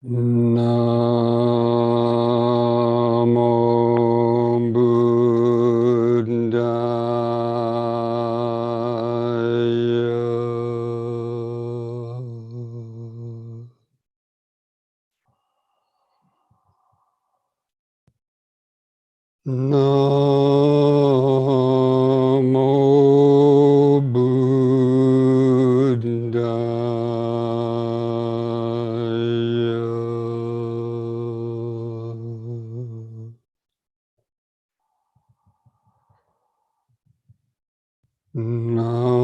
Namo Buddhaya. Namo Buddhaya. Namo Buddhaya. Namo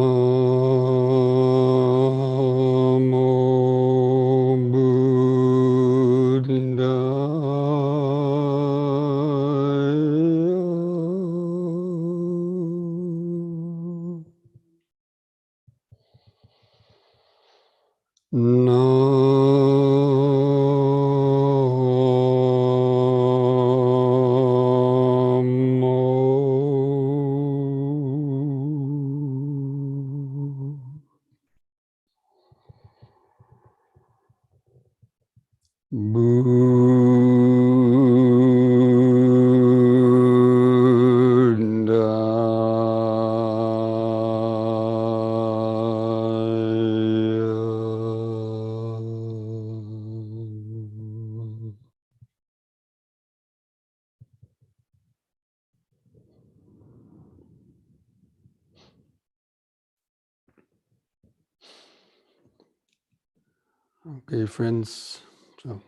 Buddhaya. Okay, friends, so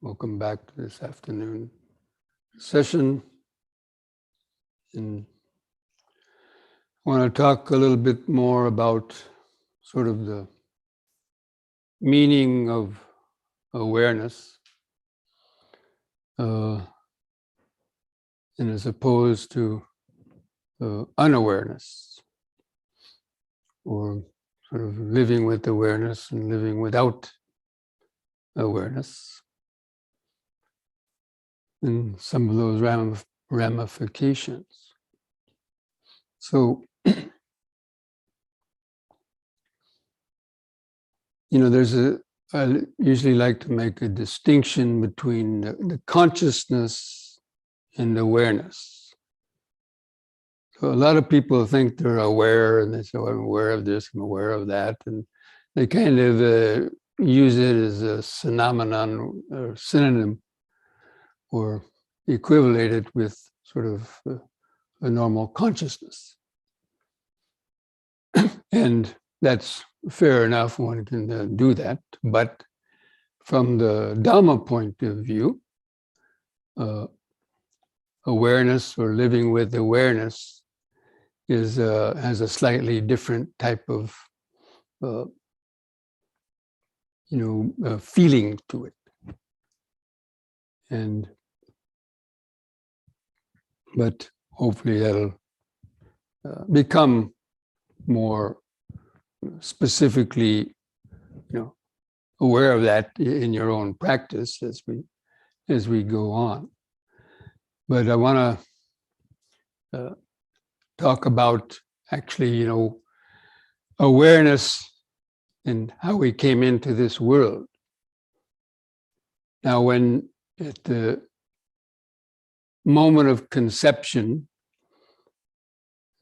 welcome back to this afternoon session. And I want to talk a little bit more about sort of the meaning of awareness, and as opposed to unawareness, or sort of living with awareness and living without awareness, and some of those ramifications. So, I usually like to make a distinction between the consciousness and awareness. So a lot of people think they're aware, and they say, well, I'm aware of this, I'm aware of that, and they kind of use it as a phenomenon or synonym, or equivalent it with sort of a normal consciousness. And that's fair enough, one can do that, but from the Dhamma point of view, awareness or living with awareness has a slightly different type of feeling to it. But hopefully that'll become more specifically, aware of that in your own practice as we go on. But I want to talk about actually, awareness and how we came into this world. Now, when at the moment of conception,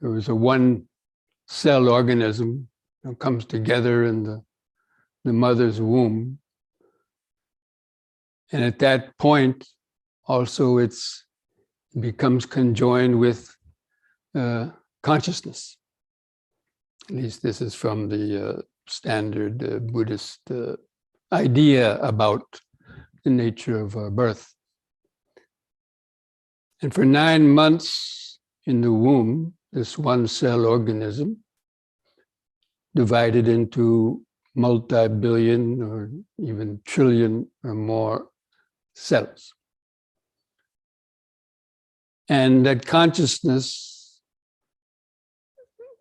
there was a one-cell organism that comes together in the mother's womb. And at that point, also it becomes conjoined with consciousness. At least this is from the standard Buddhist idea about the nature of birth. And for 9 months in the womb, this one-cell organism divided into multi-billion or even trillion or more cells. And that consciousness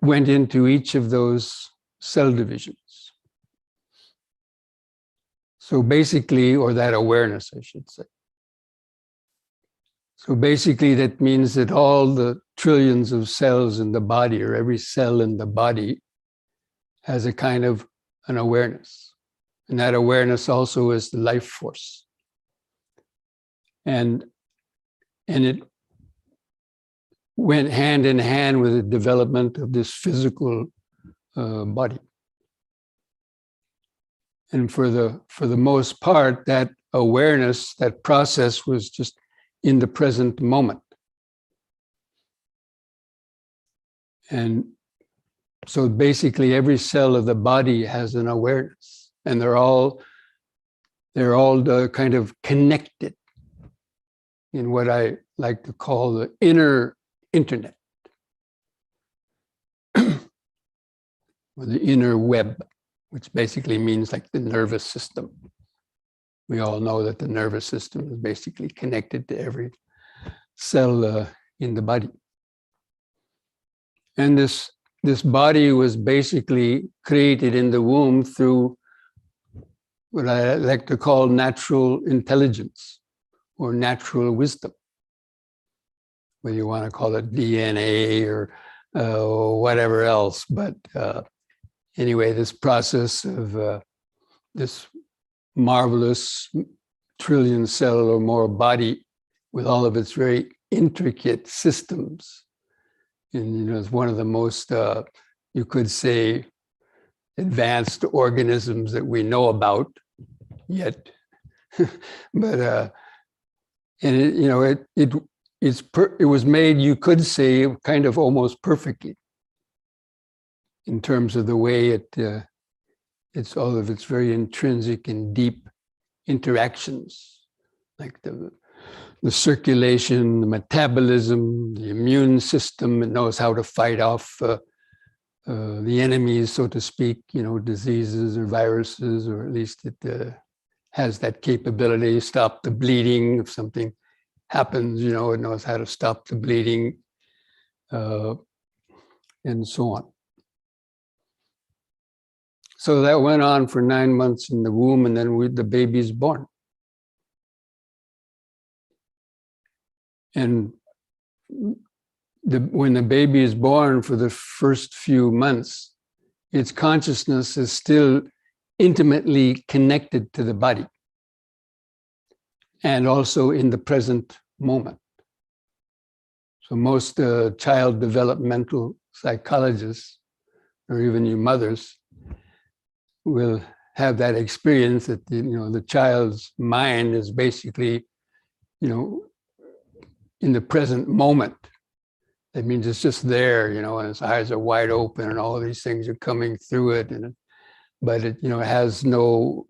went into each of those cell divisions. So basically, or that awareness, I should say. So basically, that means that all the trillions of cells in the body, or every cell in the body, has a kind of an awareness. And that awareness also is the life force. And it went hand in hand with the development of this physical body. And for the most part, that awareness, that process was just in the present moment. And so basically every cell of the body has an awareness, and they're all kind of connected in what I like to call the inner internet, or the inner web, which basically means like the nervous system. We all know that the nervous system is basically connected to every cell in the body. And this body was basically created in the womb through what I like to call natural intelligence or natural wisdom, whether you want to call it DNA or whatever else. But anyway, this process of this marvelous trillion cell or more body with all of its very intricate systems. And, it's one of the most, you could say, advanced organisms that we know about yet. But, and it was made, you could say, kind of almost perfectly in terms of the way it's all of its very intrinsic and deep interactions, like the circulation, the metabolism, the immune system. It knows how to fight off the enemies, so to speak, diseases or viruses, or at least it has that capability, stop the bleeding if something happens, it knows how to stop the bleeding, and so on. So that went on for 9 months in the womb, and then the baby's born. And when the baby is born, for the first few months, its consciousness is still intimately connected to the body and also in the present moment. So most child developmental psychologists, or even you mothers, will have that experience that the child's mind is basically, in the present moment. That means it's just there, and its eyes are wide open and all these things are coming through it. But it, has no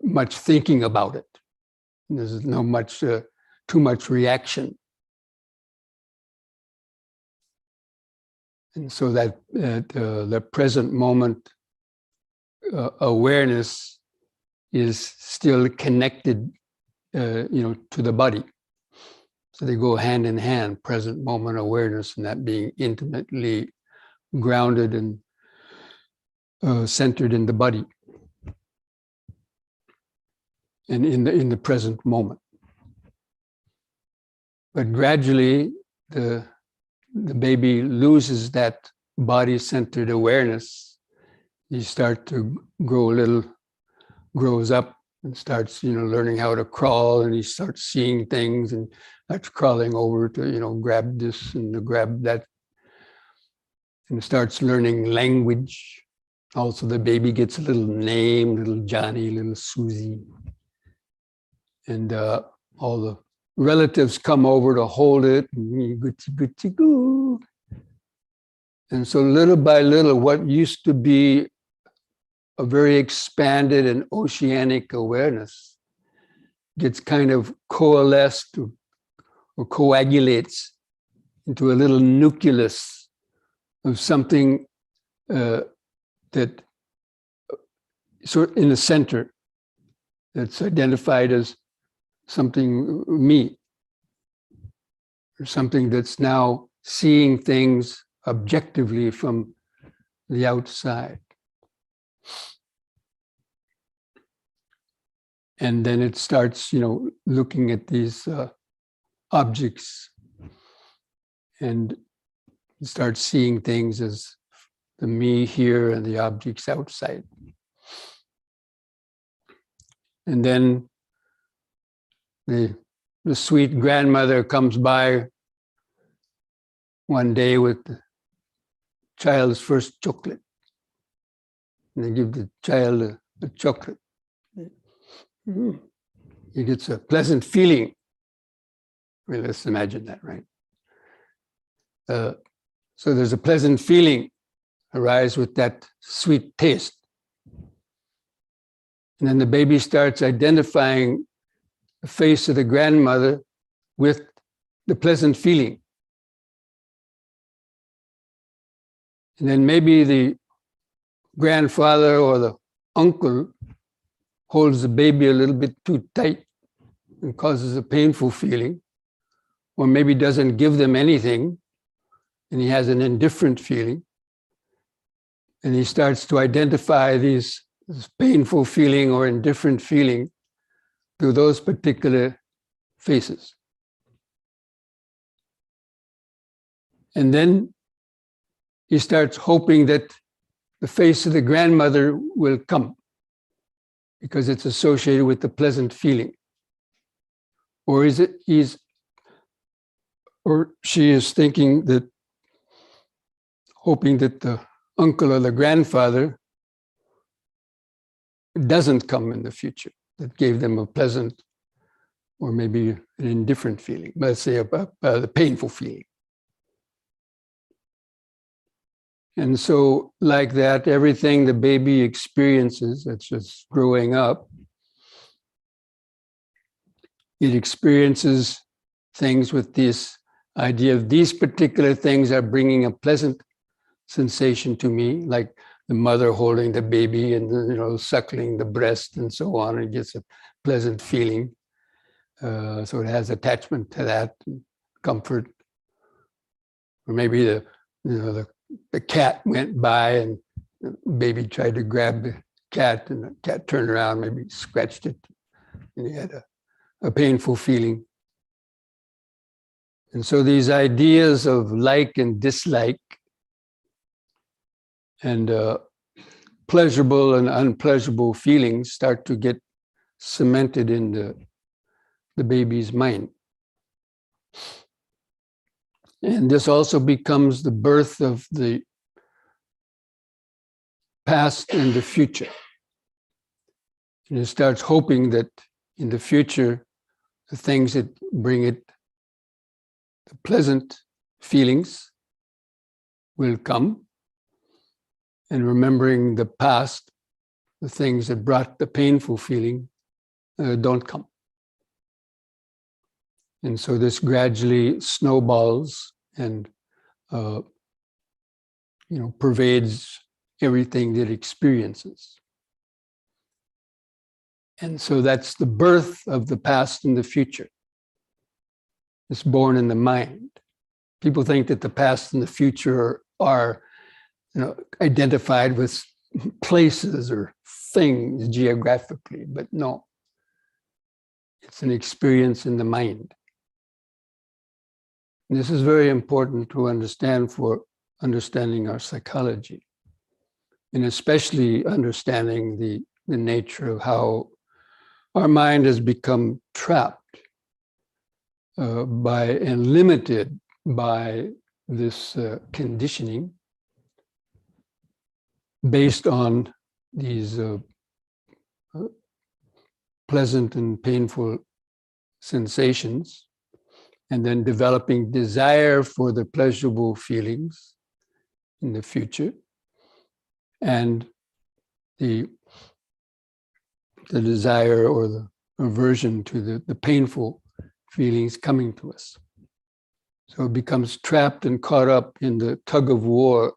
much thinking about it. There's no much, too much reaction. And so that the present moment awareness is still connected, to the body. So they go hand in hand, present moment awareness and that being intimately grounded and centered in the body and in the present moment. But gradually, the baby loses that body-centered awareness. You start to grows up and starts, learning how to crawl, and he starts seeing things and starts crawling over to, grab this and to grab that, and starts learning language. Also, the baby gets a little name, little Johnny, little Susie, and all the relatives come over to hold it, and goo. And so little by little, what used to be a very expanded and oceanic awareness gets kind of coalesced or coagulates into a little nucleus of something that sort in the center that's identified as something me, or something that's now seeing things objectively from the outside. And then it starts, looking at these objects and starts seeing things as the me here and the objects outside. And then the sweet grandmother comes by one day with the child's first chocolate. And they give the child a chocolate. He gets a pleasant feeling. Well, let's imagine that, right? So there's a pleasant feeling arise with that sweet taste. And then the baby starts identifying the face of the grandmother with the pleasant feeling. And then maybe the grandfather or the uncle holds the baby a little bit too tight and causes a painful feeling, or maybe doesn't give them anything and he has an indifferent feeling. And he starts to identify this painful feeling or indifferent feeling through those particular faces. And then he starts hoping that the face of the grandmother will come because it's associated with the pleasant feeling. Or she is thinking that, hoping that the uncle or the grandfather doesn't come in the future, that gave them a pleasant or maybe an indifferent feeling, let's say a painful feeling. And so like that, everything the baby experiences, that's just growing up, it experiences things with this idea of these particular things are bringing a pleasant sensation to me, like the mother holding the baby and suckling the breast and so on. It gets a pleasant feeling. So it has attachment to that, comfort. Or maybe the cat went by and the baby tried to grab the cat and the cat turned around, maybe scratched it, and he had a painful feeling. And so these ideas of like and dislike and pleasurable and unpleasurable feelings start to get cemented in the baby's mind. And this also becomes the birth of the past and the future. And it starts hoping that in the future, the things that bring it the pleasant feelings will come. And remembering the past, the things that brought the painful feeling don't come. And so this gradually snowballs and pervades everything that it experiences. And so that's the birth of the past and the future. It's born in the mind. People think that the past and the future are identified with places or things geographically, but no. It's an experience in the mind. And this is very important to understand for understanding our psychology, and especially understanding the nature of how our mind has become trapped by and limited by this conditioning based on these pleasant and painful sensations, and then developing desire for the pleasurable feelings in the future, and the desire or the aversion to the painful feelings coming to us. So it becomes trapped and caught up in the tug of war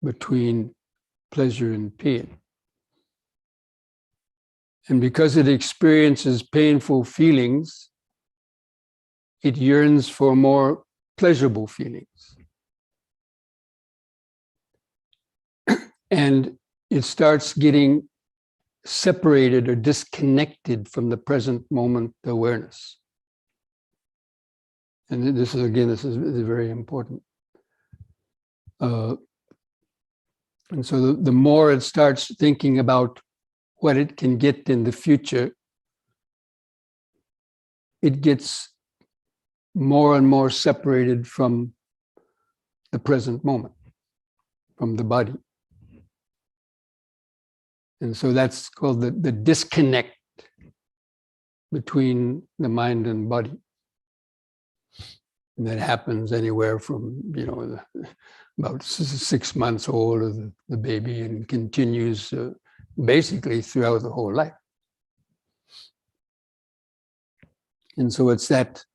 between pleasure and pain. And because it experiences painful feelings, it yearns for more pleasurable feelings. And it starts getting separated or disconnected from the present moment awareness. And this is very important. And so the more it starts thinking about what it can get in the future, it gets more and more separated from the present moment, from the body. And so that's called the disconnect between the mind and body. And that happens anywhere from, about 6 months old of the baby and continues basically throughout the whole life. And so it's that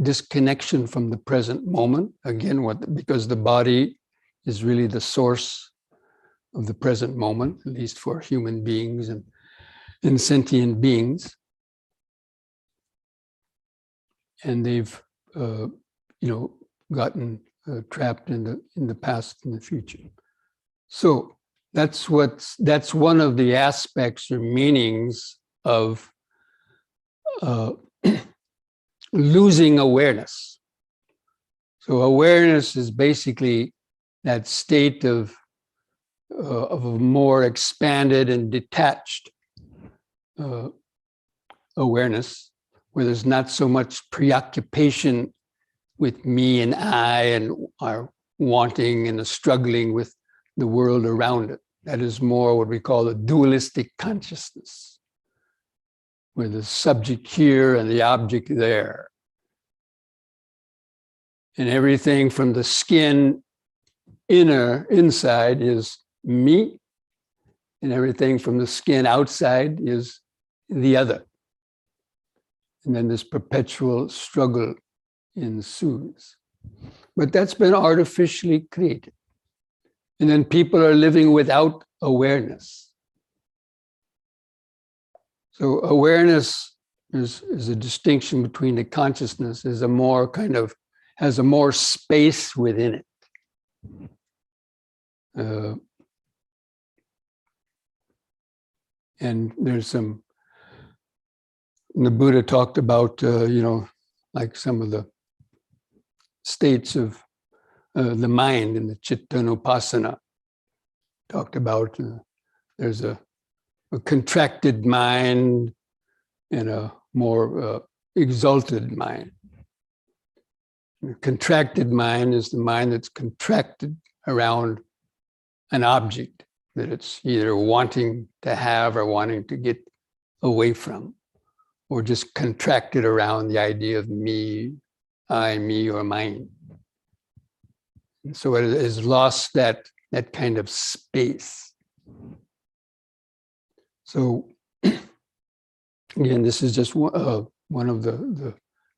disconnection from the present moment, again, because the body is really the source of the present moment, at least for human beings and sentient beings. And they've, gotten trapped in the past and the future. So that's one of the aspects or meanings of losing awareness. So awareness is basically that state of a more expanded and detached awareness, where there's not so much preoccupation with me and I and our wanting and the struggling with the world around it. That is more what we call a dualistic consciousness, where the subject here and the object there. And everything from the skin inside is me, and everything from the skin outside is the other. And then this perpetual struggle ensues. But that's been artificially created. And then people are living without awareness. So awareness is a distinction between the consciousness, has a more space within it. And there's the Buddha talked about, like some of the states of the mind in the Chittanupassana. Talked about there's a contracted mind and a more exalted mind. A contracted mind is the mind that's contracted around an object that it's either wanting to have or wanting to get away from, or just contracted around the idea of me, I, me, or mine. And so it has lost that kind of space. So again, this is just one of the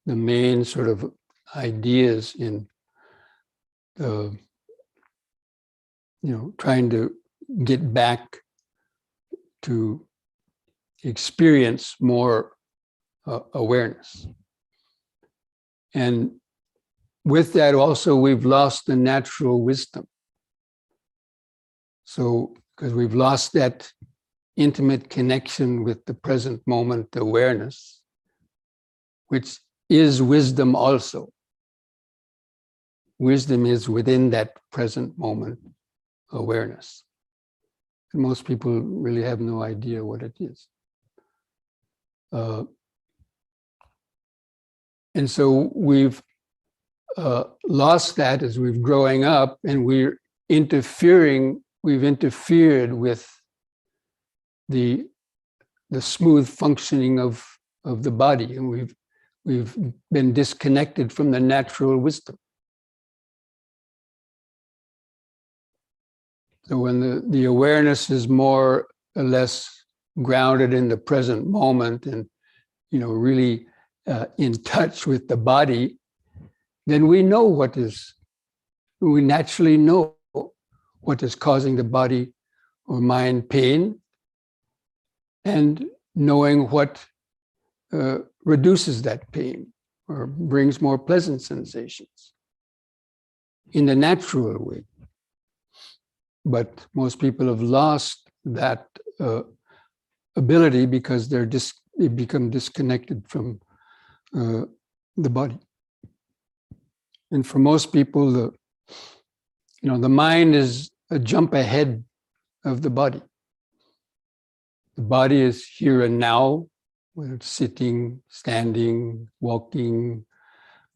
main sort of ideas in trying to get back to experience more awareness. And with that also, we've lost the natural wisdom. So, because we've lost that intimate connection with the present moment awareness, which is wisdom also. Wisdom is within that present moment awareness. And most people really have no idea what it is. And so we've lost that as we've growing up, and we've interfered with the smooth functioning of the body, and we've been disconnected from the natural wisdom. So when the awareness is more or less grounded in the present moment and really in touch with the body, then we naturally know what is causing the body or mind pain, and knowing what reduces that pain or brings more pleasant sensations in the natural way. But most people have lost that ability because they become disconnected from the body. And for most people, the mind is a jump ahead of the body. The body is here and now, whether it's sitting, standing, walking,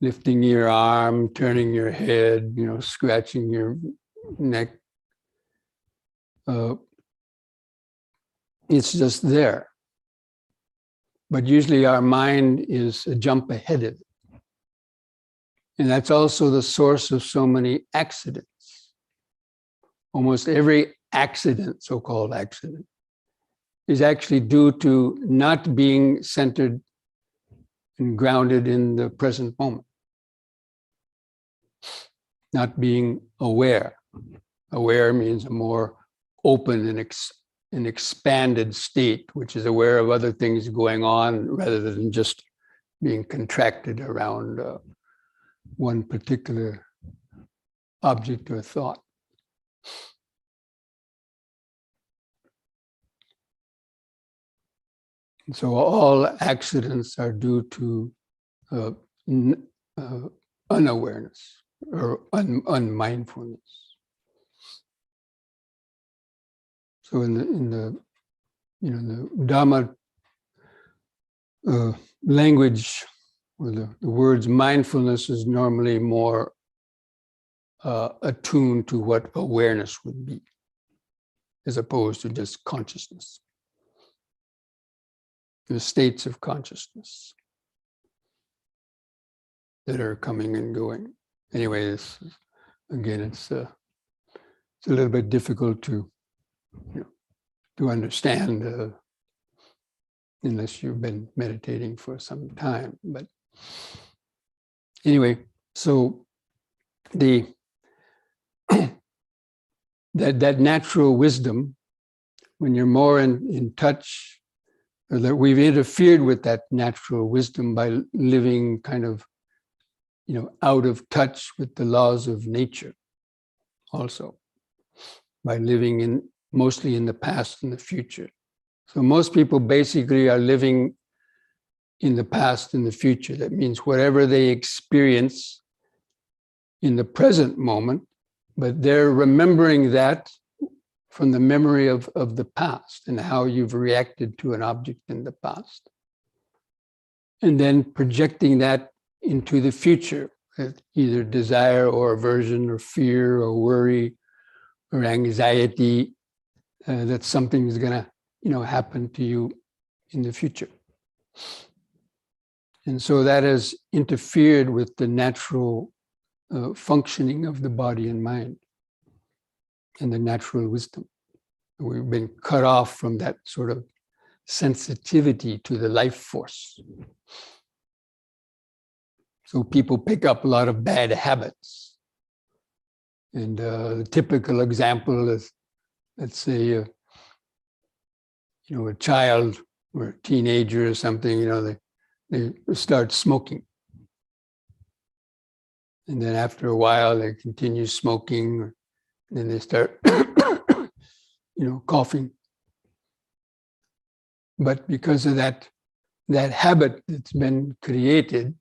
lifting your arm, turning your head, scratching your neck. It's just there. But usually our mind is a jump ahead of it. And that's also the source of so many accidents. Almost every accident, so-called accident, is actually due to not being centered and grounded in the present moment. Not being aware. Aware means a more open and expanded state, which is aware of other things going on rather than just being contracted around one particular object or thought. And so all accidents are due to unawareness or unmindfulness. So in the Dhamma language, or the words mindfulness is normally more attuned to what awareness would be, as opposed to just consciousness. The states of consciousness that are coming and going. Anyway, it's a little bit difficult to understand unless you've been meditating for some time. But anyway, so that natural wisdom, when you're more in touch, or that we've interfered with that natural wisdom by living kind of, out of touch with the laws of nature, also by living mostly in the past and the future. So most people basically are living in the past and the future. That means whatever they experience in the present moment, but they're remembering that from the memory of the past and how you've reacted to an object in the past. And then projecting that into the future, either desire or aversion or fear or worry or anxiety, that something is going to happen to you in the future. And so that has interfered with the natural functioning of the body and mind and the natural wisdom. We've been cut off from that sort of sensitivity to the life force. So people pick up a lot of bad habits. And the typical example is, let's say, a child or a teenager or something, they start smoking. And then after a while, they continue smoking, and then they start, coughing. But because of that habit that's been created,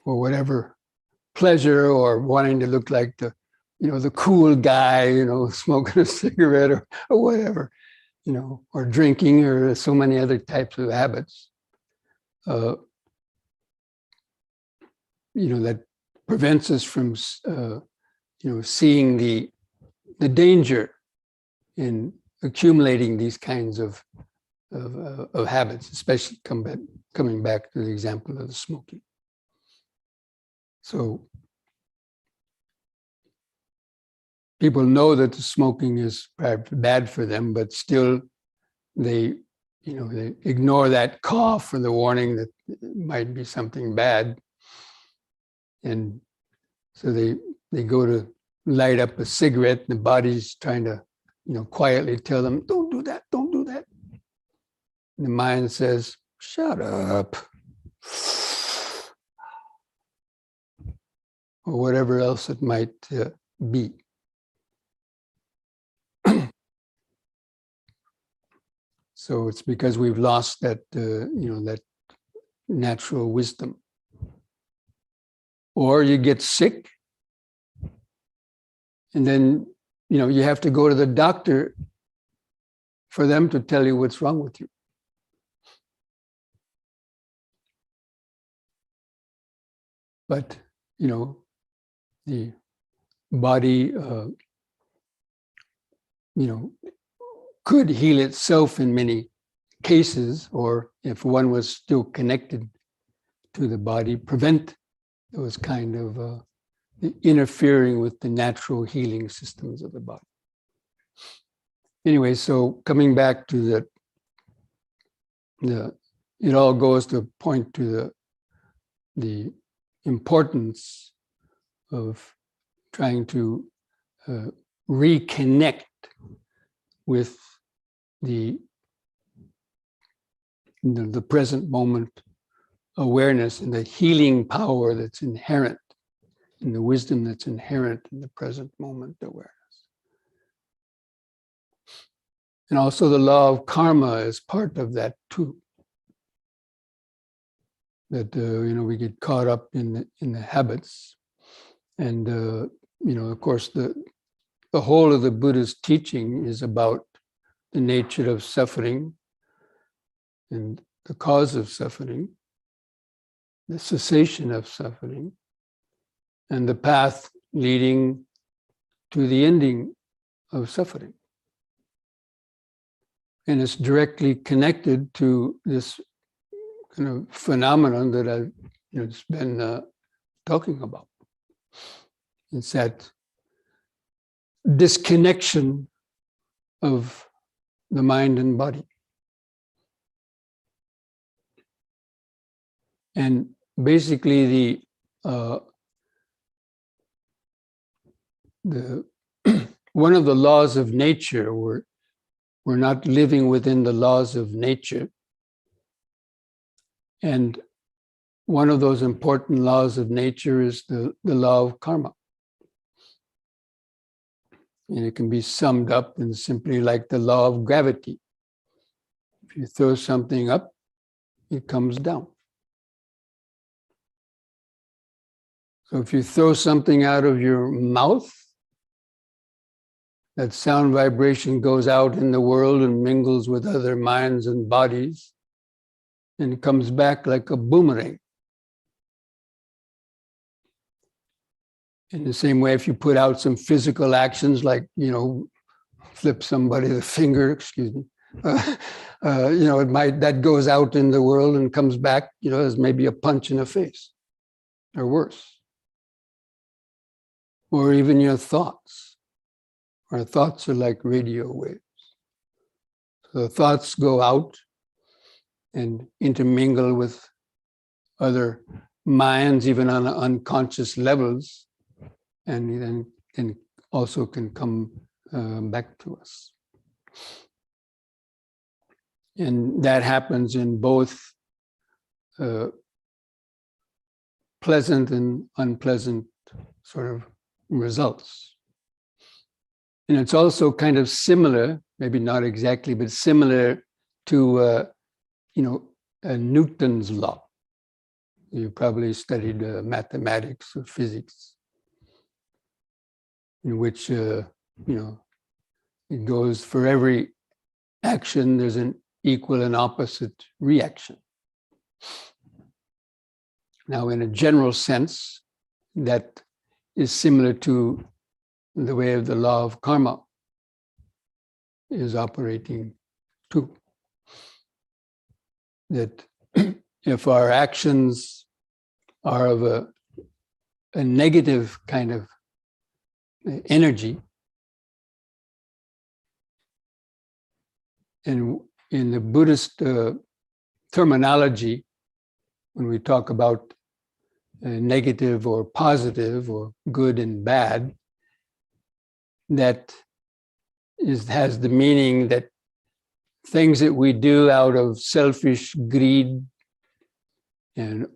or whatever pleasure or wanting to look like the cool guy, smoking a cigarette or whatever, or drinking, or so many other types of habits, that prevents us from, seeing the danger in accumulating these kinds of habits, especially coming back to the example of the smoking. So people know that the smoking is perhaps bad for them, but still they ignore that cough or the warning that it might be something bad. And so they go to light up a cigarette, and the body's trying to, quietly tell them, don't do that, don't do that. And the mind says, shut up. Or whatever else it might be. So it's because we've lost that, that natural wisdom. Or you get sick, and then, you have to go to the doctor for them to tell you what's wrong with you. But, the body, could heal itself in many cases, or if one was still connected to the body, prevent those kind of interfering with the natural healing systems of the body. Anyway, so coming back to it all goes to point to the importance of trying to reconnect with the present moment awareness and the healing power that's inherent in the wisdom that's inherent in the present moment awareness. And also the law of karma is part of that too. That we get caught up in the habits, and of course the whole of the Buddha's teaching is about the nature of suffering and the cause of suffering, the cessation of suffering, and the path leading to the ending of suffering. And it's directly connected to this kind of phenomenon that I've just been talking about. It's that disconnection of the mind and body. And basically the one of the laws of nature, we're not living within the laws of nature. And one of those important laws of nature is the law of karma. And it can be summed up in simply like the law of gravity. If you throw something up, it comes down. So if you throw something out of your mouth, that sound vibration goes out in the world and mingles with other minds and bodies, and it comes back like a boomerang. In the same way, if you put out some physical actions like, flip somebody the finger, excuse me, that goes out in the world and comes back, as maybe a punch in the face, or worse. Or even your thoughts. Our thoughts are like radio waves. So the thoughts go out and intermingle with other minds, even on unconscious levels, and then also can come back to us. And that happens in both pleasant and unpleasant sort of results. And it's also kind of similar, maybe not exactly, but similar to, Newton's law. You probably studied mathematics or physics, in which, it goes for every action, there's an equal and opposite reaction. Now, in a general sense, that is similar to the way of the law of karma is operating too. That if our actions are of a negative kind of energy, and in the Buddhist terminology, when we talk about negative or positive or good and bad, that has the meaning that things that we do out of selfish greed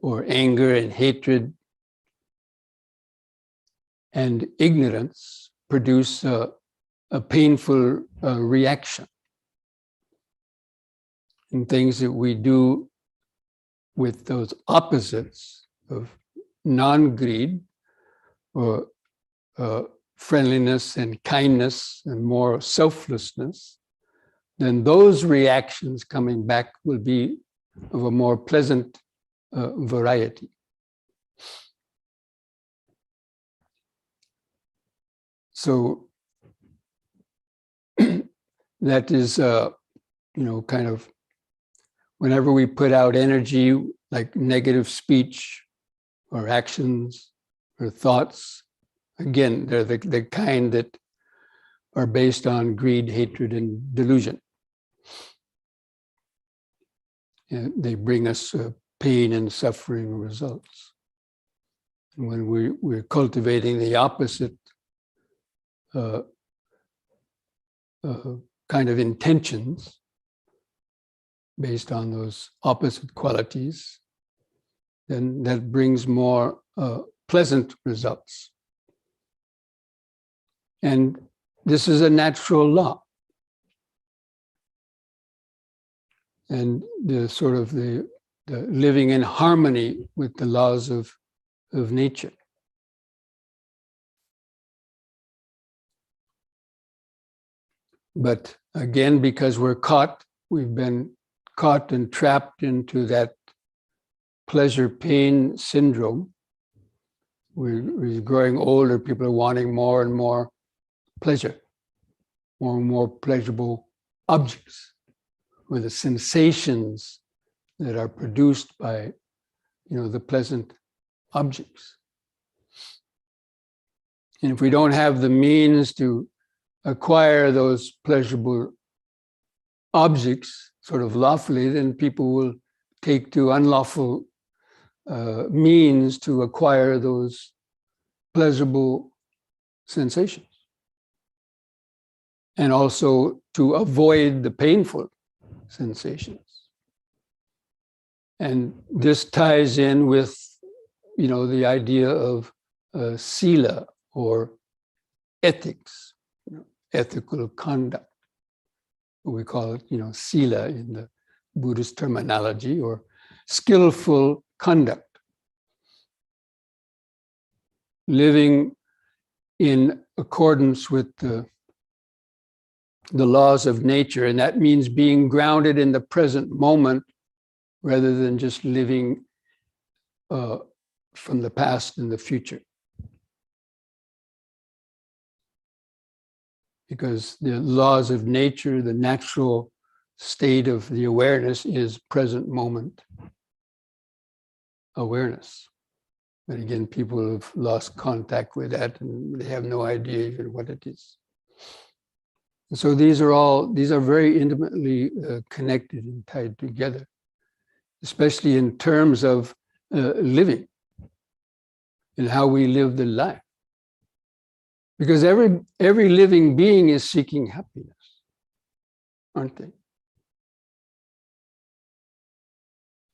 or anger and hatred and ignorance produce a painful reaction. And things that we do with those opposites of non-greed or friendliness and kindness and more selflessness then those reactions coming back will be of a more pleasant variety. So that is, kind of, whenever we put out energy, like negative speech or actions or thoughts, again, they're the kind that are based on greed, hatred, and delusion. And they bring us pain and suffering results. And when we're cultivating the opposite kind of intentions based on those opposite qualities, then that brings more pleasant results. And this is a natural law. And the sort of the living in harmony with the laws of nature. But again, because we've been caught and trapped into that pleasure-pain syndrome. We're growing older, people are wanting more and more pleasure, more and more pleasurable objects, or the sensations that are produced by, the pleasant objects. And if we don't have the means to acquire those pleasurable objects sort of lawfully, then people will take to unlawful means to acquire those pleasurable sensations. And also to avoid the painful sensations. And this ties in with, the idea of sila or ethics, ethical conduct. We call it, sila in the Buddhist terminology, or skillful conduct. Living in accordance with the laws of nature, and that means being grounded in the present moment rather than just living from the past and the future. Because the laws of nature, the natural state of the awareness is present moment awareness. But again, people have lost contact with that and they have no idea even what it is. And so these are very intimately connected and tied together, especially in terms of living and how we live the life. Because every living being is seeking happiness, aren't they?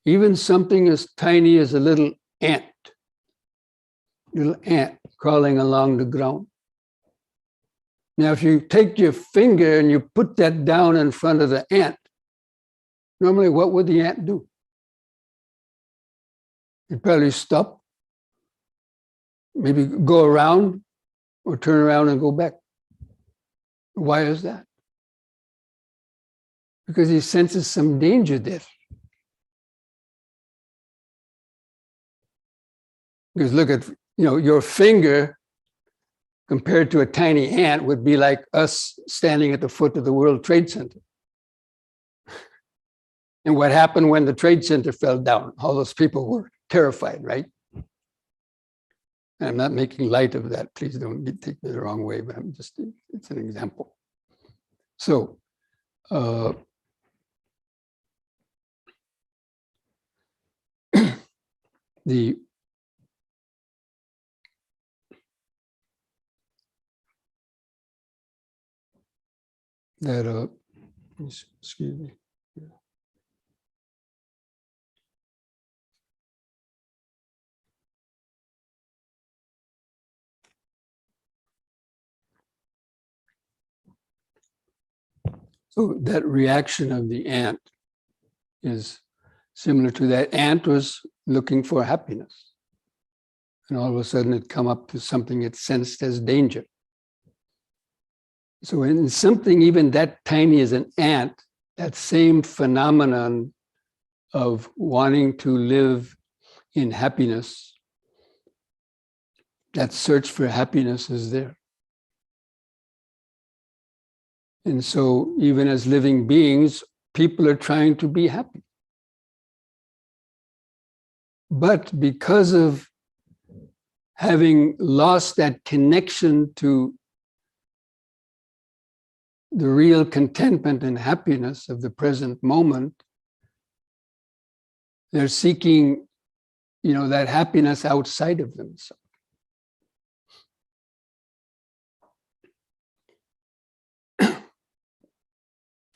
Even something as tiny as a little ant crawling along the ground. Now, if you take your finger and you put that down in front of the ant, normally what would the ant do? It'd probably stop, maybe go around, or turn around and go back. Why is that? Because he senses some danger there. Because look at, your finger compared to a tiny ant would be like us standing at the foot of the World Trade Center. And what happened when the Trade Center fell down? All those people were terrified, right? And I'm not making light of that. Please don't take me the wrong way, but it's an example. So, excuse me. So that reaction of the ant is similar to that. Ant was looking for happiness. And all of a sudden it come up to something it sensed as danger. So in something even that tiny as an ant, that same phenomenon of wanting to live in happiness, that search for happiness is there. And so even as living beings, people are trying to be happy. But because of having lost that connection to the real contentment and happiness of the present moment, they're seeking, that happiness outside of themselves.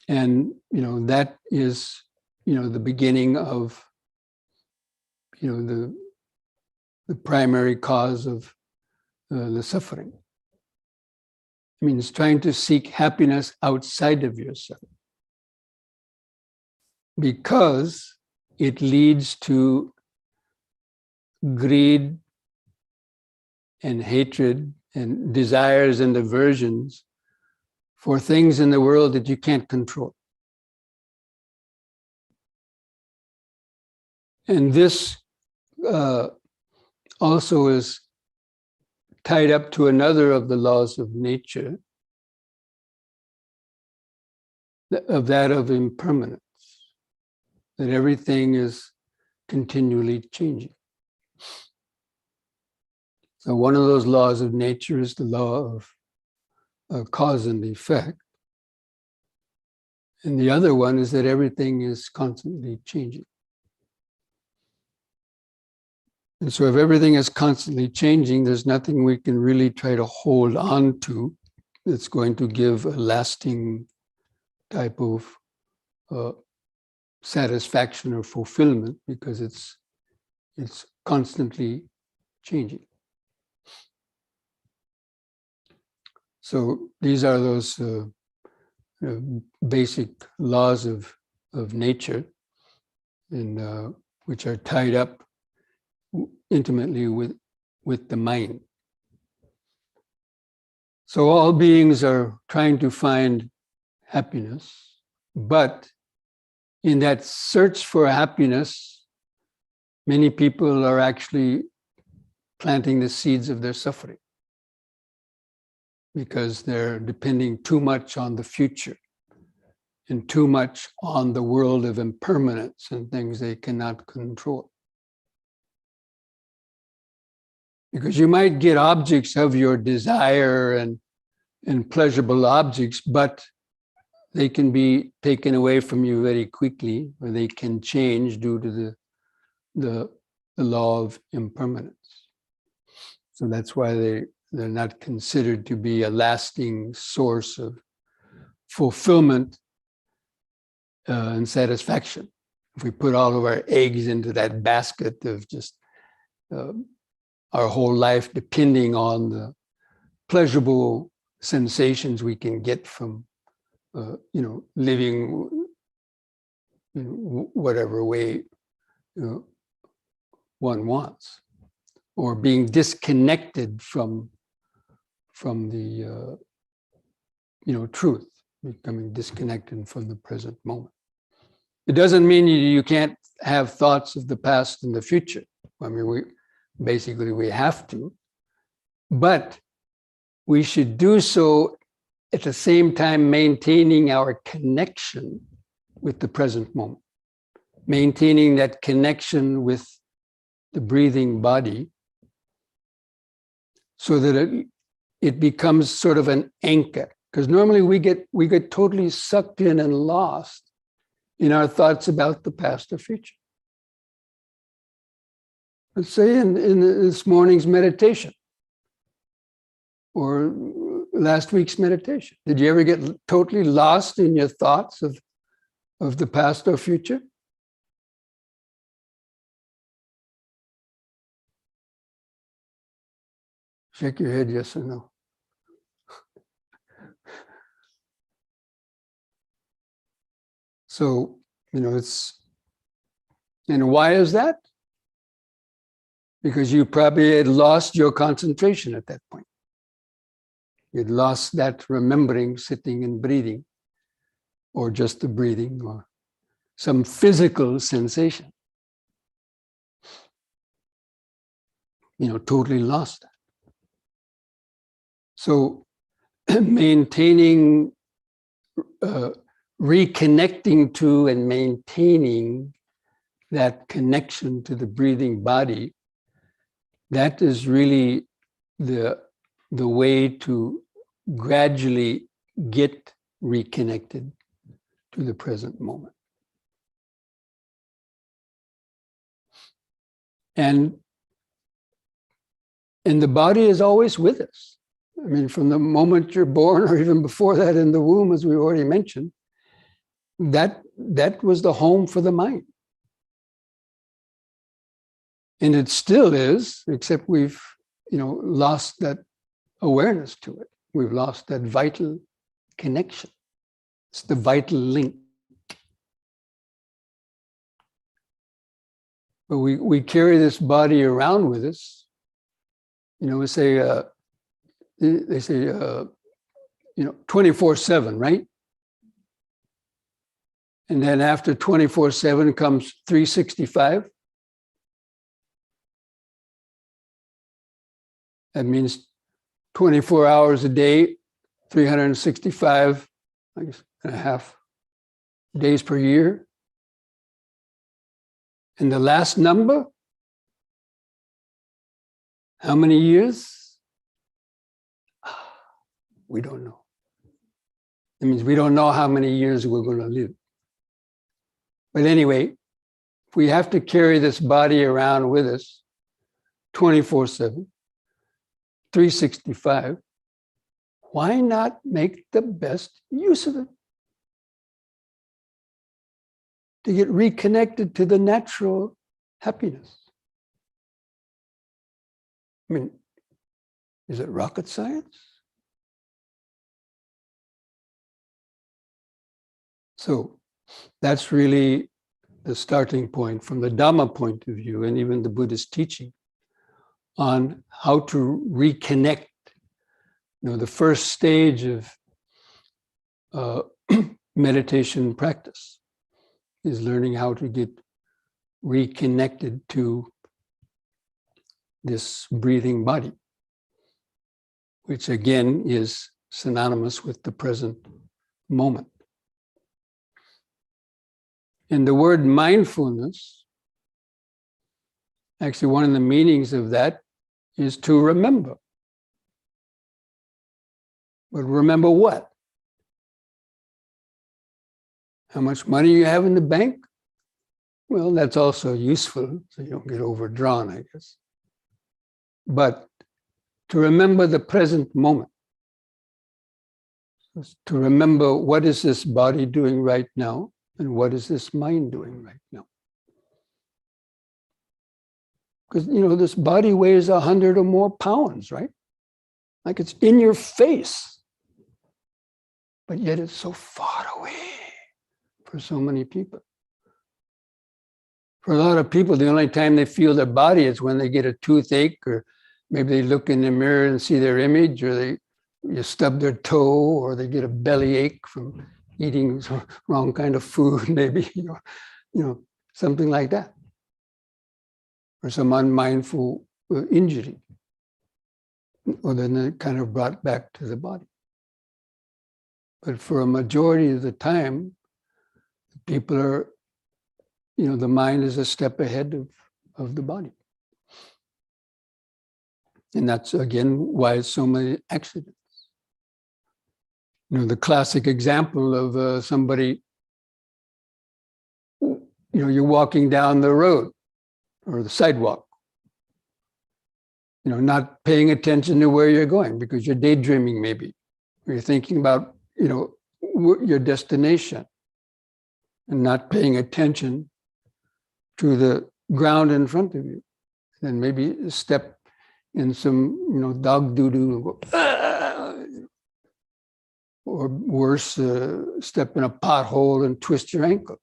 And, that is, the beginning of, the primary cause of the suffering. It means trying to seek happiness outside of yourself, because it leads to greed and hatred and desires and aversions for things in the world that you can't control. And this also is tied up to another of the laws of nature, of that of impermanence, that everything is continually changing. So one of those laws of nature is the law of cause and effect. And the other one is that everything is constantly changing. And so if everything is constantly changing, there's nothing we can really try to hold on to that's going to give a lasting type of satisfaction or fulfillment, because it's constantly changing. So these are those basic laws of nature, and which are tied up intimately with the mind. So all beings are trying to find happiness, but in that search for happiness, many people are actually planting the seeds of their suffering, because they're depending too much on the future and too much on the world of impermanence and things they cannot control. Because you might get objects of your desire and pleasurable objects, but they can be taken away from you very quickly, or they can change due to the law of impermanence. So that's why they're not considered to be a lasting source of fulfillment and satisfaction. If we put all of our eggs into that basket of just our whole life depending on the pleasurable sensations we can get from, living in whatever way one wants, or being disconnected from the truth, becoming disconnected from the present moment. It doesn't mean you can't have thoughts of the past and the future. I mean, we have to, but we should do so at the same time maintaining our connection with the present moment, maintaining that connection with the breathing body, so that it becomes sort of an anchor. Because normally we get totally sucked in and lost in our thoughts about the past or future. Let's say in this morning's meditation, or last week's meditation, did you ever get totally lost in your thoughts of the past or future? Shake your head, yes or no. So, and why is that? Because you probably had lost your concentration at that point. You'd lost that remembering, sitting and breathing, or just the breathing, or some physical sensation. Totally lost that. So maintaining, reconnecting to and maintaining that connection to the breathing body, that is really the way to gradually get reconnected to the present moment. And the body is always with us. I mean, from the moment you're born, or even before that in the womb, as we already mentioned, that was the home for the mind. And it still is, except we've, lost that awareness to it. We've lost that vital connection. It's the vital link. But we carry this body around with us. We say, they say, 24/7, right? And then after 24/7 comes 365. That means 24 hours a day, 365, I guess, and a half days per year. And the last number, how many years? We don't know. It means we don't know how many years we're going to live. But anyway, if we have to carry this body around with us 24/7, 365, why not make the best use of it? To get reconnected to the natural happiness. I mean, is it rocket science? So that's really the starting point from the Dhamma point of view, and even the Buddhist teaching on how to reconnect. The first stage of meditation practice is learning how to get reconnected to this breathing body, which again is synonymous with the present moment. And the word mindfulness, actually one of the meanings of that is to remember. But remember what? How much money you have in the bank? Well, that's also useful, so you don't get overdrawn, I guess. But to remember the present moment, to remember what is this body doing right now, and what is this mind doing right now? Because, this body weighs 100 or more pounds, right? Like it's in your face. But yet it's so far away for so many people. For a lot of people, the only time they feel their body is when they get a toothache, or maybe they look in the mirror and see their image, or you stub their toe, or they get a bellyache from eating wrong kind of food, maybe, something like that. Or some unmindful injury. Or then it kind of brought back to the body. But for a majority of the time, people are, the mind is a step ahead of the body. And that's, again, why so many accidents. The classic example of somebody, you're walking down the road or the sidewalk, not paying attention to where you're going because you're daydreaming maybe. Or you're thinking about, your destination and not paying attention to the ground in front of you. And maybe step in some, dog doo-doo, or worse, step in a pothole and twist your ankle.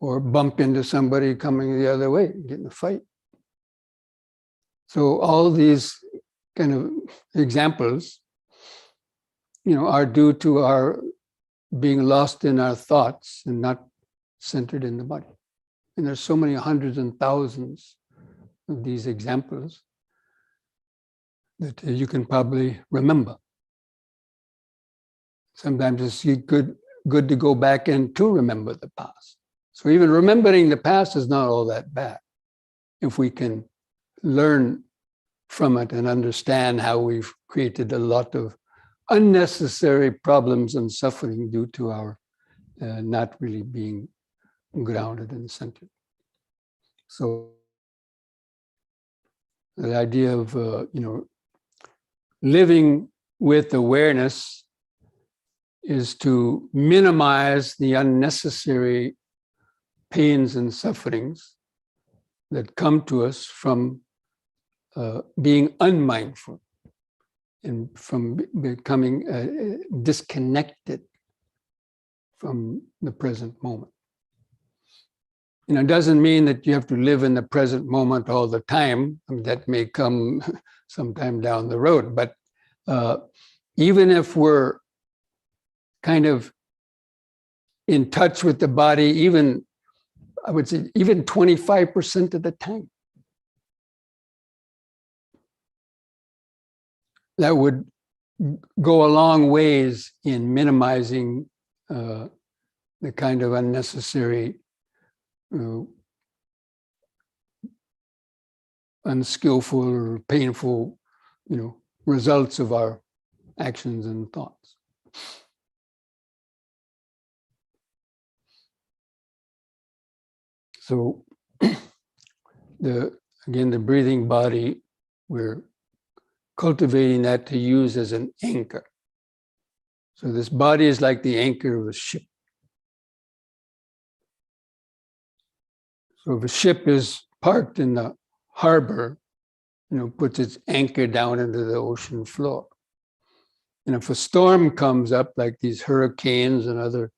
Or bump into somebody coming the other way, get in a fight. So all these kind of examples, are due to our being lost in our thoughts and not centered in the body. And there's so many hundreds and thousands of these examples that you can probably remember. Sometimes it's good to go back and to remember the past. So even remembering the past is not all that bad if we can learn from it and understand how we've created a lot of unnecessary problems and suffering due to our not really being grounded and centered. So the idea of living with awareness is to minimize the unnecessary pains and sufferings that come to us from being unmindful and from becoming disconnected from the present moment. It doesn't mean that you have to live in the present moment all the time. I mean, that may come sometime down the road. But even if we're kind of in touch with the body, I would say even 25% of the time, that would go a long ways in minimizing the kind of unnecessary, unskillful or painful, results of our actions and thoughts. So the breathing body, we're cultivating that to use as an anchor. So this body is like the anchor of a ship. So if a ship is parked in the harbor, puts its anchor down into the ocean floor. And if a storm comes up, like these hurricanes and other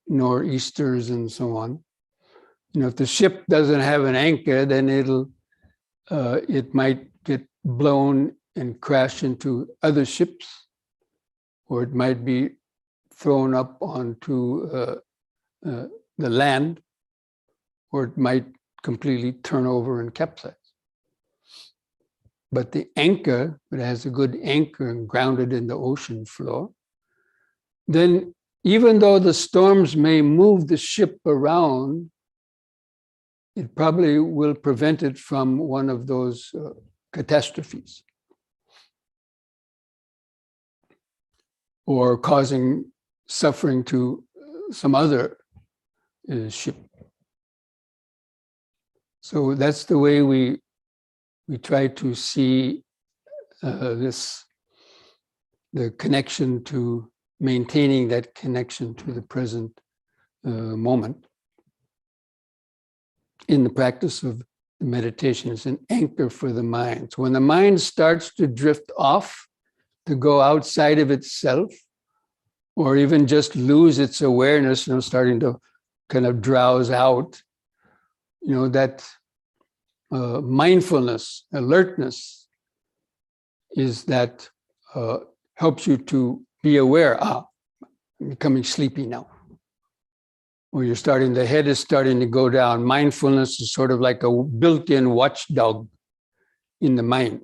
nor'easters and so on, if the ship doesn't have an anchor, then it might get blown and crash into other ships, or it might be thrown up onto the land, or it might completely turn over and capsize. But the anchor, if it has a good anchor and grounded in the ocean floor, then even though the storms may move the ship around, it probably will prevent it from one of those catastrophes or causing suffering to some other ship. So that's the way we try to see the connection to maintaining that connection to the present moment in the practice of meditation. Is an anchor for the mind. So when the mind starts to drift off, to go outside of itself, or even just lose its awareness, starting to kind of drowse out, that mindfulness, alertness is that helps you to be aware, I'm becoming sleepy now. Or the head is starting to go down. Mindfulness is sort of like a built-in watchdog in the mind.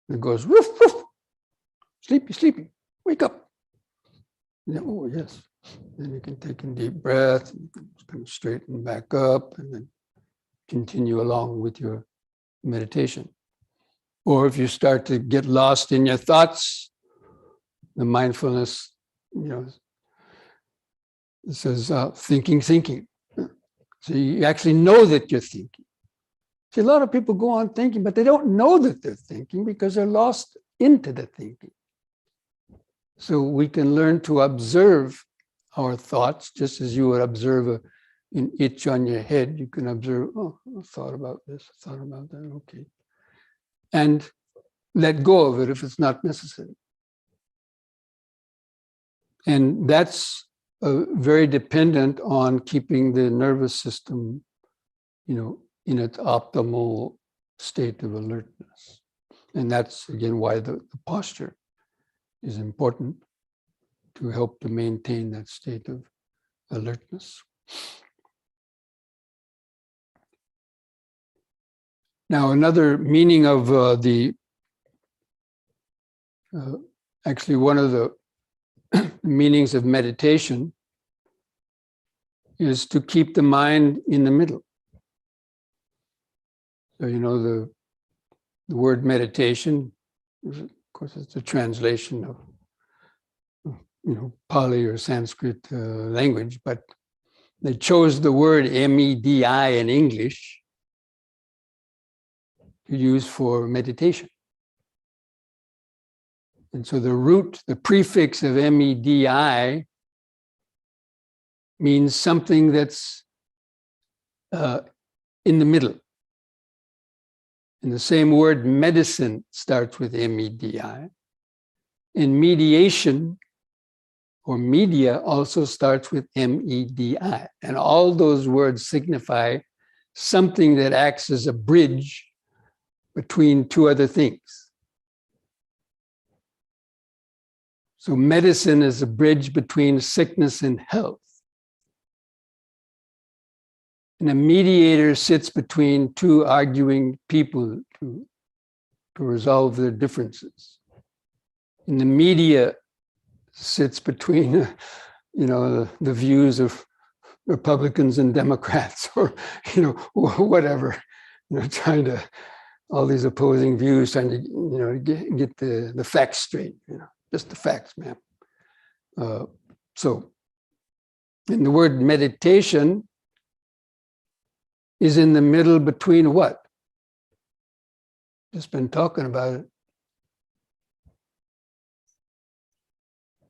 It goes, woof, woof, sleepy, sleepy, wake up. Oh, yes. Then you can take a deep breath, and kind of straighten back up, and then continue along with your meditation. Or if you start to get lost in your thoughts, the mindfulness, it says thinking. So you actually know that you're thinking. See, a lot of people go on thinking, but they don't know that they're thinking because they're lost into the thinking. So we can learn to observe our thoughts, just as you would observe an itch on your head. You can observe, I thought about this, I thought about that, okay. And let go of it if it's not necessary. And that's very dependent on keeping the nervous system, in its optimal state of alertness. And that's, again, why the posture is important to help to maintain that state of alertness. Now, another meaning of actually one of the meanings of meditation is to keep the mind in the middle. So, the word meditation, of course, it's a translation of, Pali or Sanskrit language, but they chose the word M-E-D-I in English to use for meditation. And so the root, the prefix of M-E-D-I means something that's in the middle. And the same word medicine starts with M-E-D-I. And mediation or media also starts with M-E-D-I. And all those words signify something that acts as a bridge between two other things. So medicine is a bridge between sickness and health. And a mediator sits between two arguing people to resolve their differences. And the media sits between, the views of Republicans and Democrats, or, whatever, trying to, all these opposing views, trying to, get the facts straight, just the facts, man. So, and the word meditation is in the middle between what? Just been talking about it.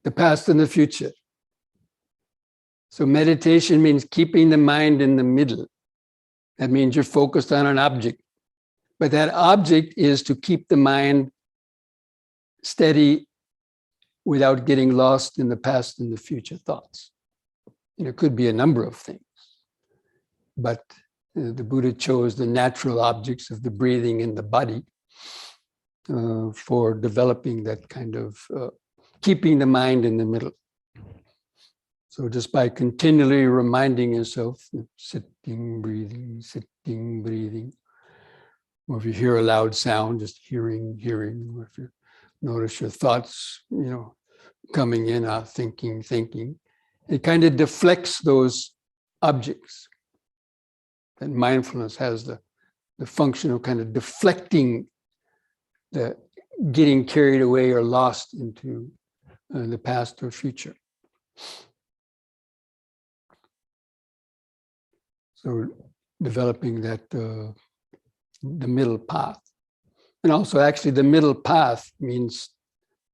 The past and the future. So meditation means keeping the mind in the middle. That means you're focused on an object. But that object is to keep the mind steady without getting lost in the past and the future thoughts. And it could be a number of things. But the Buddha chose the natural objects of the breathing and the body for developing that kind of keeping the mind in the middle. So just by continually reminding yourself, sitting, breathing, or if you hear a loud sound, just hearing, or if you notice your thoughts, coming in, out, thinking, it kind of deflects those objects. And mindfulness has the function of kind of deflecting the getting carried away or lost into the past or future. So developing that the middle path. And also actually the middle path means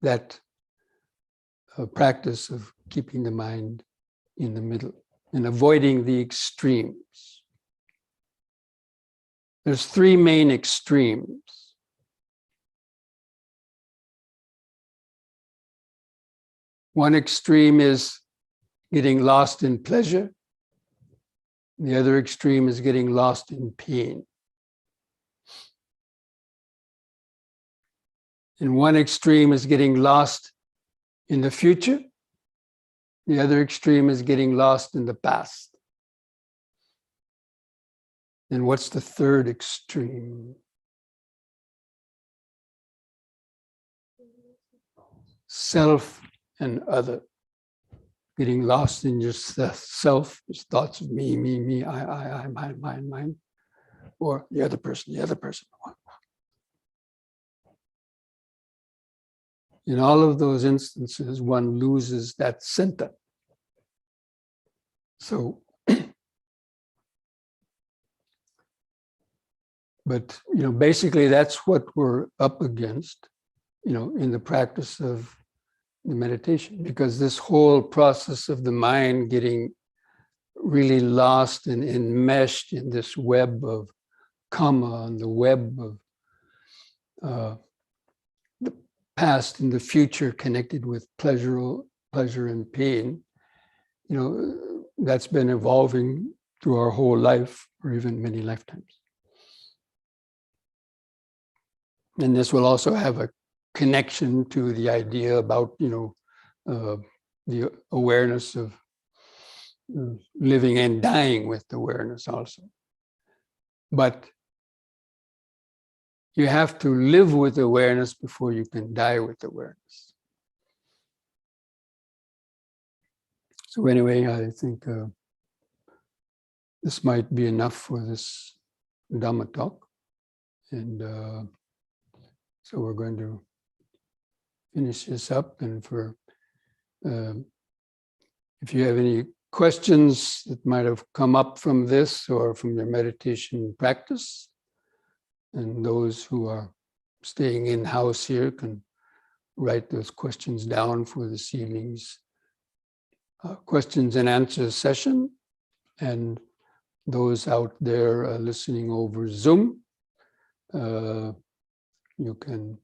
that practice of keeping the mind in the middle and avoiding the extremes. There's three main extremes. One extreme is getting lost in pleasure. The other extreme is getting lost in pain. And one extreme is getting lost in the future. The other extreme is getting lost in the past. And what's the third extreme? Self and other. Getting lost in yourself, just thoughts of me, I, mine, or the other person. In all of those instances, one loses that center. So, but, basically that's what we're up against, in the practice of the meditation, because this whole process of the mind getting really lost and enmeshed in this web of karma and the web of the past and the future connected with pleasure and pain, that's been evolving through our whole life or even many lifetimes. And this will also have a connection to the idea about, the awareness of living and dying with awareness also. But you have to live with awareness before you can die with awareness. So anyway, I think this might be enough for this Dhamma talk. And so we're going to finish this up. And for if you have any questions that might have come up from this or from your meditation practice, and those who are staying in-house here can write those questions down for this evening's questions and answers session. And those out there listening over Zoom, you can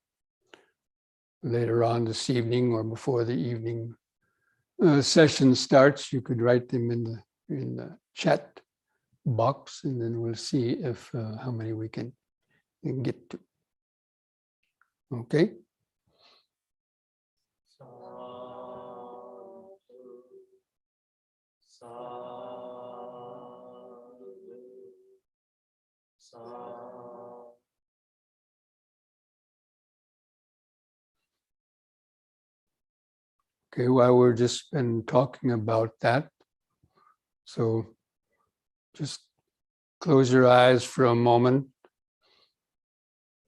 later on this evening or before the evening session starts, you could write them in the chat box, and then we'll see if how many we can get to. Okay. Okay, while we're just been talking about that, so just close your eyes for a moment.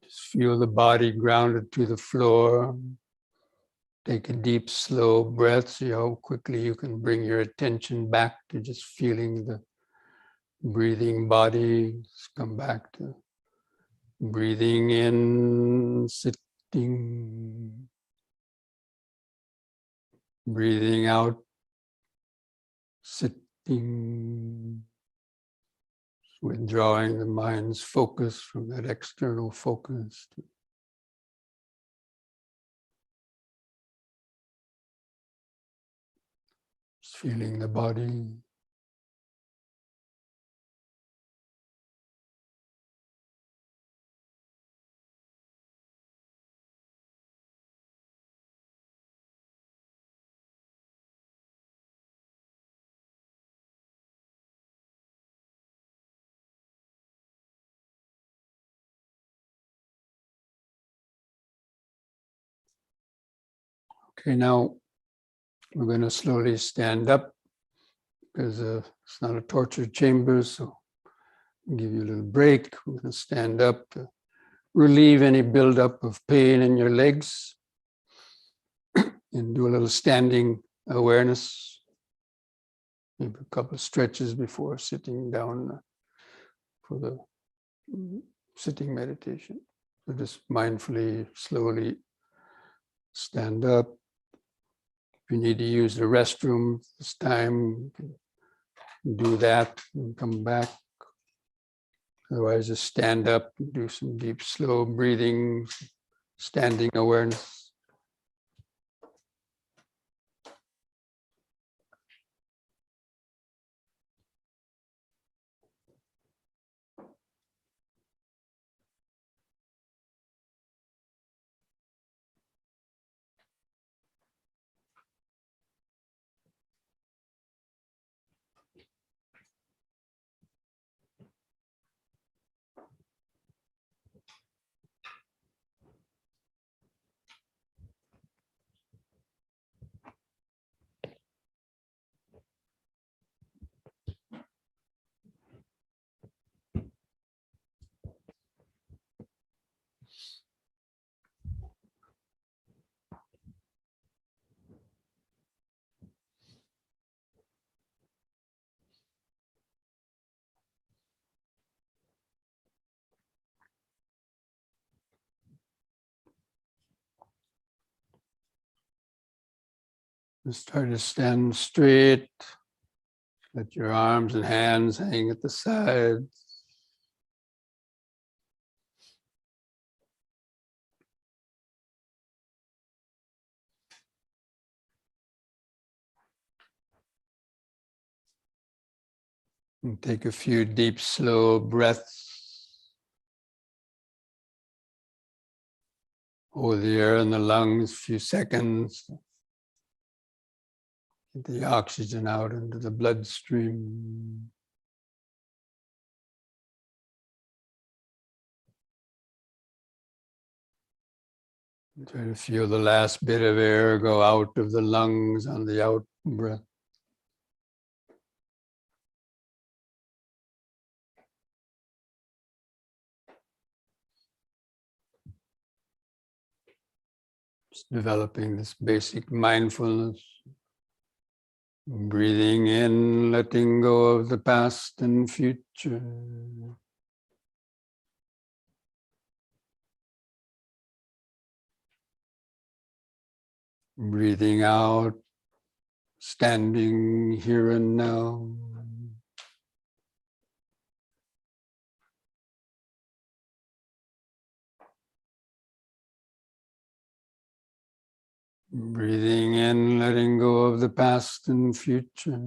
Just feel the body grounded to the floor. Take a deep, slow breath. See how quickly you can bring your attention back to just feeling the breathing body. Just come back to breathing in, sitting. Breathing out, sitting. Withdrawing the mind's focus from that external focus. Just feeling the body. Okay, now we're going to slowly stand up because it's not a torture chamber, so I'll give you a little break. We're going to stand up to relieve any buildup of pain in your legs and do a little standing awareness. Maybe a couple of stretches before sitting down for the sitting meditation. So just mindfully, slowly stand up. If you need to use the restroom this time, you can do that and come back. Otherwise, just stand up and do some deep, slow breathing, standing awareness. Just try to stand straight. Let your arms and hands hang at the sides. And take a few deep, slow breaths. Hold the air in the lungs a few seconds. Get the oxygen out into the bloodstream. Try to feel the last bit of air go out of the lungs on the out breath. Just developing this basic mindfulness. Breathing in, letting go of the past and future. Breathing out, standing here and now. Breathing in, letting go of the past and future.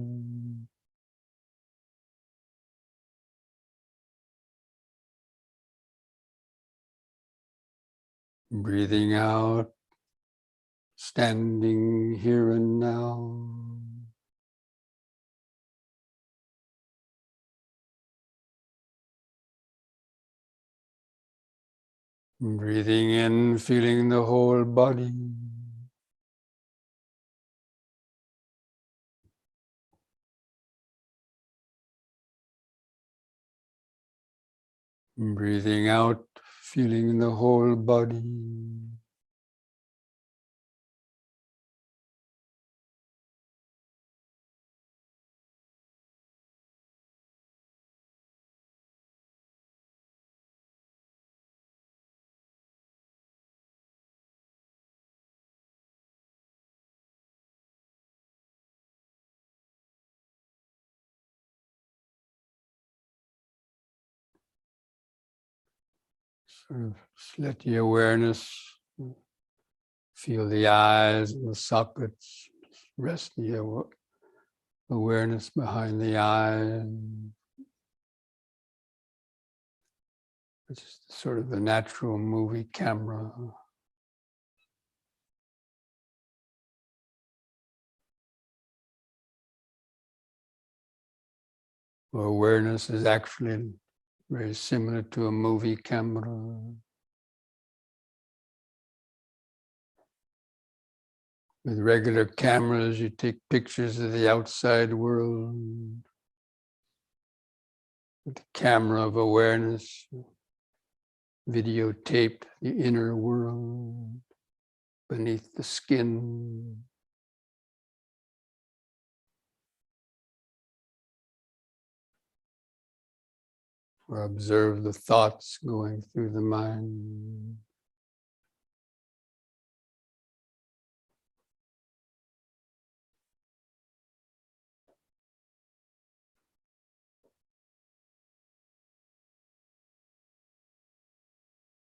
Breathing out, standing here and now. Breathing in, feeling the whole body. Breathing out, feeling the whole body. Sort of just let the awareness feel the eyes and the sockets. Rest the awareness behind the eye. It's just sort of the natural movie camera. Awareness is actually very similar to a movie camera. With regular cameras, you take pictures of the outside world. With the camera of awareness, videotape the inner world beneath the skin. Or observe the thoughts going through the mind.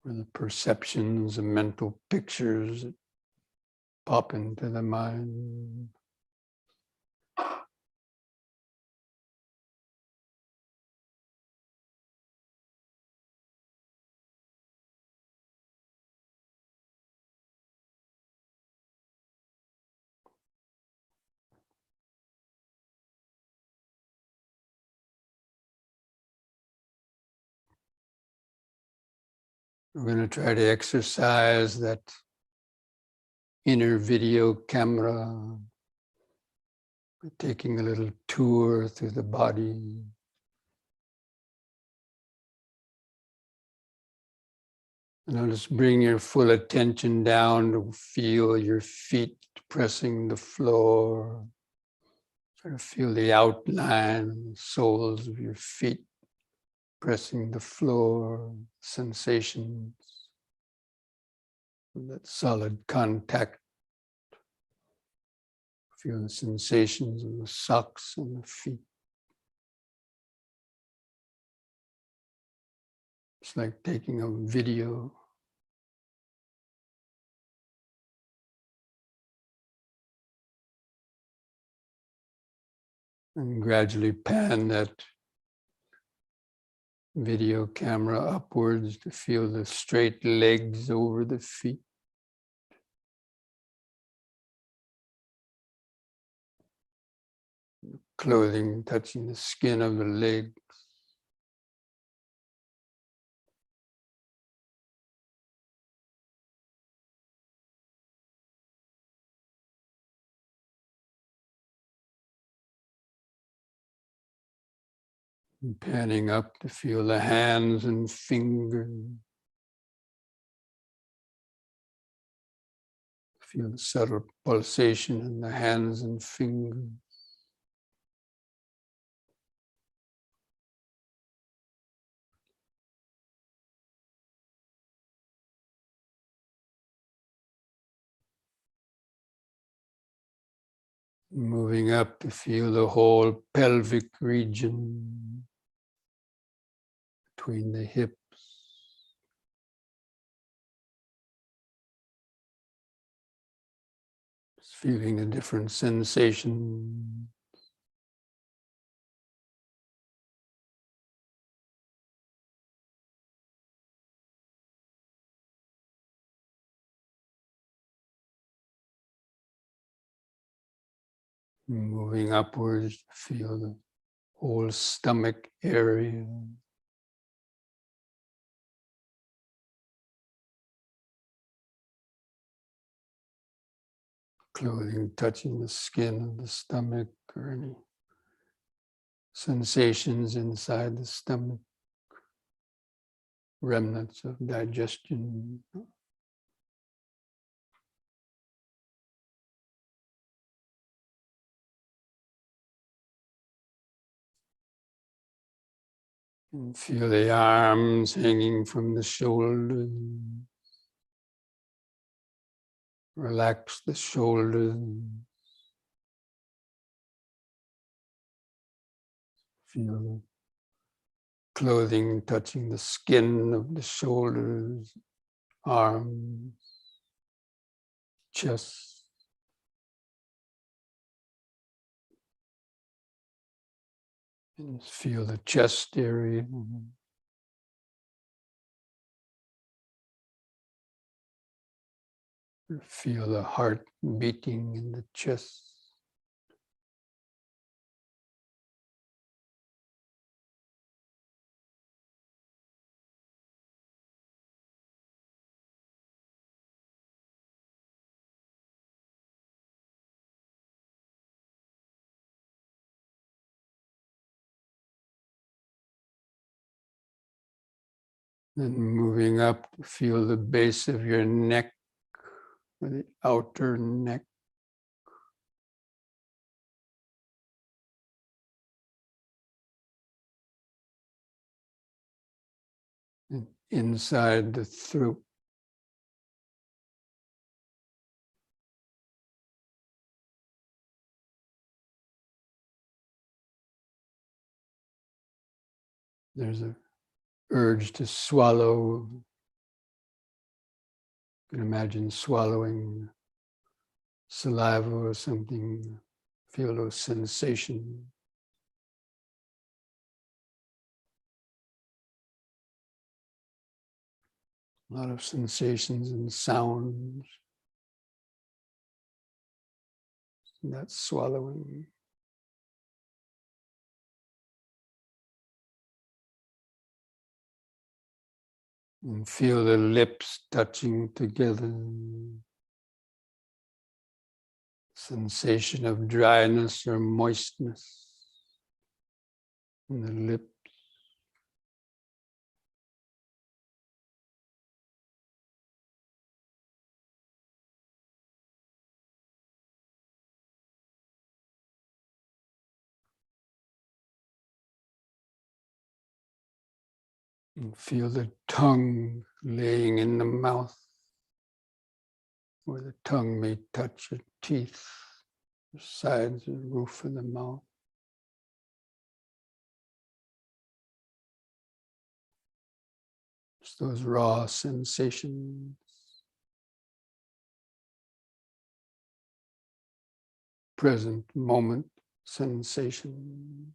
Or the perceptions and mental pictures that pop into the mind. We're going to try to exercise that inner video camera by taking a little tour through the body. And now just bring your full attention down to feel your feet pressing the floor. Try to feel the outline, the soles of your feet pressing the floor, sensations, that solid contact. Feel the sensations in the socks and the feet. It's like taking a video. And gradually pan that video camera upwards to feel the straight legs over the feet. clothing touching the skin of the leg. And panning up to feel the hands and fingers. Feel the subtle pulsation in the hands and fingers. Moving up to feel the whole pelvic region between the hips. Just feeling the different sensations. Moving upwards, feel the whole stomach area. Clothing touching the skin of the stomach or any sensations inside the stomach, remnants of digestion. And feel the arms hanging from the shoulders. Relax the shoulders. Feel the clothing touching the skin of the shoulders, arms, chest. And feel the chest area. Feel the heart beating in the chest. Then moving up to feel the base of your neck, or the outer neck. And inside the throat. There's an urge to swallow. You can imagine swallowing saliva or something. Feel those sensations. A lot of sensations and sounds. That's swallowing. And feel the lips touching together. Sensation of dryness or moistness in the lips. And feel the tongue laying in the mouth, where the tongue may touch the teeth, the sides and roof of the mouth. Just those raw sensations. Present moment sensation.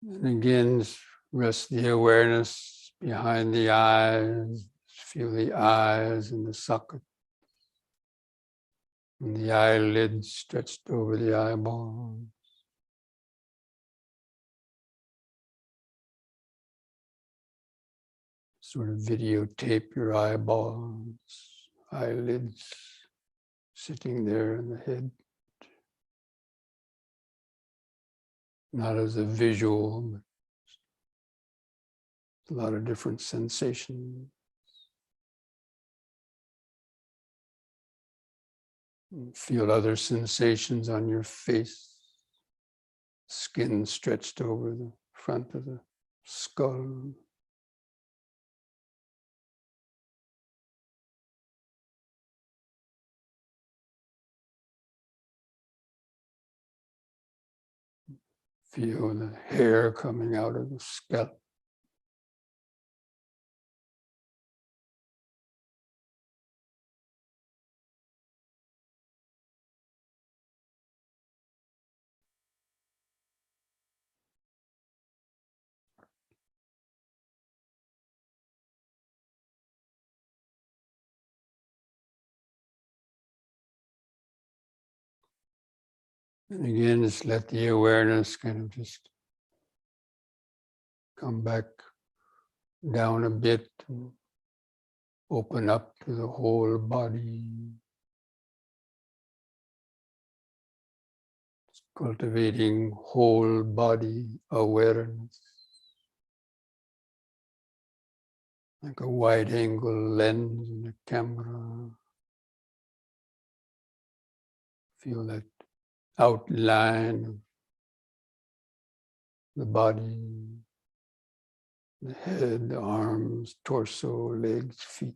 And again, Rest the awareness behind the eyes. Feel the eyes in the socket. And the eyelids stretched over the eyeballs. Sort of videotape your eyeballs, eyelids sitting there in the head. Not as a visual, but a lot of different sensations. Feel other sensations on your face. Skin stretched over the front of the skull. Feel the hair coming out of the scalp. And again, just let the awareness kind of just come back down a bit and open up to the whole body. Cultivating whole body awareness. Like a wide angle lens in a camera. Feel that outline of the body, the head, the arms, torso, legs, feet.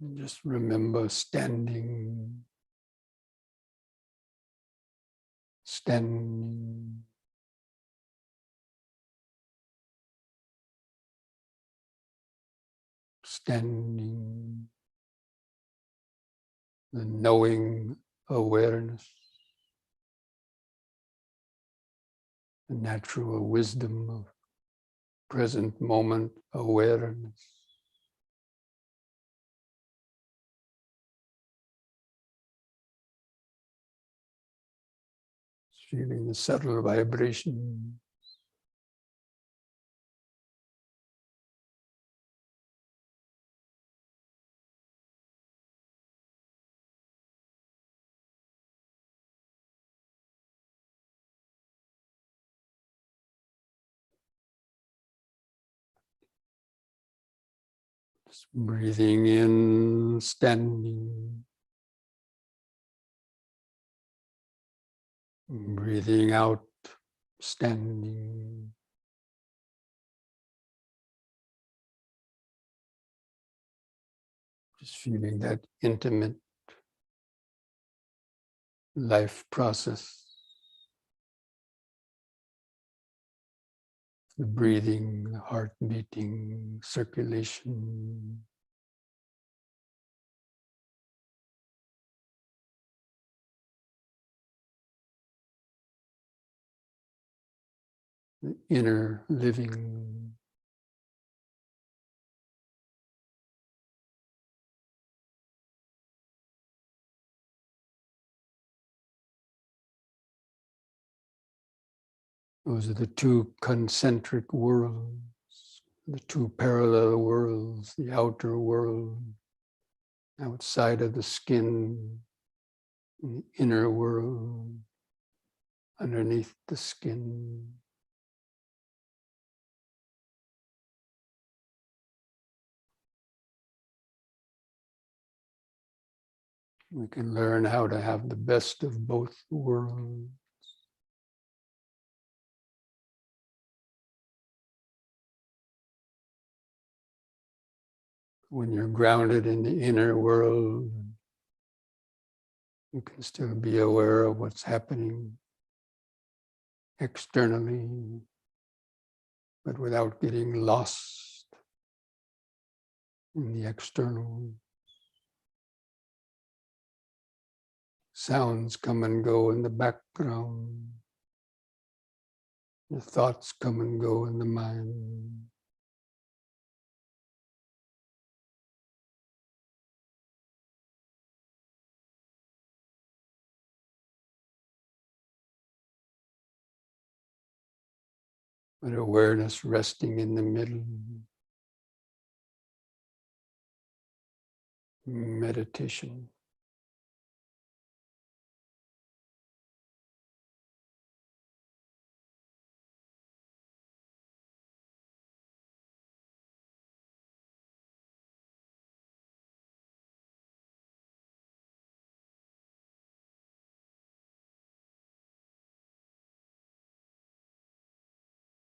And just remember standing, standing. Standing, the knowing awareness, the natural wisdom of present moment awareness. Feeling the subtle vibration. Just breathing in, standing. Breathing out, standing. Just feeling that intimate life process. The breathing, the heart beating, circulation. The inner living. Those are the two concentric worlds, the two parallel worlds, the outer world, outside of the skin, and the inner world, underneath the skin. We can learn how to have the best of both worlds. When you're grounded in the inner world, you can still be aware of what's happening externally. but without getting lost in the external. Sounds come and go in the background. The thoughts come and go in the mind. But awareness resting in the middle. Meditation.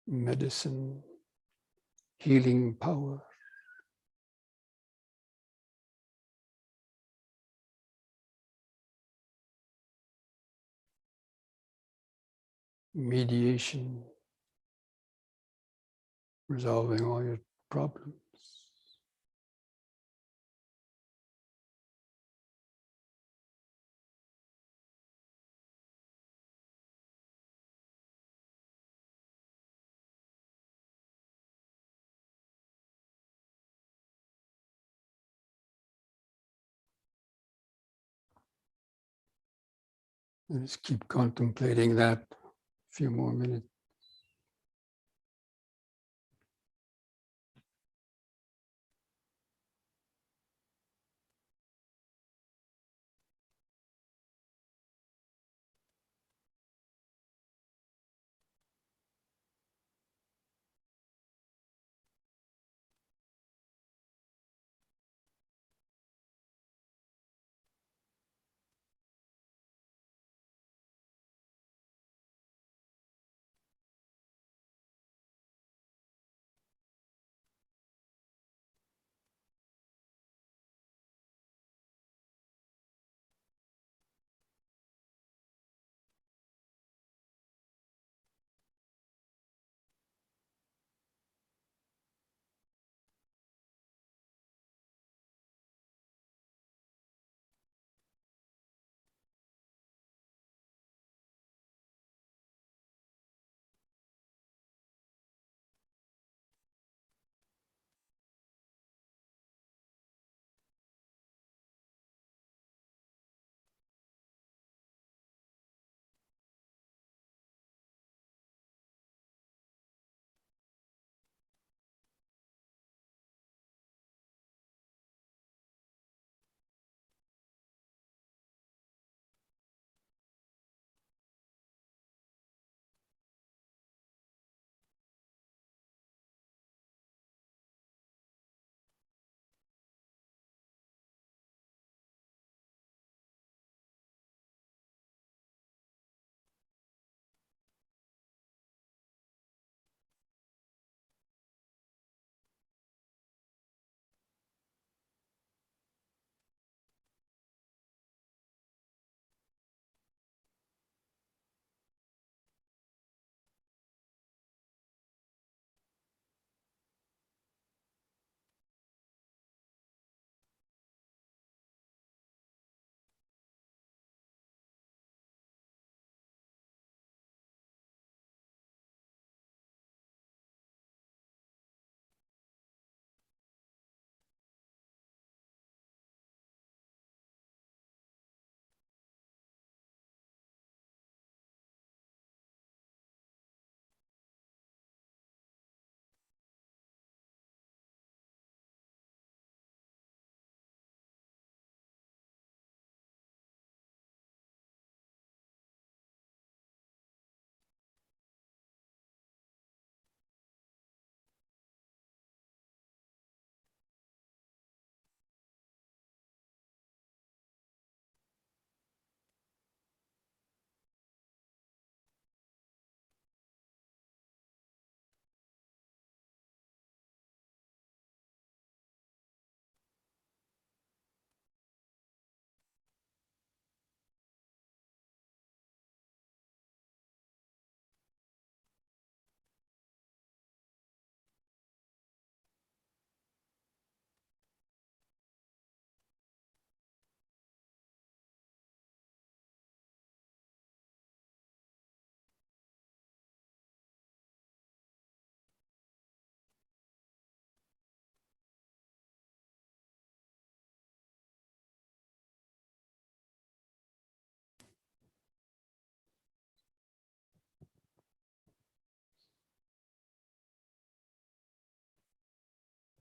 Medicine, healing power. Mediation, resolving all your problems. And just keep contemplating that a few more minutes.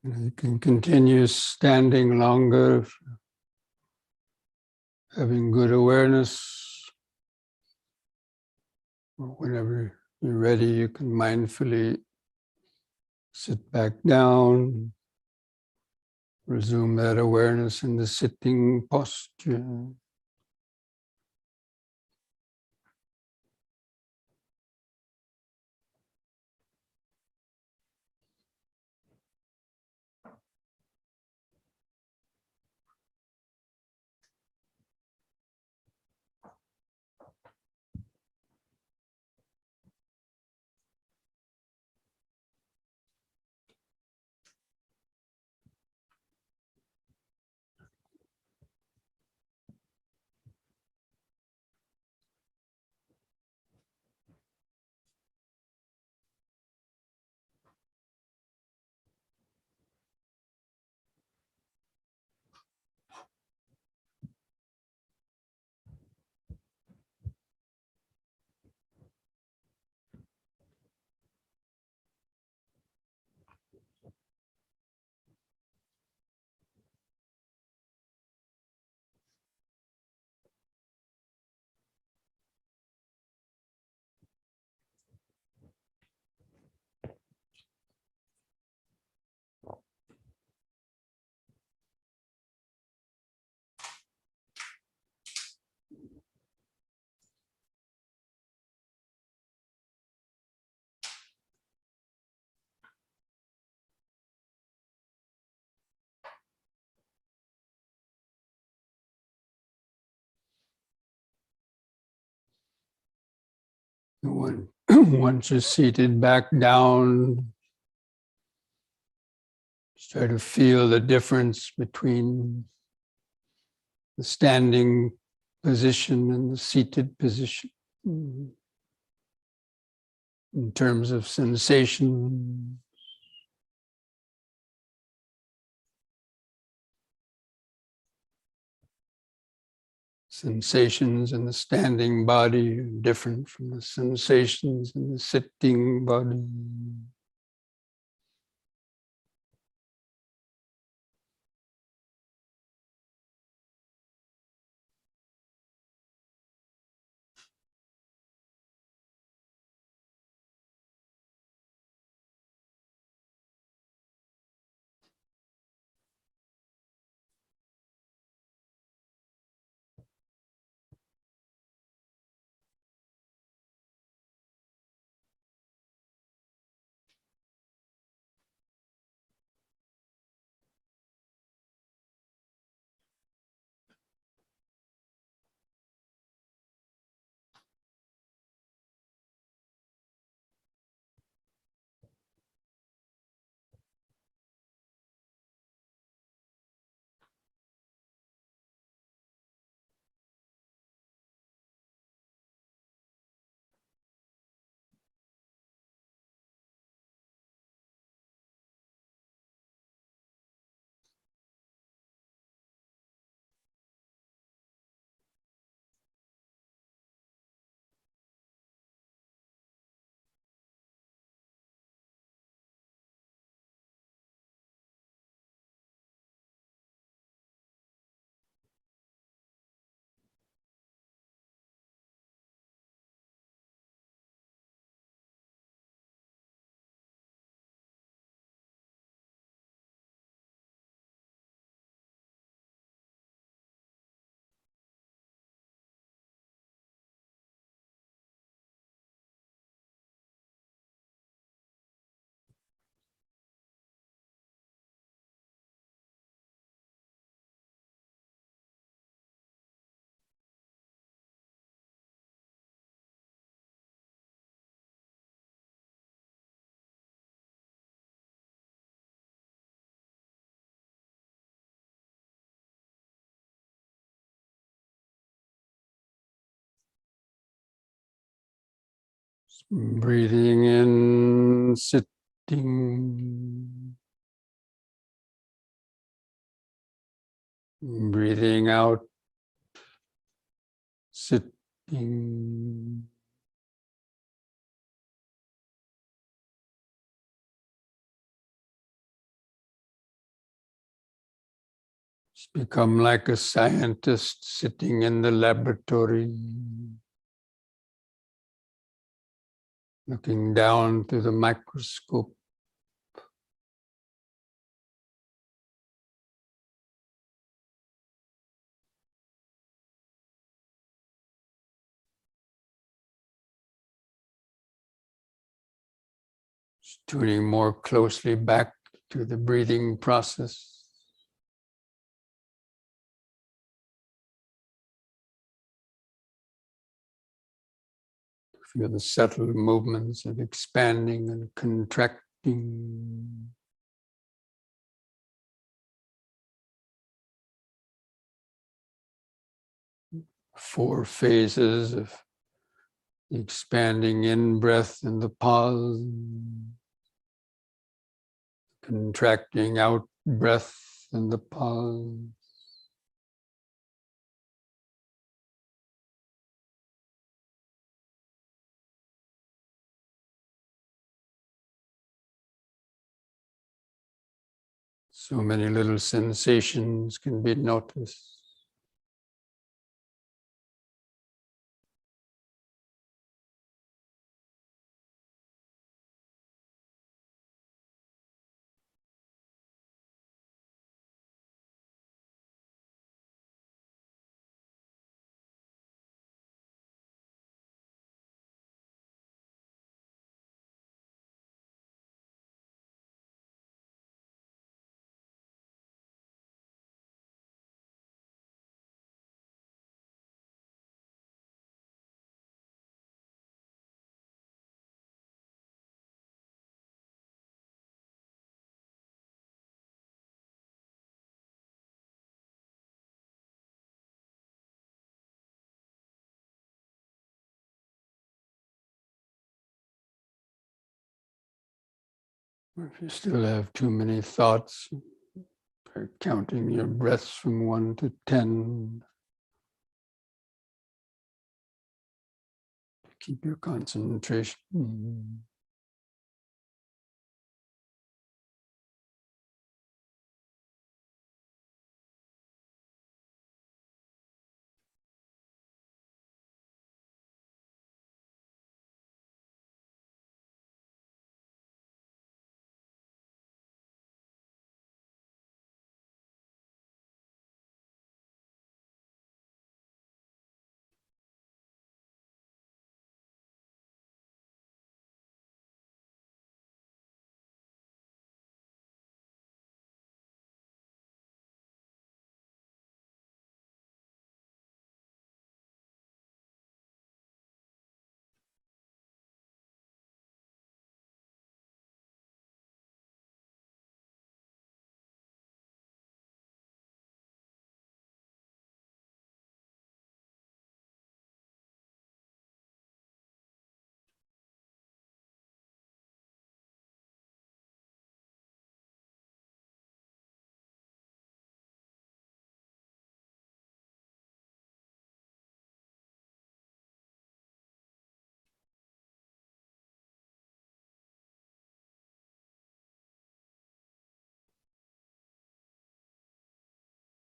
You can continue standing longer, having good awareness. Whenever you're ready, you can mindfully sit back down, resume that awareness in the sitting posture. Once you're seated back down, try to feel the difference between the standing position and the seated position in terms of sensation. Sensations in the standing body are different from the sensations in the sitting body. Breathing in, sitting. Breathing out, sitting. Just become like a scientist sitting in the laboratory, looking down through the microscope. Tuning more closely back to the breathing process. Feel the subtle movements of expanding and contracting. Four phases of the expanding in-breath in the pause, contracting out-breath in the pause. So many little sensations can be noticed. If you still have too many thoughts, by counting your breaths from 1 to 10, keep your concentration.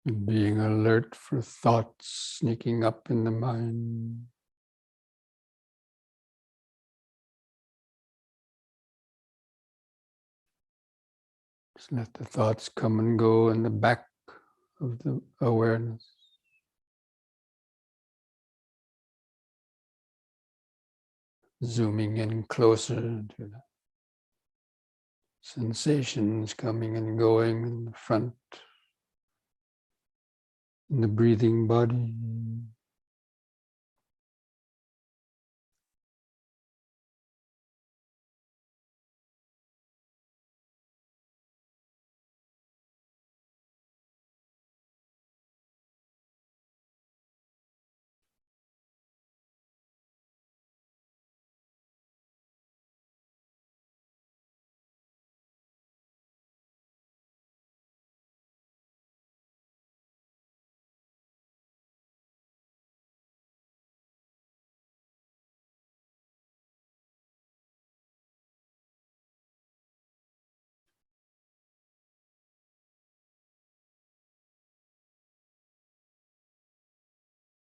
And being alert for thoughts sneaking up in the mind. Just let the thoughts come and go in the back of the awareness. Zooming in closer to the sensations coming and going in the front, in the breathing body.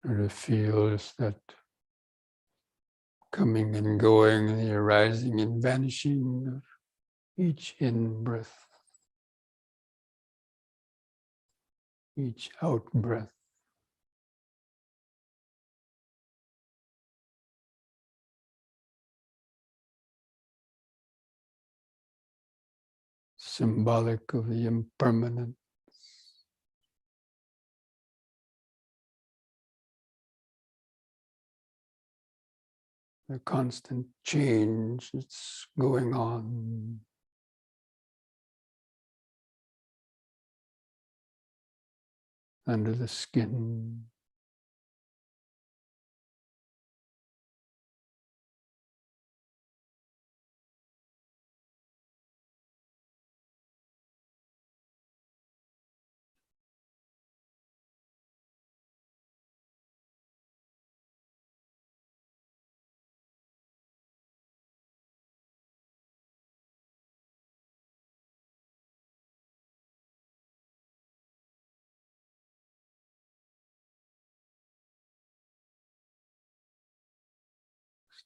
or the feels that coming and going, the arising and vanishing of each in-breath, each out-breath. Symbolic of the impermanent, the constant change that's going on. Under the skin.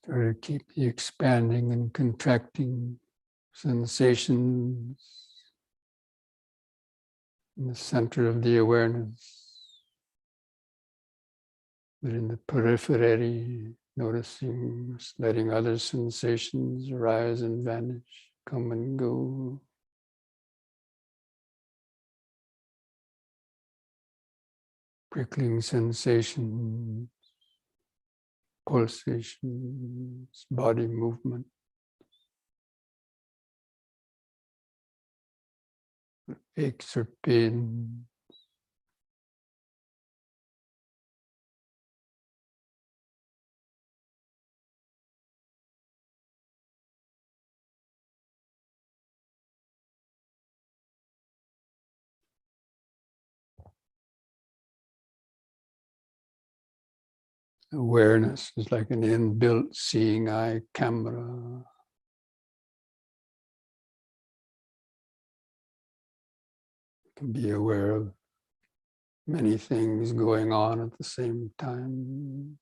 Start to keep the expanding and contracting sensations in the center of the awareness, but in the periphery, noticing, just letting other sensations arise and vanish, come and go. Prickling sensations, pulsations, body movement. Aches or pain. Awareness is like an inbuilt seeing eye camera. You can be aware of many things going on at the same time.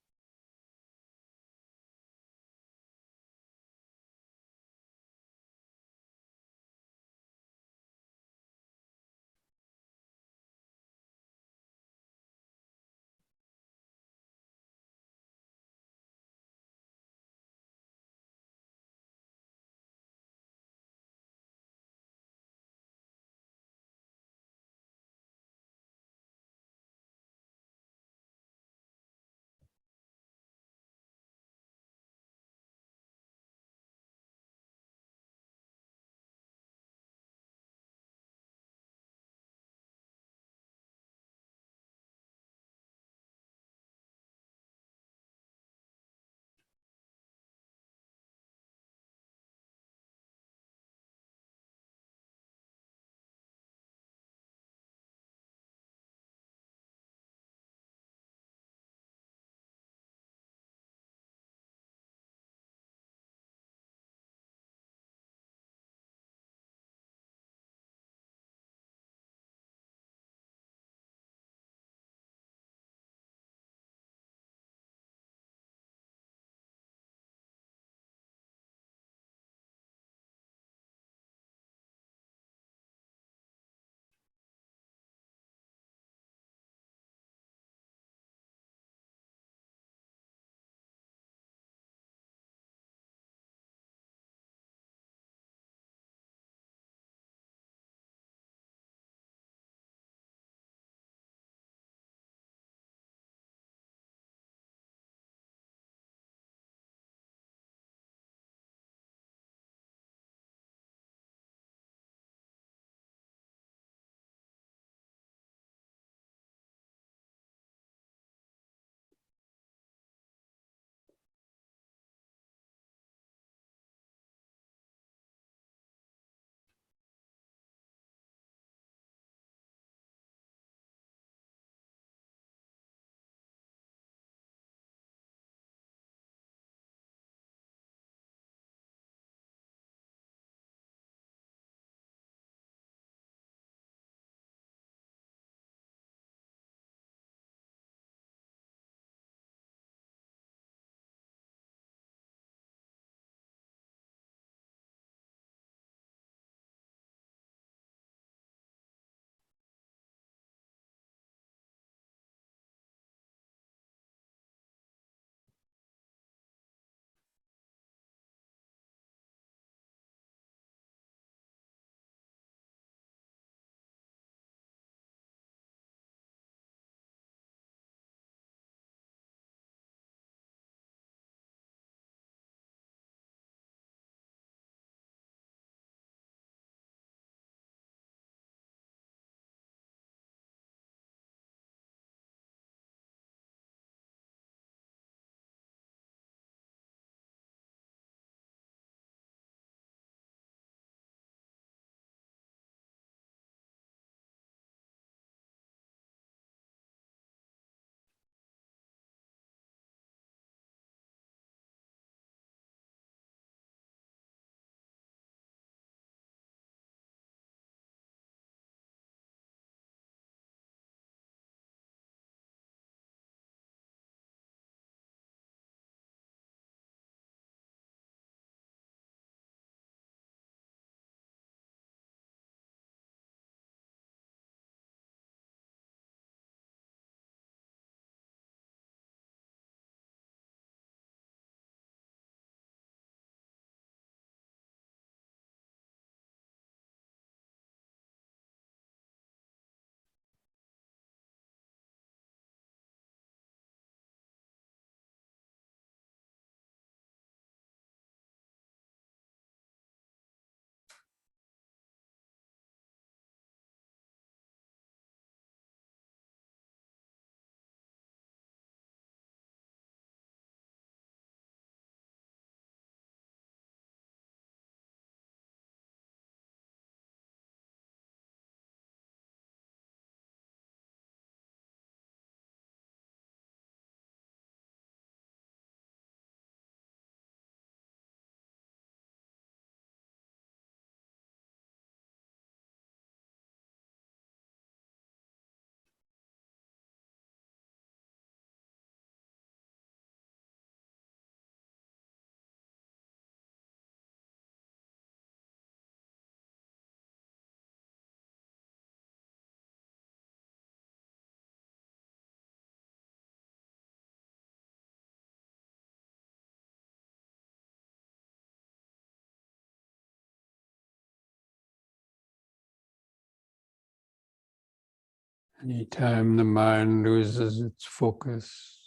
Anytime the mind loses its focus,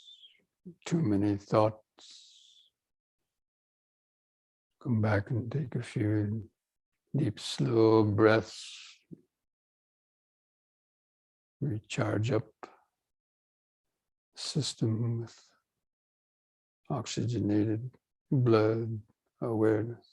too many thoughts, come back and take a few deep, slow breaths. Recharge up the system with oxygenated blood awareness.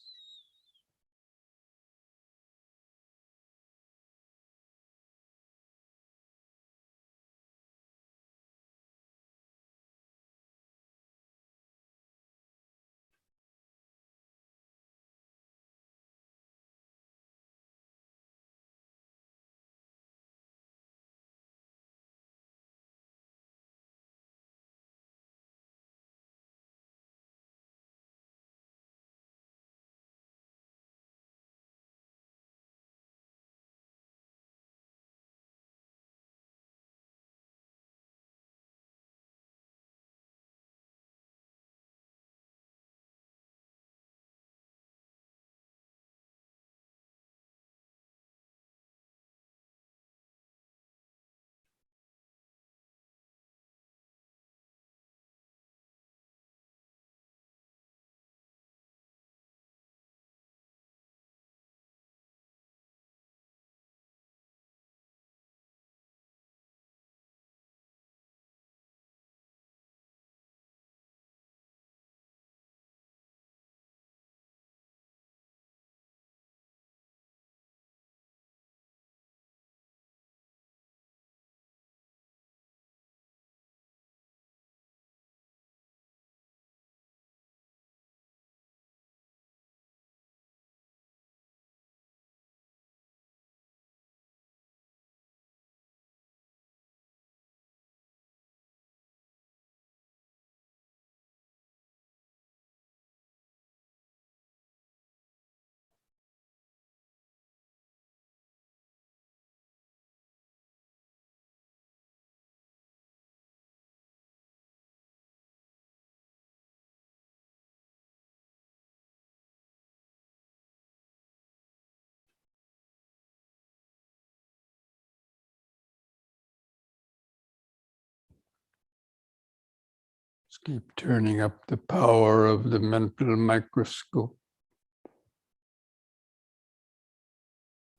Just keep turning up the power of the mental microscope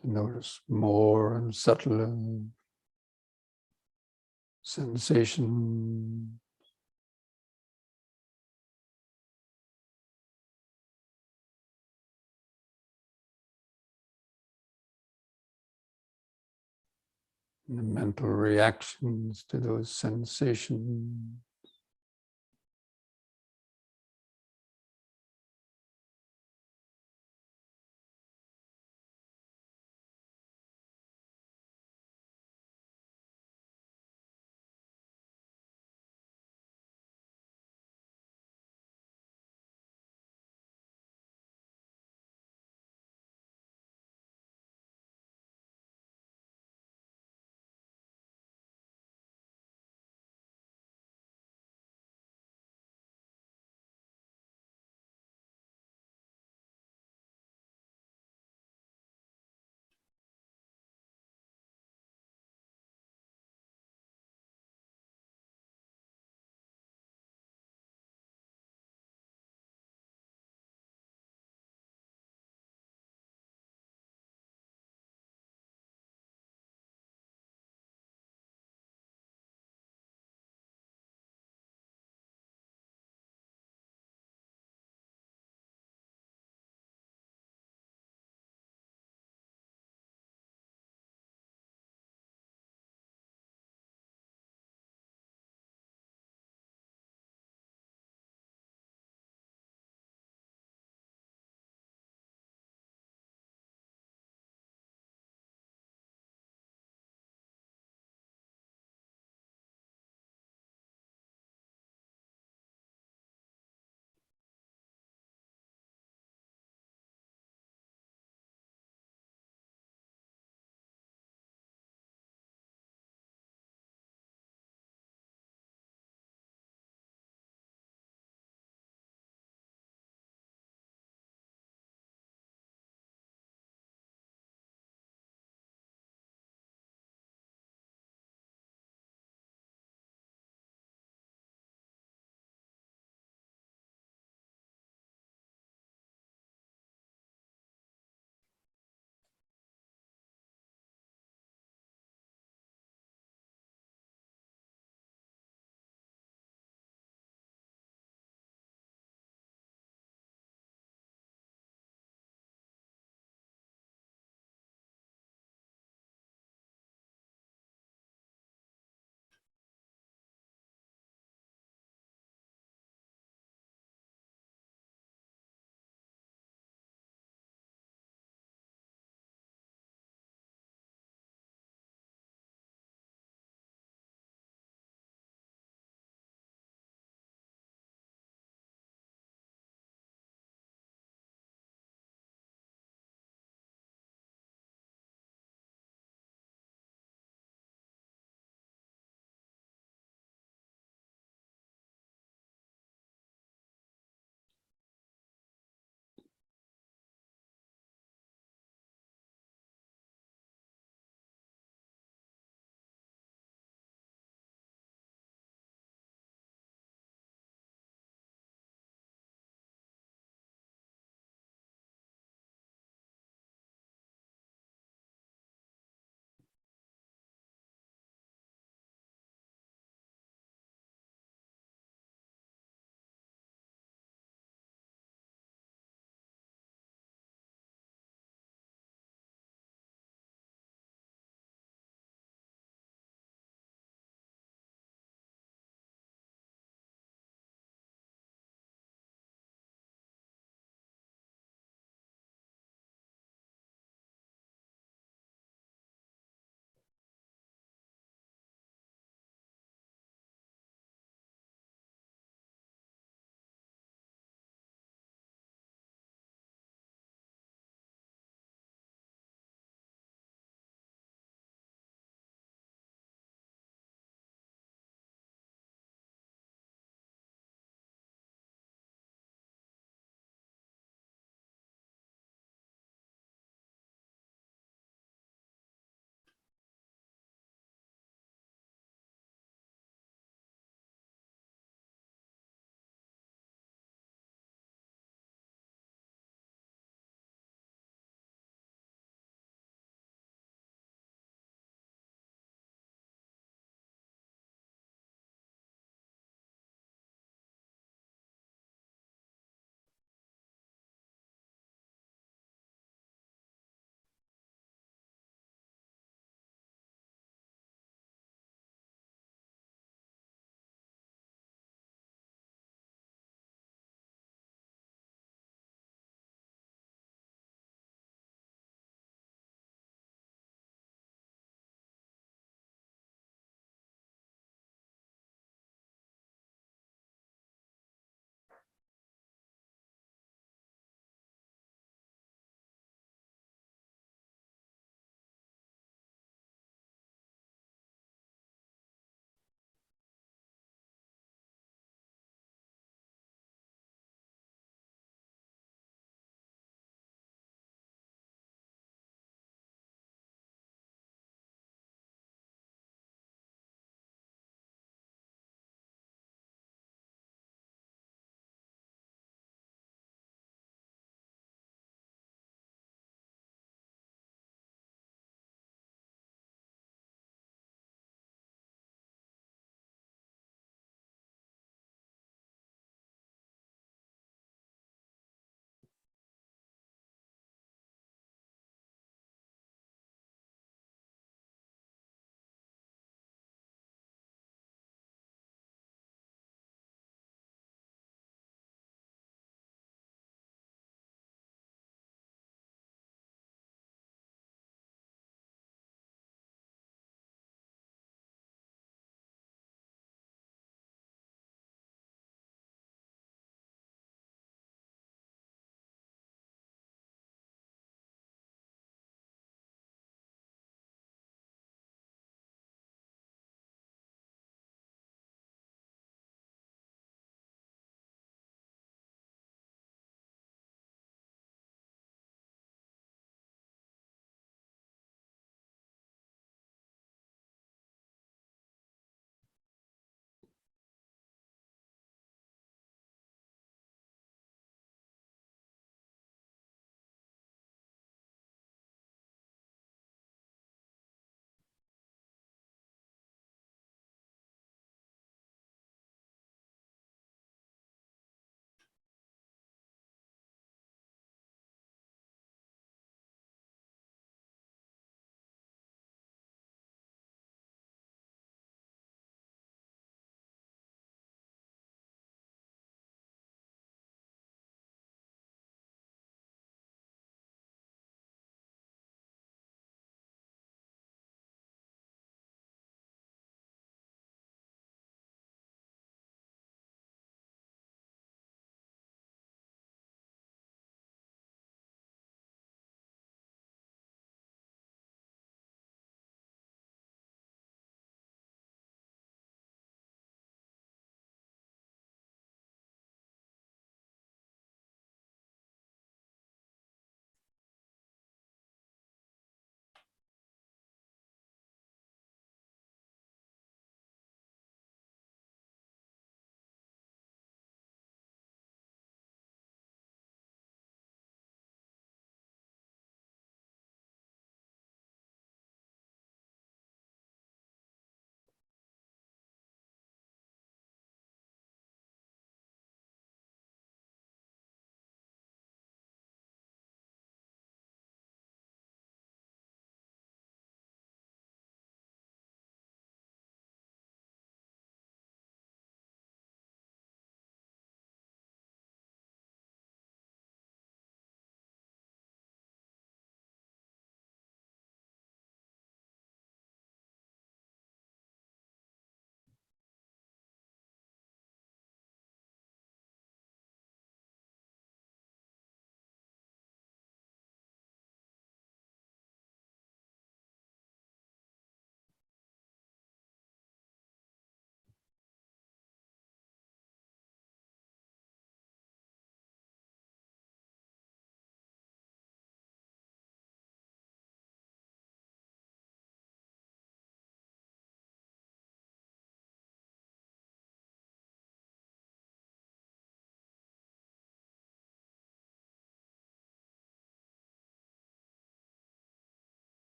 to notice more and subtler sensation. And the mental reactions to those sensations.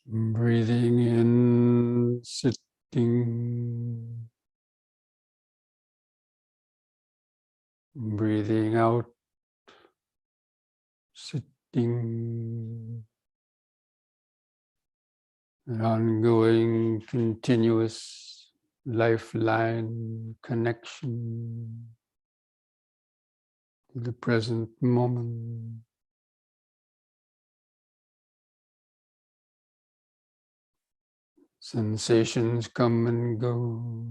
Breathing in, sitting. Breathing out, sitting. An ongoing, continuous lifeline connection to the present moment. Sensations come and go.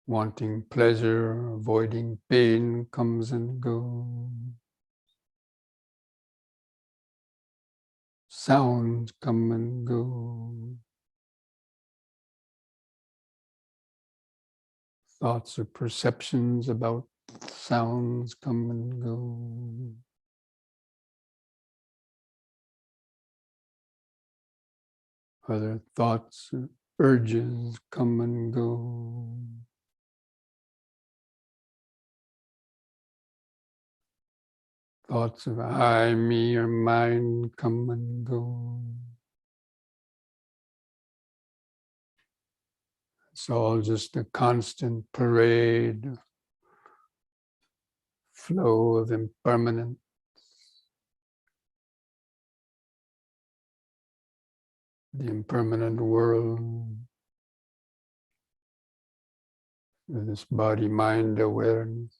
Wanting pleasure, avoiding pain comes and goes. Sounds come and go. Thoughts or perceptions about sounds come and go. Other thoughts, urges come and go. Thoughts of I, me, or mine come and go. It's all just a constant parade, flow of impermanence. The impermanent world, with this body-mind awareness.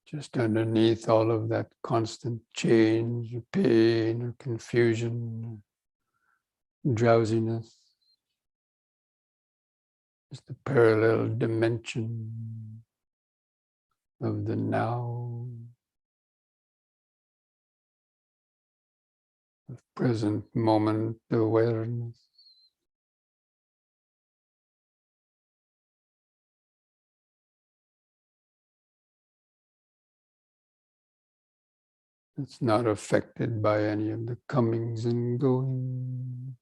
Just underneath all of that constant change, or pain, or confusion, or drowsiness, is the parallel dimension of the now, of present moment awareness. It's not affected by any of the comings and goings.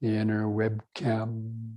The inner webcam.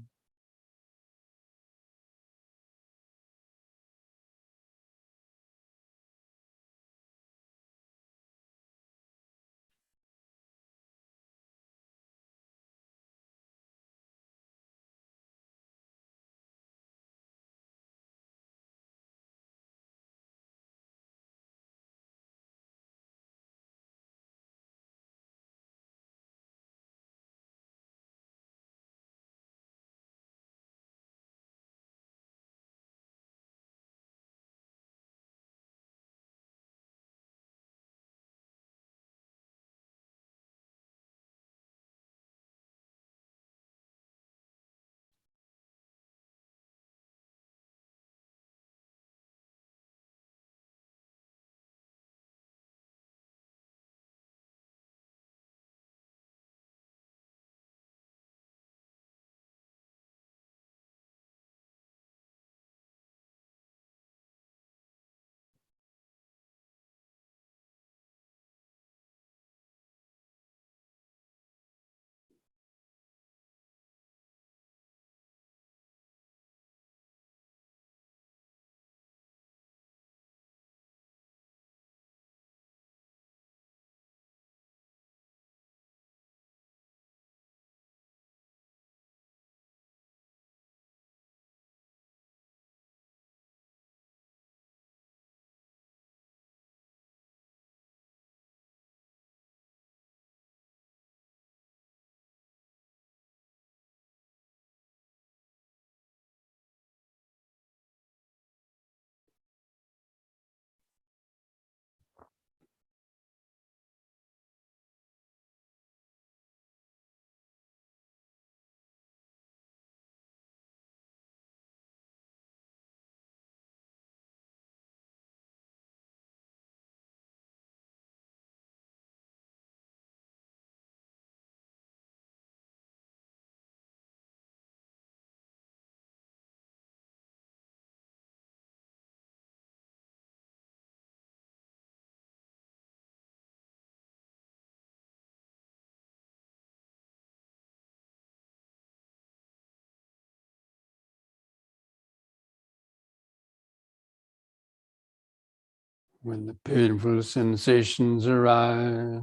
When the painful sensations arise,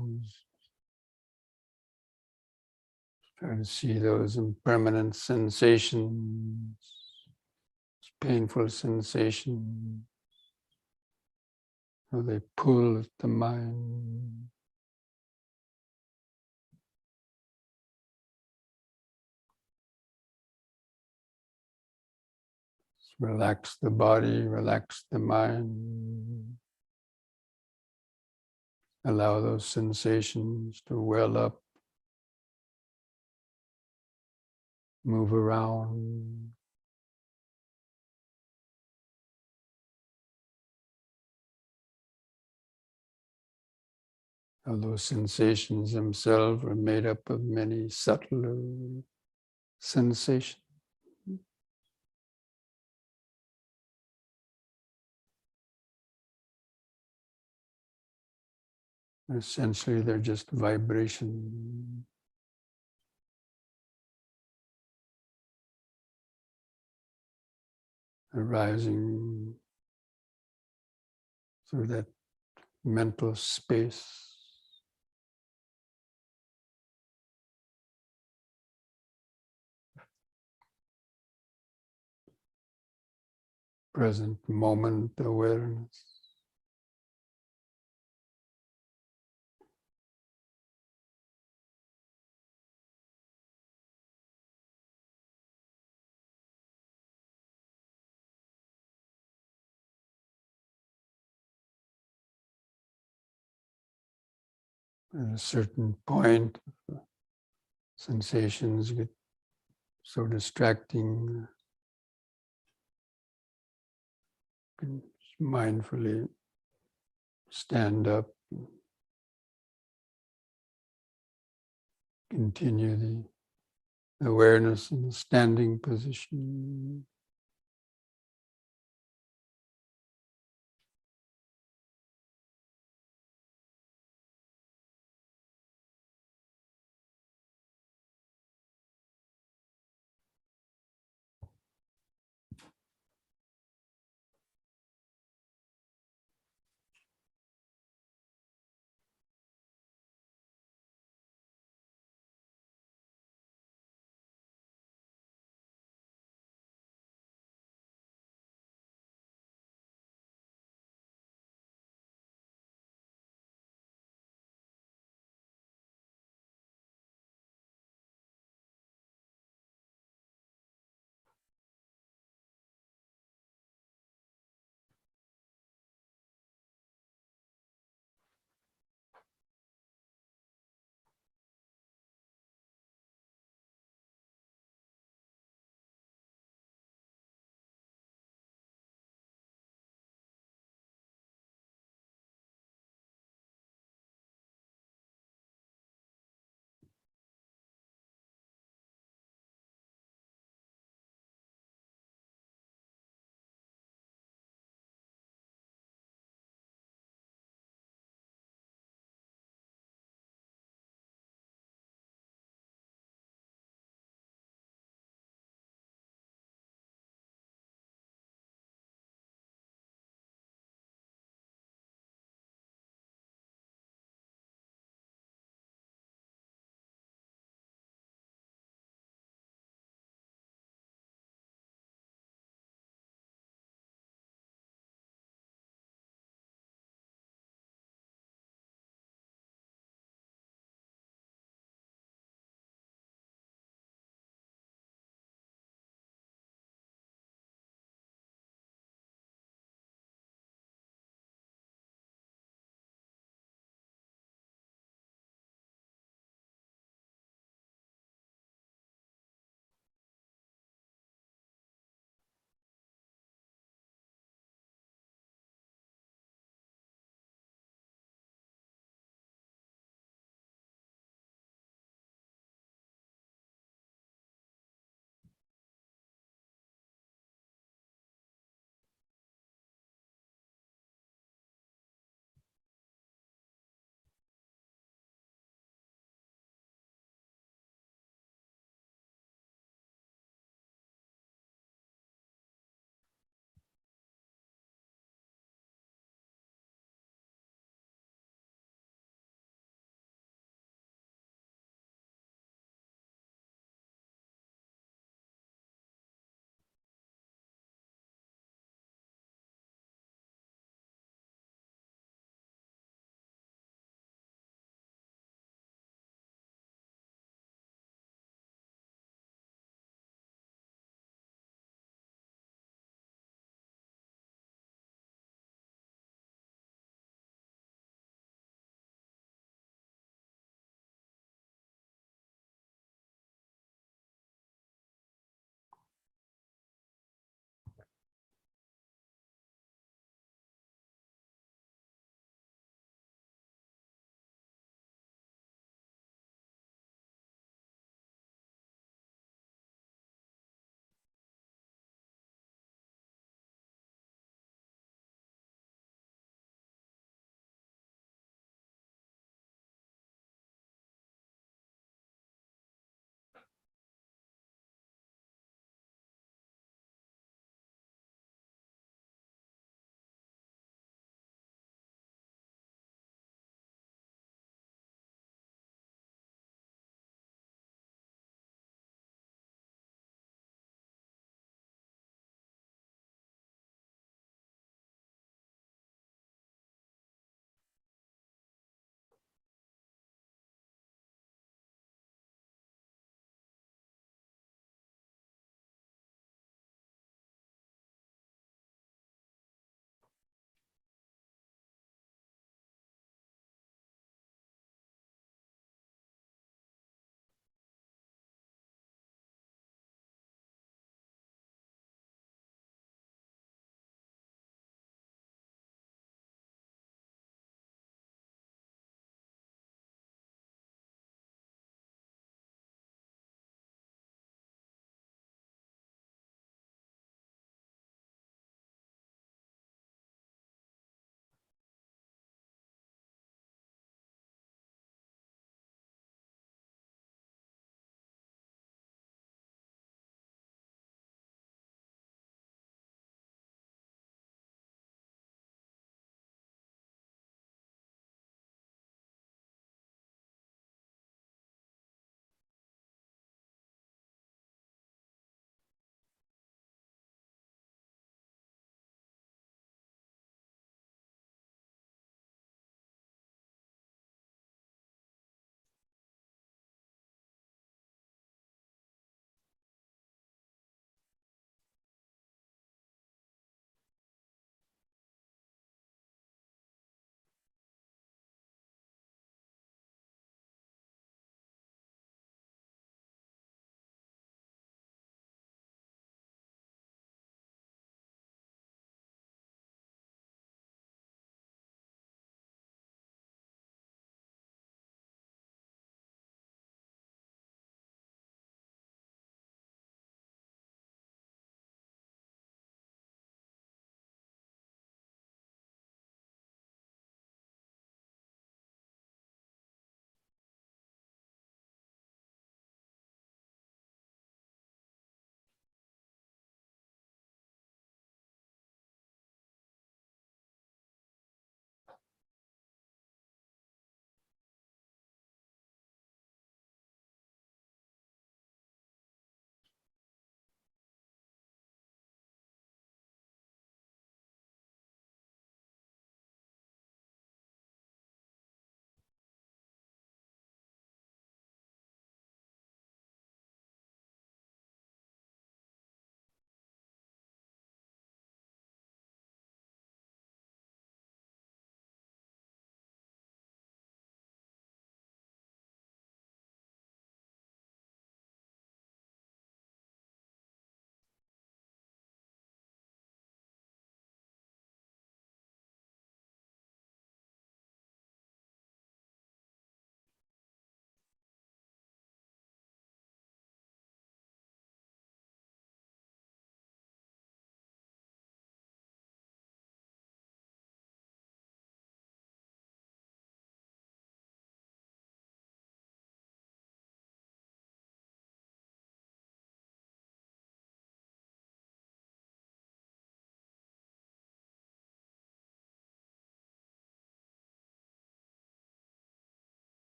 try to see those impermanent sensations, painful sensations, how they pull at the mind. Relax the body, relax the mind. Allow those sensations to well up, move around. How those sensations themselves are made up of many subtler sensations. Essentially, they're just vibration. Arising through that mental space. Present moment awareness. At a certain point, sensations get so distracting. You can mindfully stand up, continue the awareness in the standing position.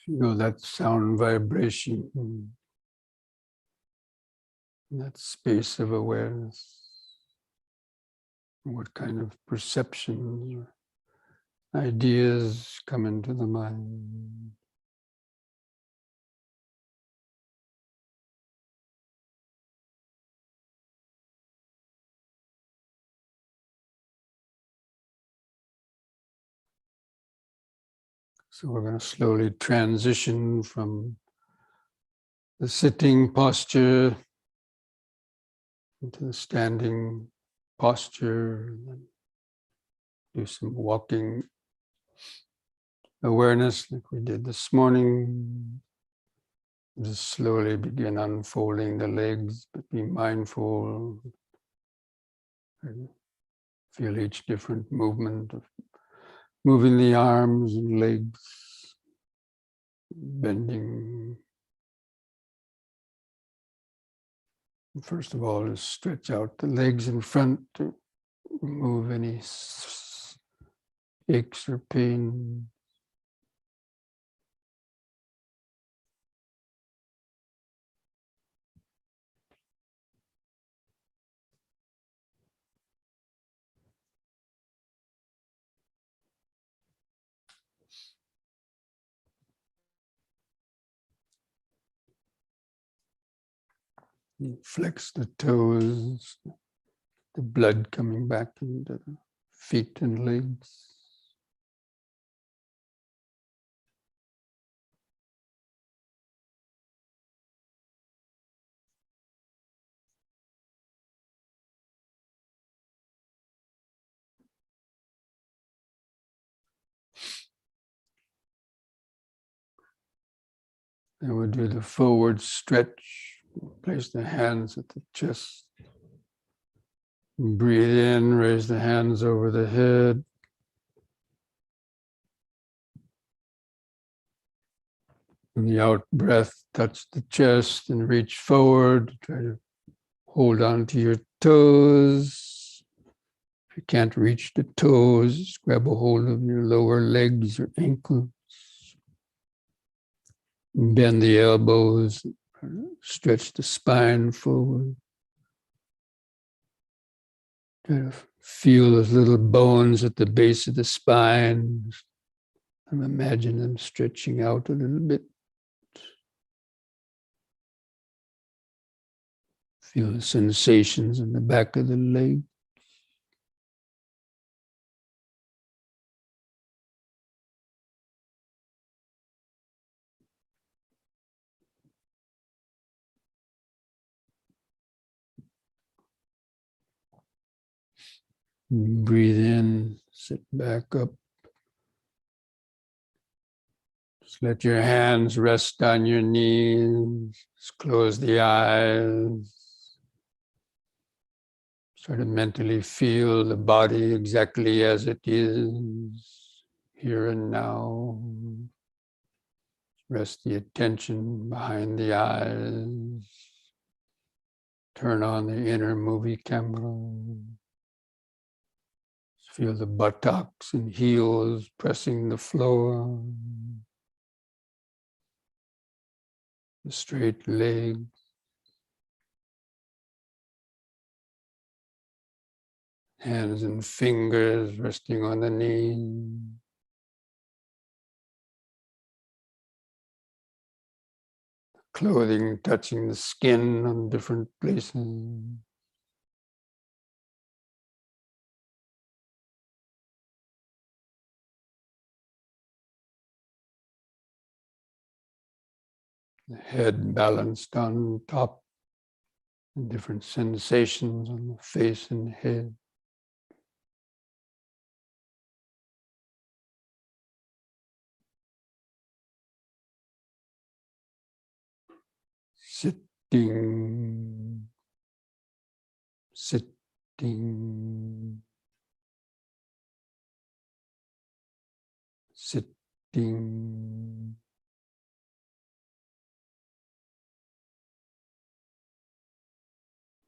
Feel that sound vibration in that space of awareness. What kind of perceptions or ideas come into the mind? So we're going to slowly transition from the sitting posture into the standing posture, and then do some walking awareness like we did this morning. Just slowly begin unfolding the legs, but be mindful and feel each different movement of moving the arms and legs, bending. First of all, just stretch out the legs in front to remove any aches or pain. Flex the toes, the blood coming back into the feet and legs. Then we'll do the forward stretch. Place the hands at the chest. Breathe in, raise the hands over the head. On the out breath, touch the chest and reach forward. Try to hold on to your toes. If you can't reach the toes, just grab a hold of your lower legs or ankles. Bend the elbows, stretch the spine forward. Try to feel those little bones at the base of the spine. And imagine them stretching out a little bit. Feel the sensations in the back of the leg. Breathe in, sit back up. Just let your hands rest on your knees. Just close the eyes. Try to mentally feel the body exactly as it is, here and now. Rest the attention behind the eyes. Turn on the inner movie camera. Feel the buttocks and heels pressing the floor. The straight legs. Hands and fingers resting on the knee. Clothing touching the skin on different places. The head balanced on top. And different sensations on the face and head. Sitting, sitting, sitting.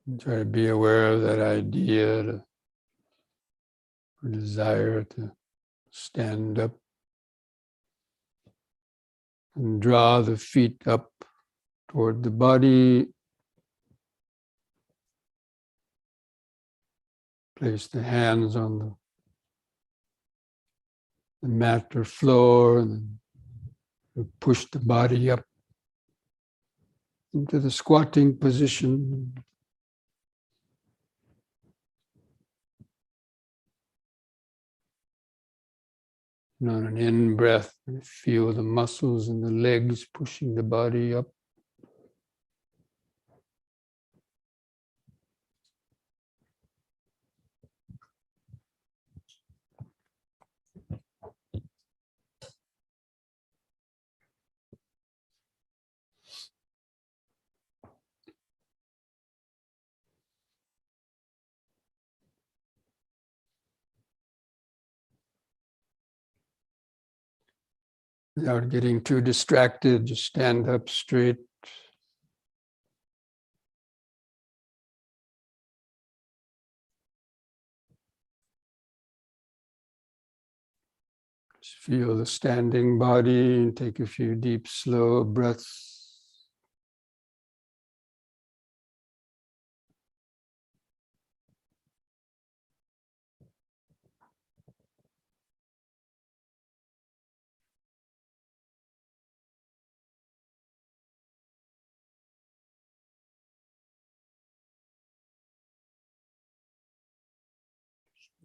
And try to be aware of that idea or desire to stand up. And draw the feet up toward the body. Place the hands on the mat or floor, and then push the body up into the squatting position. And on an in-breath, feel the muscles in the legs pushing the body up. Without getting too distracted, just stand up straight. Just feel the standing body and take a few deep, slow breaths.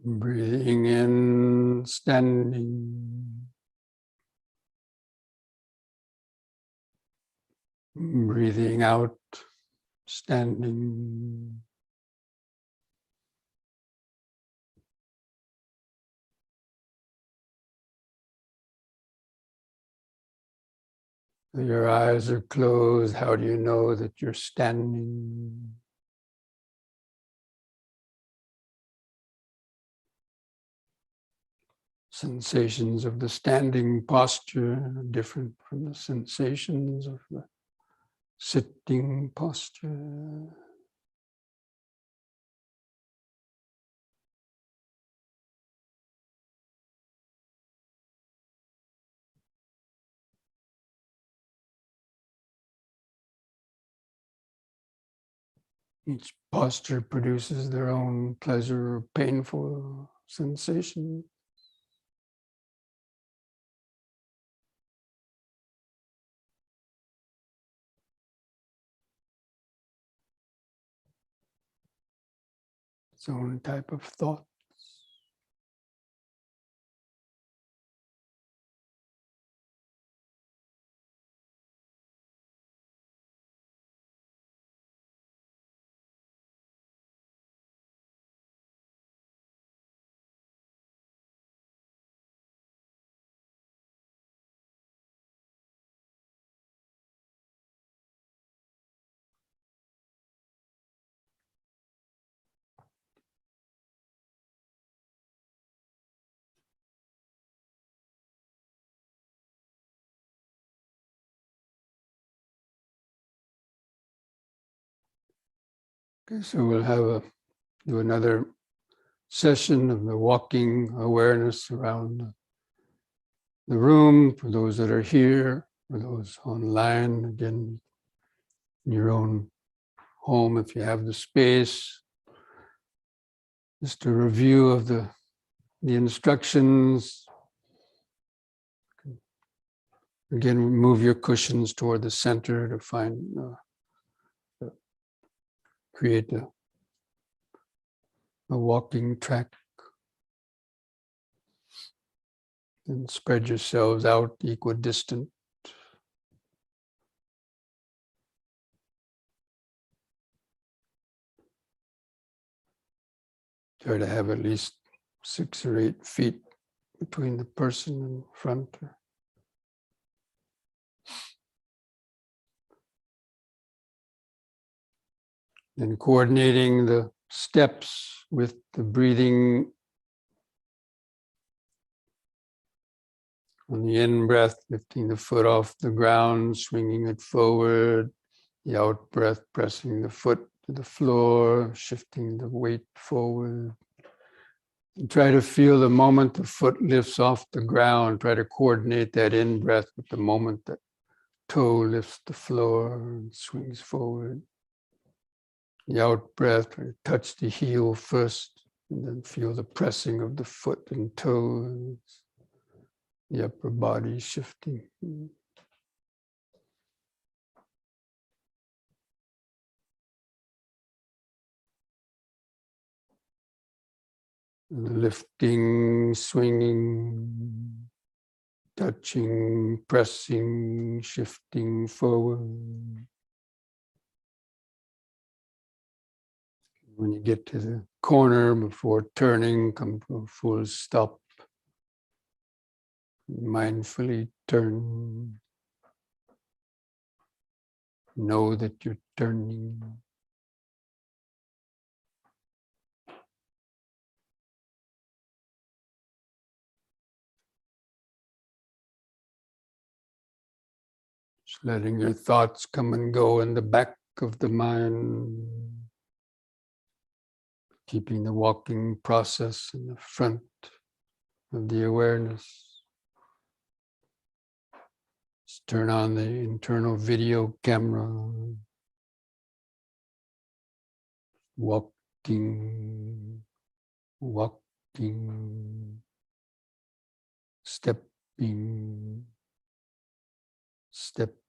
Breathing in, standing. Breathing out, standing. Your eyes are closed. How do you know that you're standing? Sensations of the standing posture are different from the sensations of the sitting posture. Each posture produces their own pleasure or painful sensation. Its own type of thought. Okay, so we'll do another session of the walking awareness around the room for those that are here, for those online, again, in your own home if you have the space. Just a review of the instructions. Again, move your cushions toward the center to create a walking track. And spread yourselves out equidistant. Try to have at least 6 or 8 feet between the person in front. And coordinating the steps with the breathing. On the in-breath, lifting the foot off the ground, swinging it forward. The out-breath, pressing the foot to the floor, shifting the weight forward. And try to feel the moment the foot lifts off the ground. Try to coordinate that in-breath with the moment that toe lifts the floor and swings forward. The out breath, touch the heel first, and then feel the pressing of the foot and toes, the upper body shifting. Lifting, swinging, touching, pressing, shifting forward. When you get to the corner before turning, come to a full stop. Mindfully turn. Know that you're turning. Just letting your thoughts come and go in the back of the mind. Keeping the walking process in the front of the awareness. Just turn on the internal video camera. Walking, walking, stepping, stepping.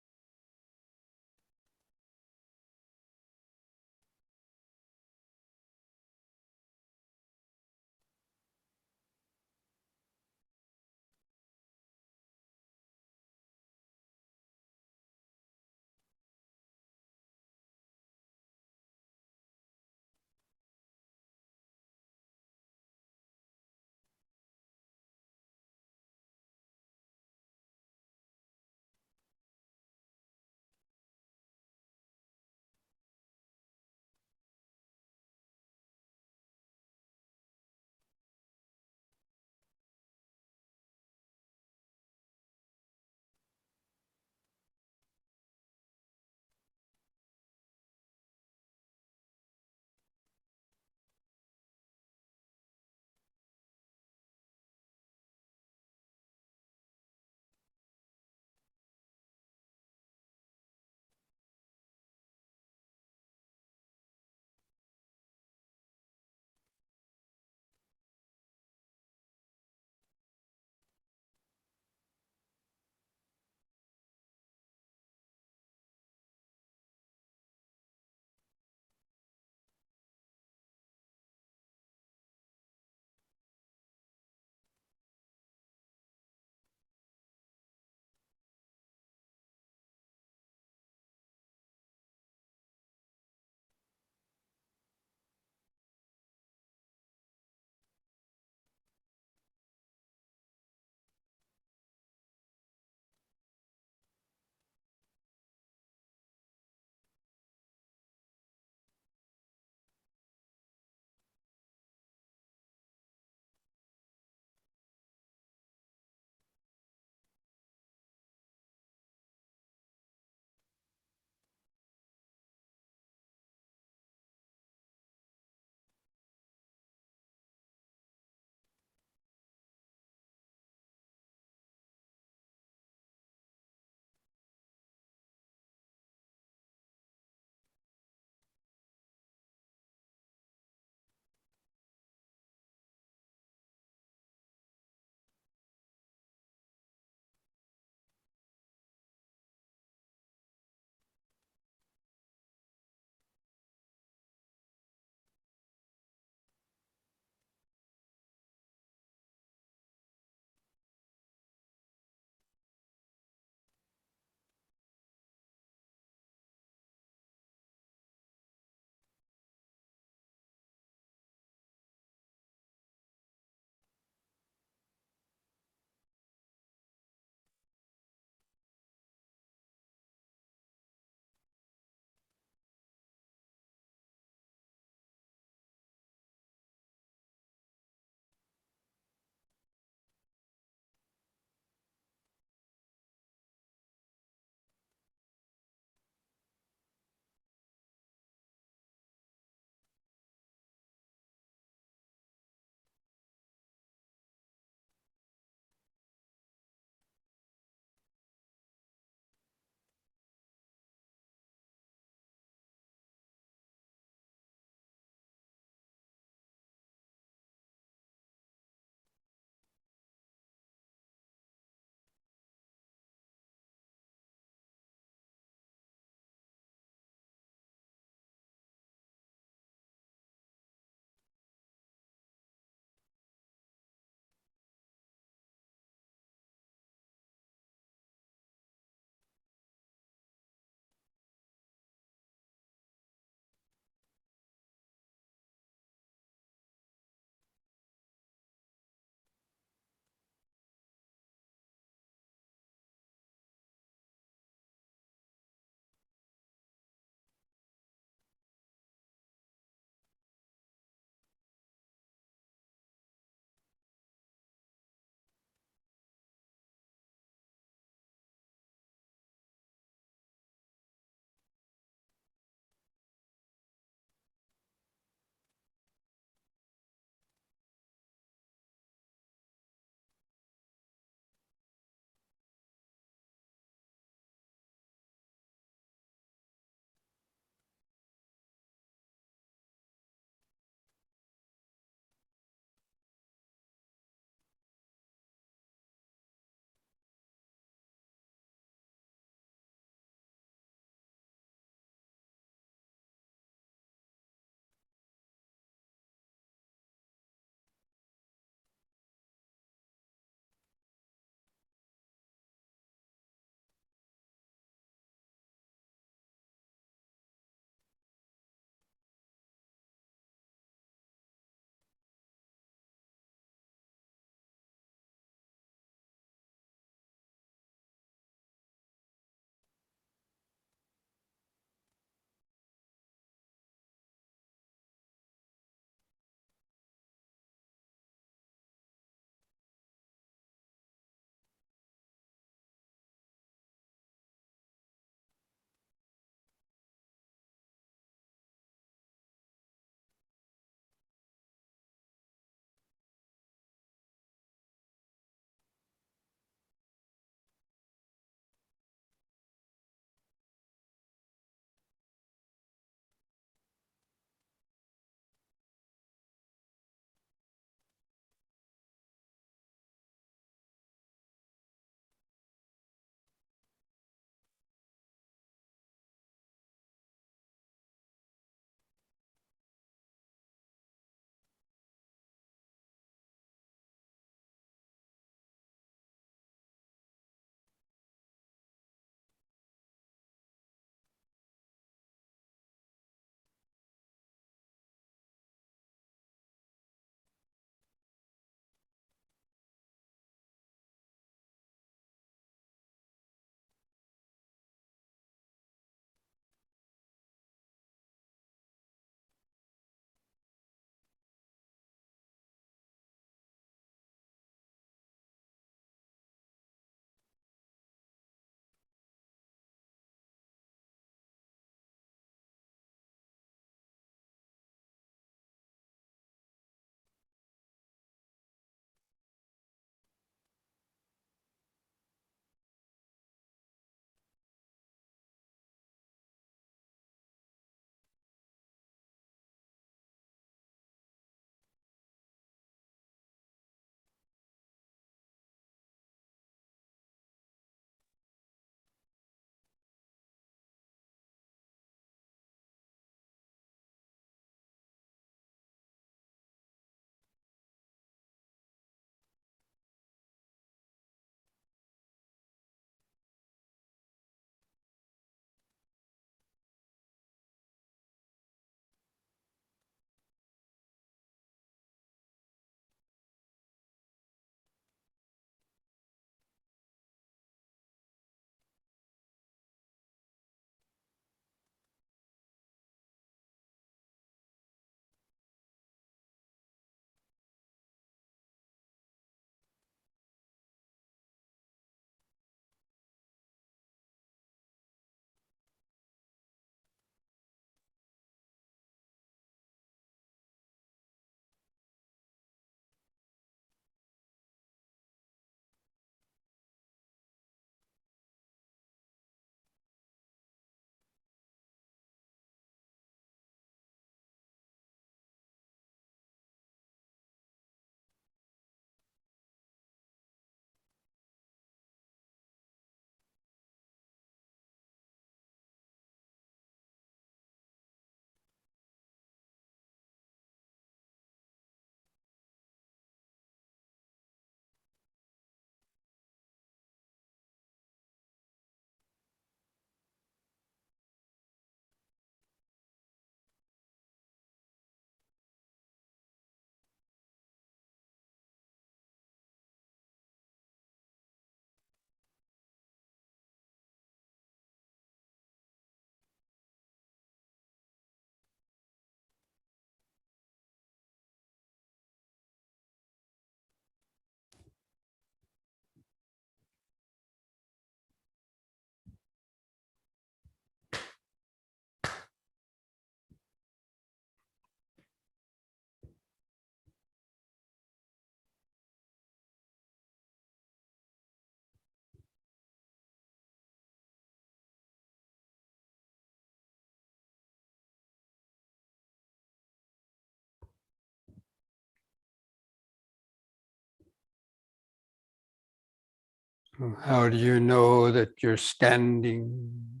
How do you know that you're standing?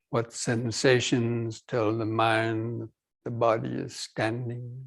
What sensations tell the mind that the body is standing?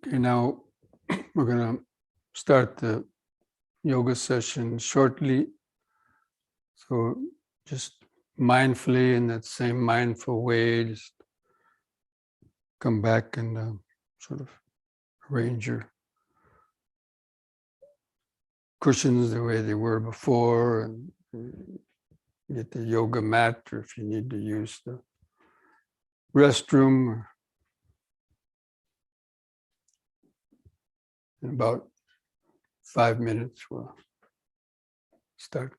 Okay, now we're going to start the yoga session shortly. So just mindfully, in that same mindful way, just come back and sort of arrange your cushions the way they were before, and get the yoga mat, or if you need to use the restroom. In about 5 minutes, we'll start.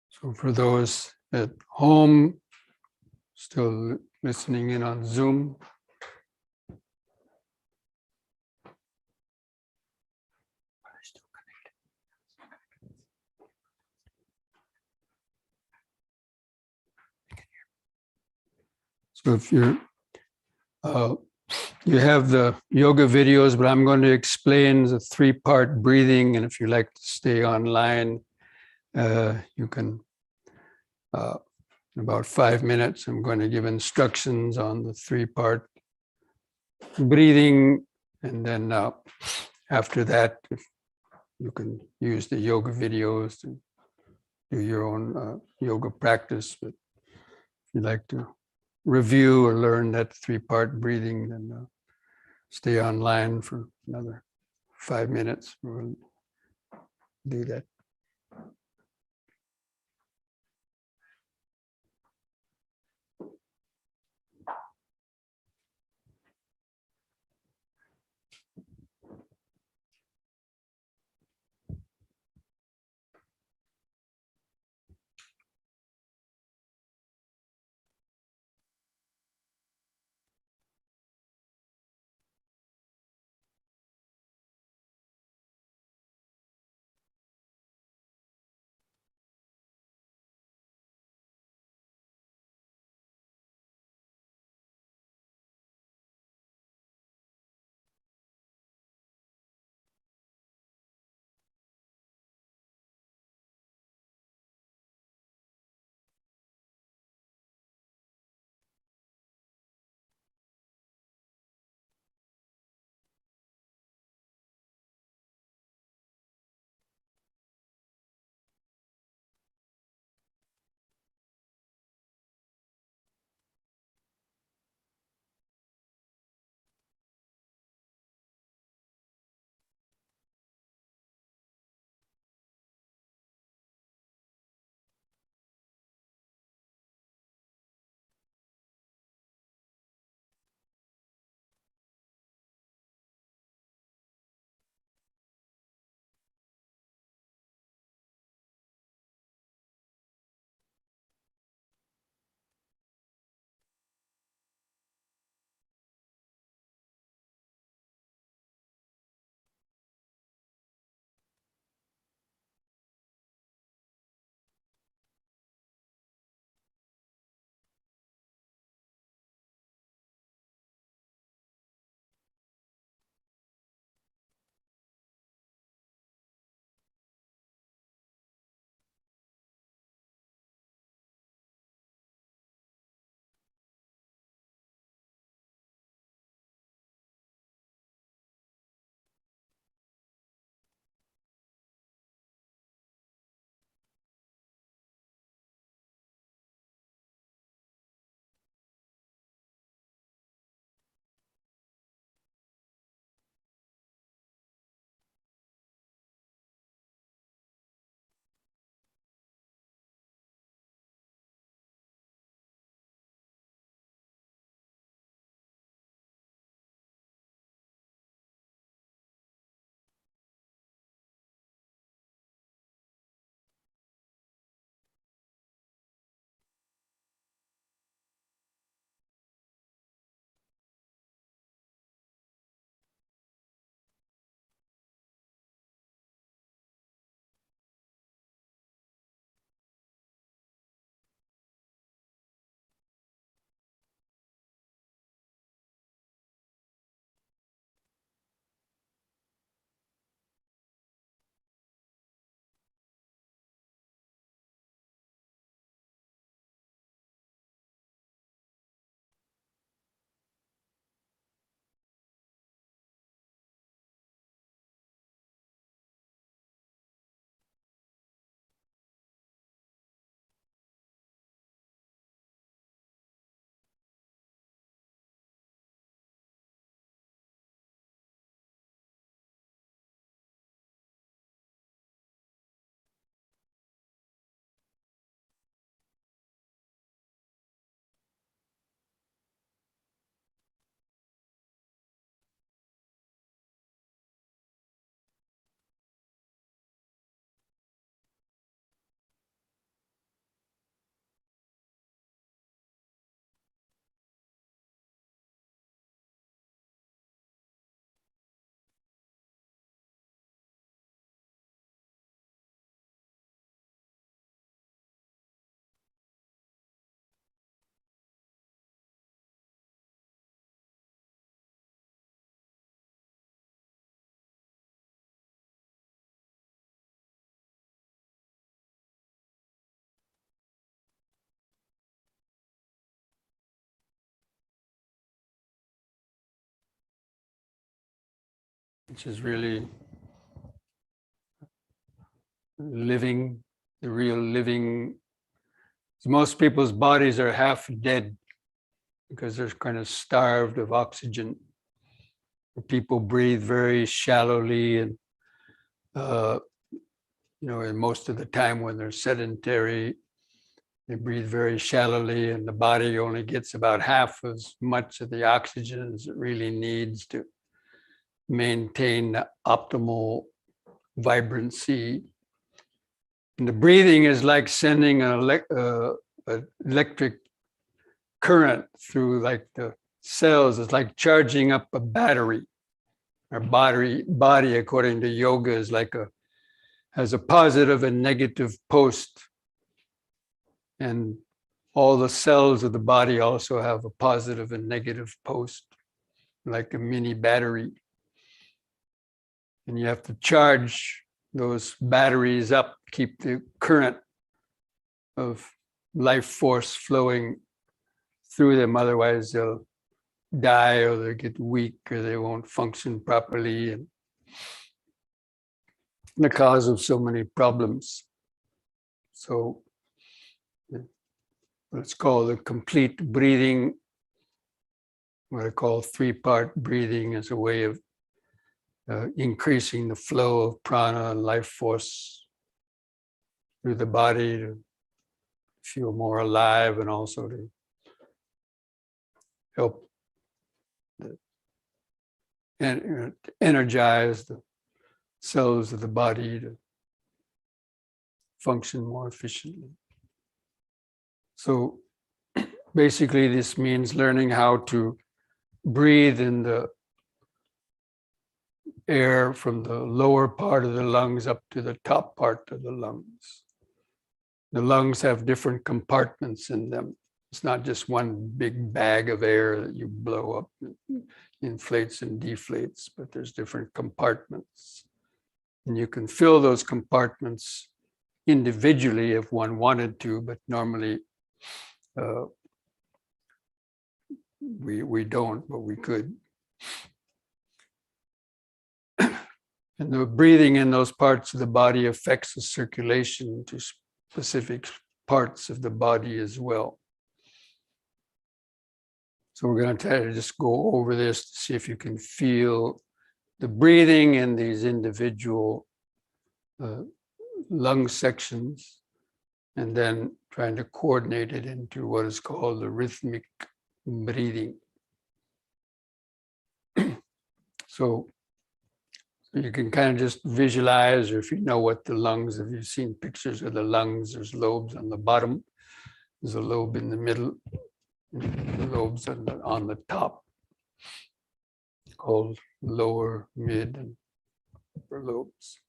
So for those at home, still listening in on Zoom, so if you're, you have the yoga videos, but I'm going to explain the 3-part breathing, and if you like to stay online, you can, in about 5 minutes, I'm going to give instructions on the 3-part breathing, and then after that, you can use the yoga videos to do your own yoga practice. But if you'd like to review or learn that 3-part breathing, then stay online for another 5 minutes. We'll do that. which is really living, the real living. Most people's bodies are half dead because they're kind of starved of oxygen. People breathe very shallowly, and and most of the time when they're sedentary, they breathe very shallowly, and the body only gets about half as much of the oxygen as it really needs to maintain the optimal vibrancy. And the breathing is like sending an electric current through like the cells. It's like charging up a battery. Our body, according to yoga, is like has a positive and negative post. And all the cells of the body also have a positive and negative post, like a mini battery. And you have to charge those batteries up, keep the current of life force flowing through them. Otherwise, they'll die, or they'll get weak, or they won't function properly. And the cause of so many problems. So it's called the complete breathing, what I call three-part breathing, as a way of increasing the flow of prana and life force through the body to feel more alive, and also to help energize the cells of the body to function more efficiently. So basically this means learning how to breathe in the air from the lower part of the lungs up to the top part of the lungs. The lungs have different compartments in them. It's not just one big bag of air that you blow up, inflates and deflates, but there's different compartments. And you can fill those compartments individually if one wanted to, but normally we don't, but we could. And the breathing in those parts of the body affects the circulation to specific parts of the body as well. So we're going to try to just go over this to see if you can feel the breathing in these individual lung sections, and then trying to coordinate it into what is called the rhythmic breathing. So you can kind of just visualize, or if you know what the lungs, if you've seen pictures of the lungs, there's lobes on the bottom, there's a lobe in the middle, and the lobes on the top, called lower, mid, and upper lobes.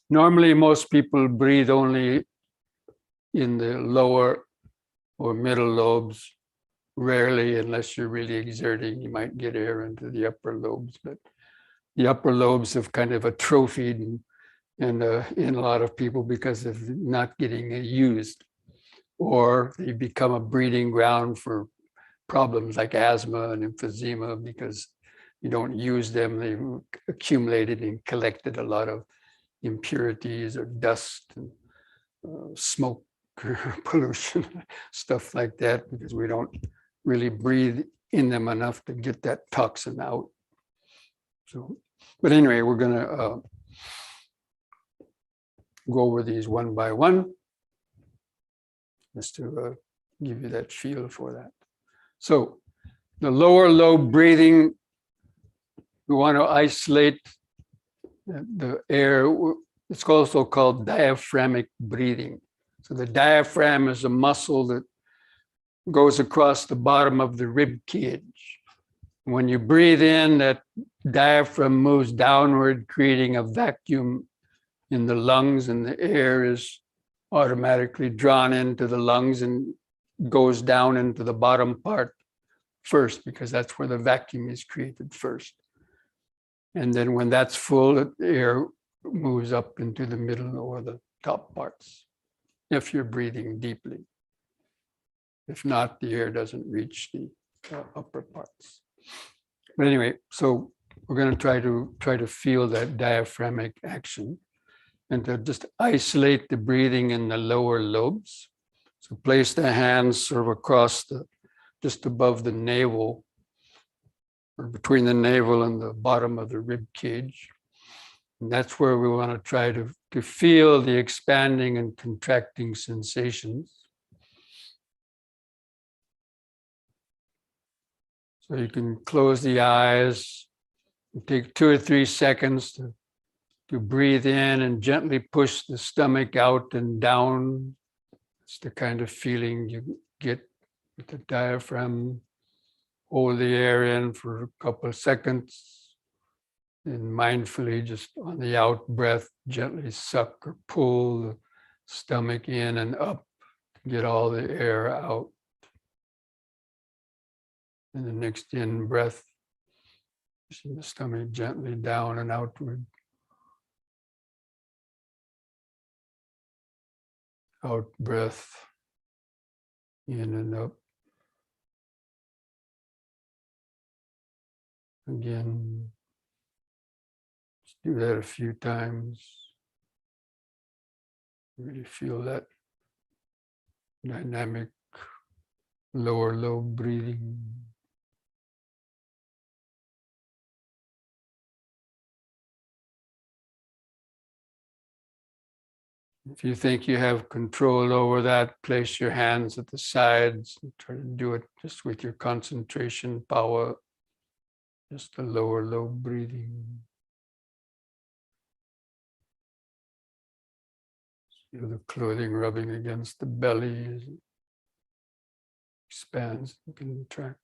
Normally, most people breathe only in the lower or middle lobes. Rarely, unless you're really exerting, you might get air into the upper lobes, but the upper lobes have kind of atrophied in a lot of people because of not getting used, or they become a breeding ground for problems like asthma and emphysema because you don't use them. They've accumulated and collected a lot of impurities or dust and smoke pollution, stuff like that, because we don't really breathe in them enough to get that toxin out. So, but anyway, we're going to go over these one by one, just to give you that feel for that. So the lower lobe breathing, we want to isolate the air. It's also called diaphragmatic breathing. So the diaphragm is a muscle that goes across the bottom of the rib cage. When you breathe in, that diaphragm moves downward, creating a vacuum in the lungs, and the air is automatically drawn into the lungs and goes down into the bottom part first, because that's where the vacuum is created first. And then when that's full, the air moves up into the middle or the top parts, if you're breathing deeply. If not, the air doesn't reach the upper parts. But anyway, so we're going to try to feel that diaphragmatic action and to just isolate the breathing in the lower lobes. So place the hands sort of across just above the navel, or between the navel and the bottom of the rib cage. And that's where we want to try to feel the expanding and contracting sensations. So you can close the eyes and take 2 or 3 seconds to breathe in and gently push the stomach out and down. It's the kind of feeling you get with the diaphragm. Hold the air in for a couple of seconds, and mindfully, just on the out breath, gently suck or pull the stomach in and up to get all the air out. And the next in breath, pushing the stomach gently down and outward. Out breath, in and up. Again, just do that a few times. Really feel that dynamic lower lobe breathing. If you think you have control over that, place your hands at the sides and try to do it just with your concentration power, just the lower lobe breathing. Feel the clothing rubbing against the belly as it expands and contracts.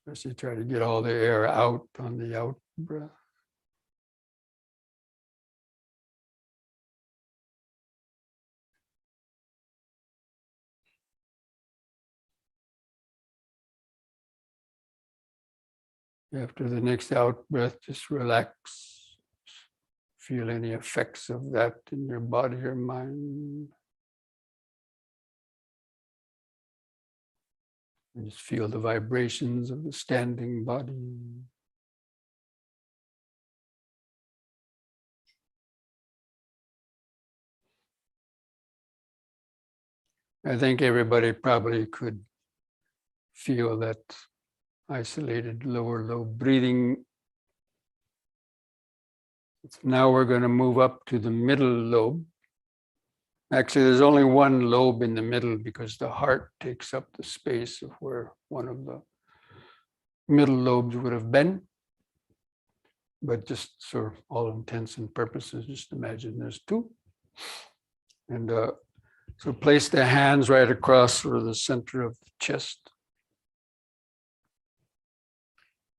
Especially try to get all the air out on the out breath. After the next out breath, just relax. Feel any effects of that in your body or mind. And just feel the vibrations of the standing body. I think everybody probably could feel that isolated lower lobe breathing. Now we're going to move up to the middle lobe. Actually, there's only one lobe in the middle because the heart takes up the space of where one of the middle lobes would have been. But just for all intents and purposes, just imagine there's 2. And so place the hands right across sort of the center of the chest.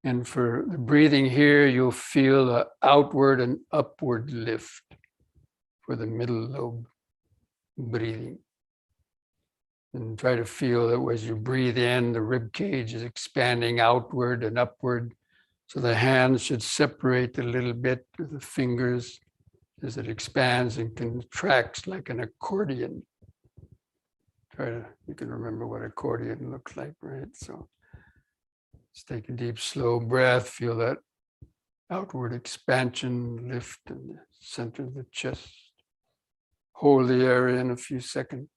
And for the breathing here, you'll feel an outward and upward lift for the middle lobe breathing. And try to feel that as you breathe in, the rib cage is expanding outward and upward. So the hands should separate a little bit with the fingers as it expands and contracts like an accordion. You can remember what accordion looks like, right? So just take a deep, slow breath. Feel that outward expansion, lift in the center of the chest. Hold the air in a few seconds.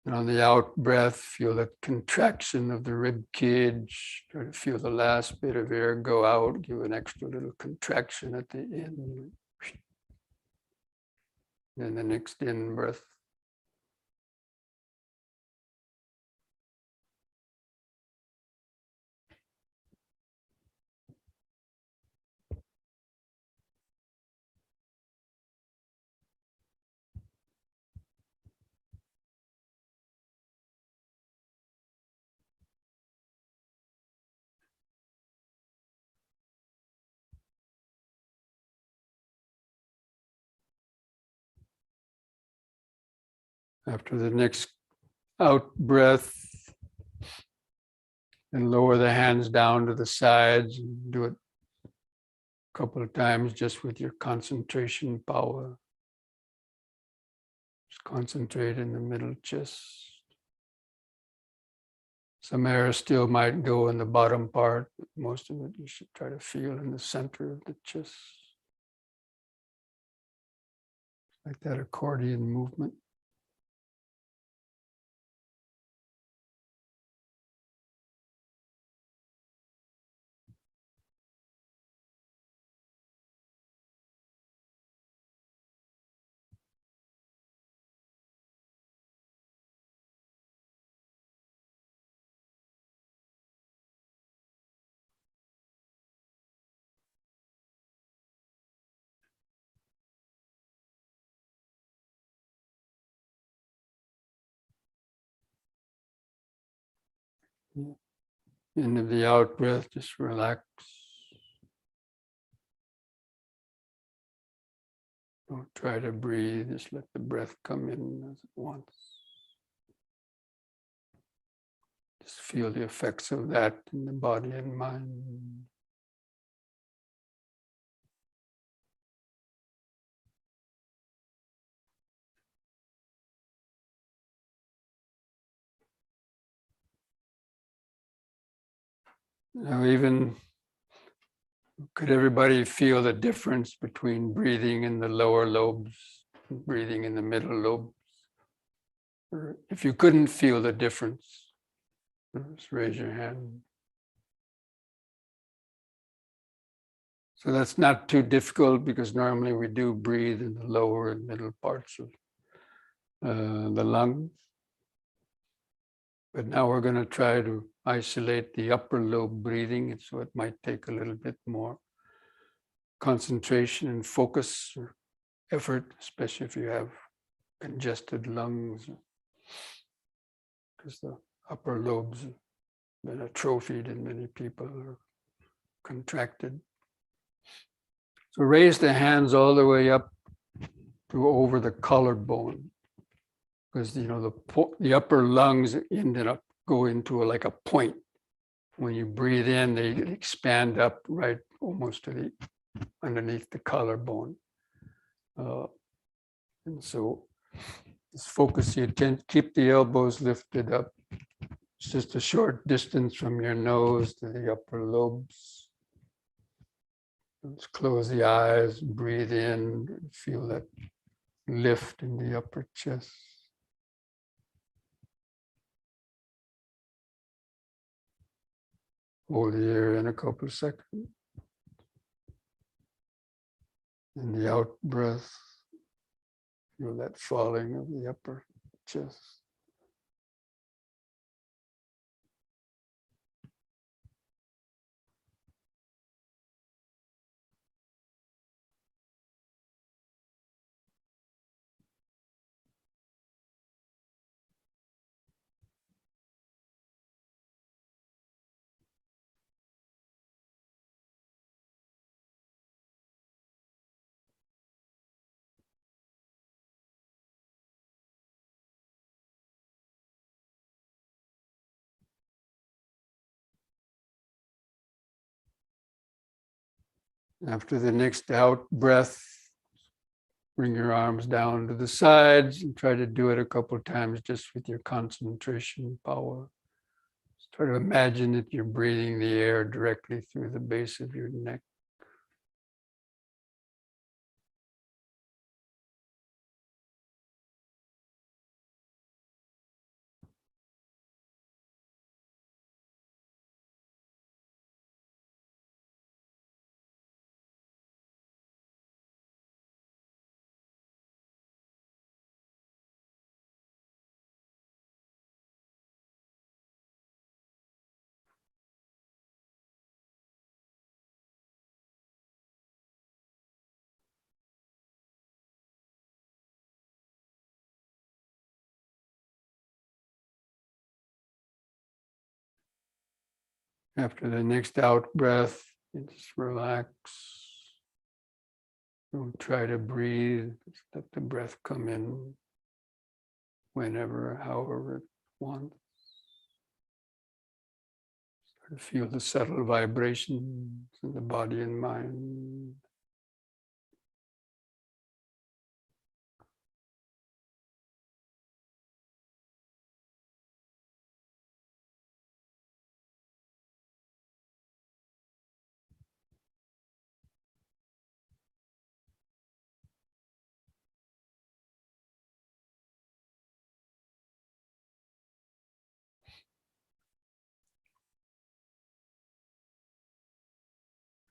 And on the out breath, feel that contraction of the rib cage. Try to feel the last bit of air go out. Give an extra little contraction at the end. And the next in breath. After the next out breath, and lower the hands down to the sides and do it a couple of times just with your concentration power. concentrate in the middle chest. Some air still might go in the bottom part, but most of it you should try to feel in the center of the chest. Like that accordion movement. Into the out breath, just relax. Don't try to breathe, just let the breath come in as it wants. Just feel the effects of that in the body and mind. Now, even could everybody feel the difference between breathing in the lower lobes and breathing in the middle lobes? Or if you couldn't feel the difference, just raise your hand. So that's not too difficult because normally we do breathe in the lower and middle parts of the lungs. But now we're going to try to isolate the upper lobe breathing, and so it might take a little bit more concentration and focus or effort, especially if you have congested lungs, because the upper lobes have been atrophied in many people or contracted. So raise the hands all the way up to over the collarbone, because the upper lungs ended up go into like a point. When you breathe in, they expand up right almost to the underneath the collarbone. And so just focus the attention, keep the elbows lifted up. It's just a short distance from your nose to the upper lobes. Just close the eyes, breathe in, feel that lift in the upper chest. Hold the air in a couple of seconds. And the out breath, feel that falling of the upper chest. After the next out breath, bring your arms down to the sides and try to do it a couple of times just with your concentration power. Just try to imagine that you're breathing the air directly through the base of your neck. After the next out breath, you just relax. Don't try to breathe. Just let the breath come in whenever, however it wants. Start to feel the subtle vibrations in the body and mind.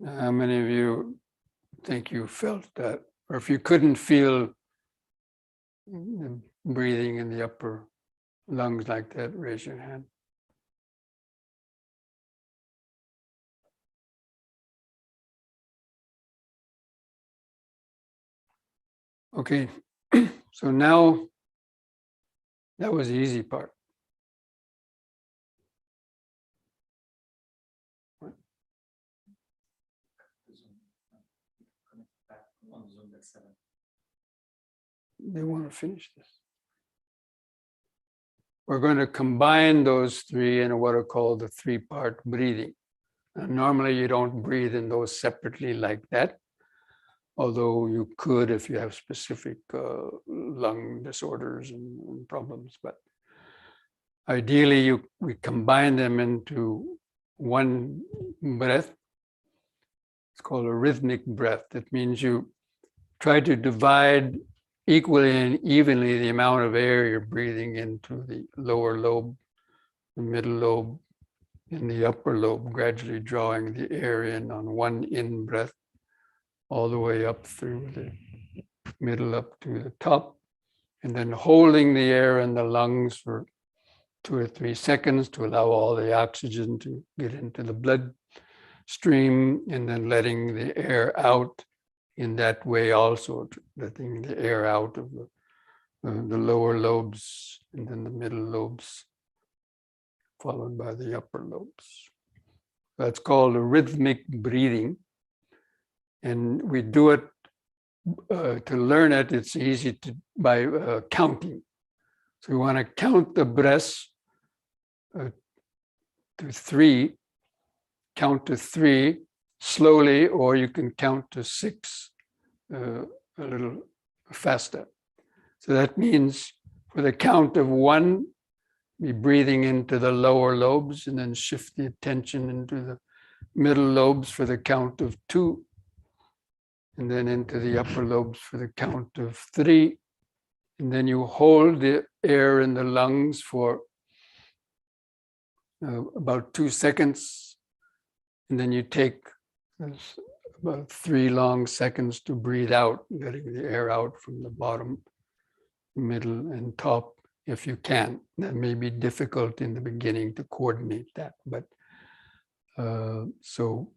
How many of you think you felt that? Or if you couldn't feel the breathing in the upper lungs like that, raise your hand. Okay, so now that was the easy part. They want to finish this. We're going to combine those three in what are called the three-part breathing. And normally you don't breathe in those separately like that, although you could if you have specific lung disorders and problems. But ideally, we combine them into one breath. It's called a rhythmic breath. That means you try to divide equally and evenly the amount of air you're breathing into the lower lobe, the middle lobe, and the upper lobe, gradually drawing the air in on one in breath, all the way up through the middle up to the top, and then holding the air in the lungs for 2 or 3 seconds to allow all the oxygen to get into the blood stream, and then letting the air out in that way also, letting the air out of the lower lobes and then the middle lobes, followed by the upper lobes. That's called a rhythmic breathing. And we do it, to learn it, it's easy by counting. So we want to count the breaths to 3, count to 3 slowly, or you can count to 6 a little faster. So that means for the count of 1, be breathing into the lower lobes and then shift the attention into the middle lobes for the count of 2, and then into the upper lobes for the count of 3. And then you hold the air in the lungs for about 2 seconds. And then you take about 3 long seconds to breathe out, letting the air out from the bottom, middle, and top, if you can. That may be difficult in the beginning to coordinate that, but so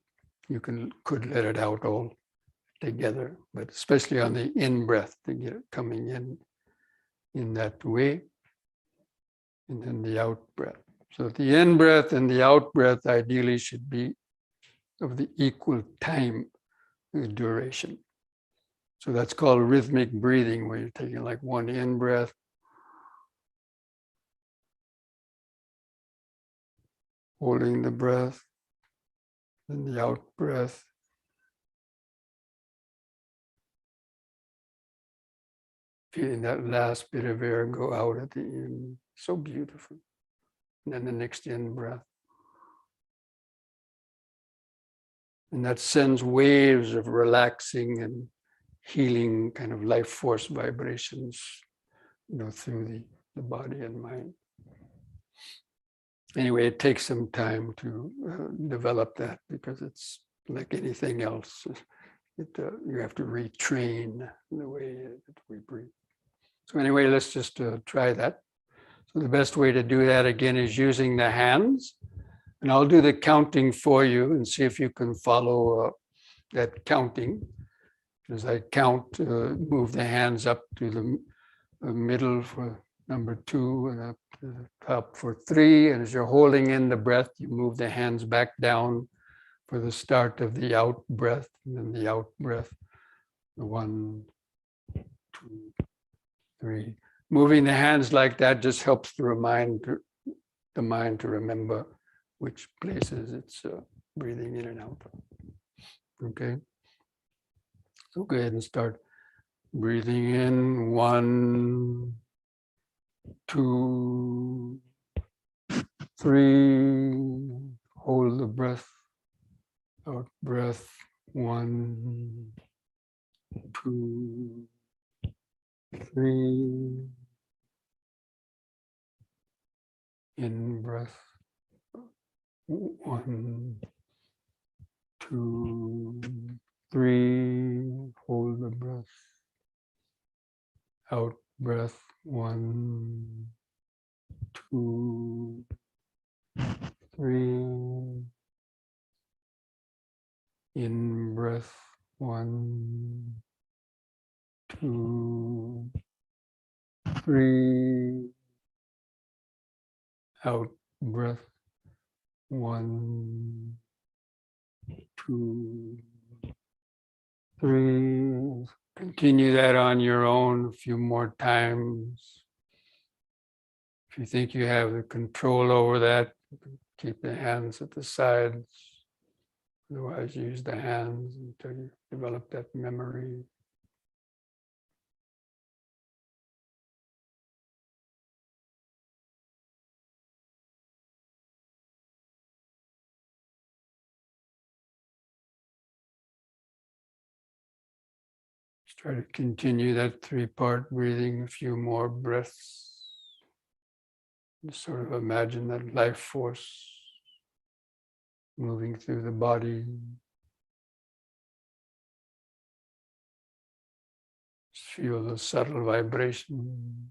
you could let it out all together, but especially on the in-breath to get it coming in that way, and then the out-breath. So the in-breath and the out-breath ideally should be of the equal time duration. So that's called rhythmic breathing, where you're taking like one in-breath, holding the breath, then the out-breath, feeling that last bit of air go out at the end. So beautiful. And then the next in-breath. And that sends waves of relaxing and healing kind of life force vibrations, through the body and mind. Anyway, it takes some time to develop that, because it's like anything else. You have to retrain the way that we breathe. So anyway, let's just try that. So the best way to do that again is using the hands. And I'll do the counting for you and see if you can follow that counting. As I count, move the hands up to the middle for number 2 and up to the top for 3. And as you're holding in the breath, you move the hands back down for the start of the out breath, and then the out breath. 1, 2, 3. Moving the hands like that just helps the mind to remember which places it's breathing in and out. Okay. So go ahead and start breathing in. 1, 2, 3. Hold the breath. Out breath. 1, 2, 3. In breath. 1, 2, 3. Hold the breath. Out breath. 1, 2, 3. In breath. 1, 2, 3. Out breath. 1, 2, 3. Continue that on your own a few more times. If you think you have the control over that, keep the hands at the sides. Otherwise, use the hands until you develop that memory. Just try to continue that 3-part breathing, a few more breaths. Just sort of imagine that life force moving through the body. Just feel the subtle vibration.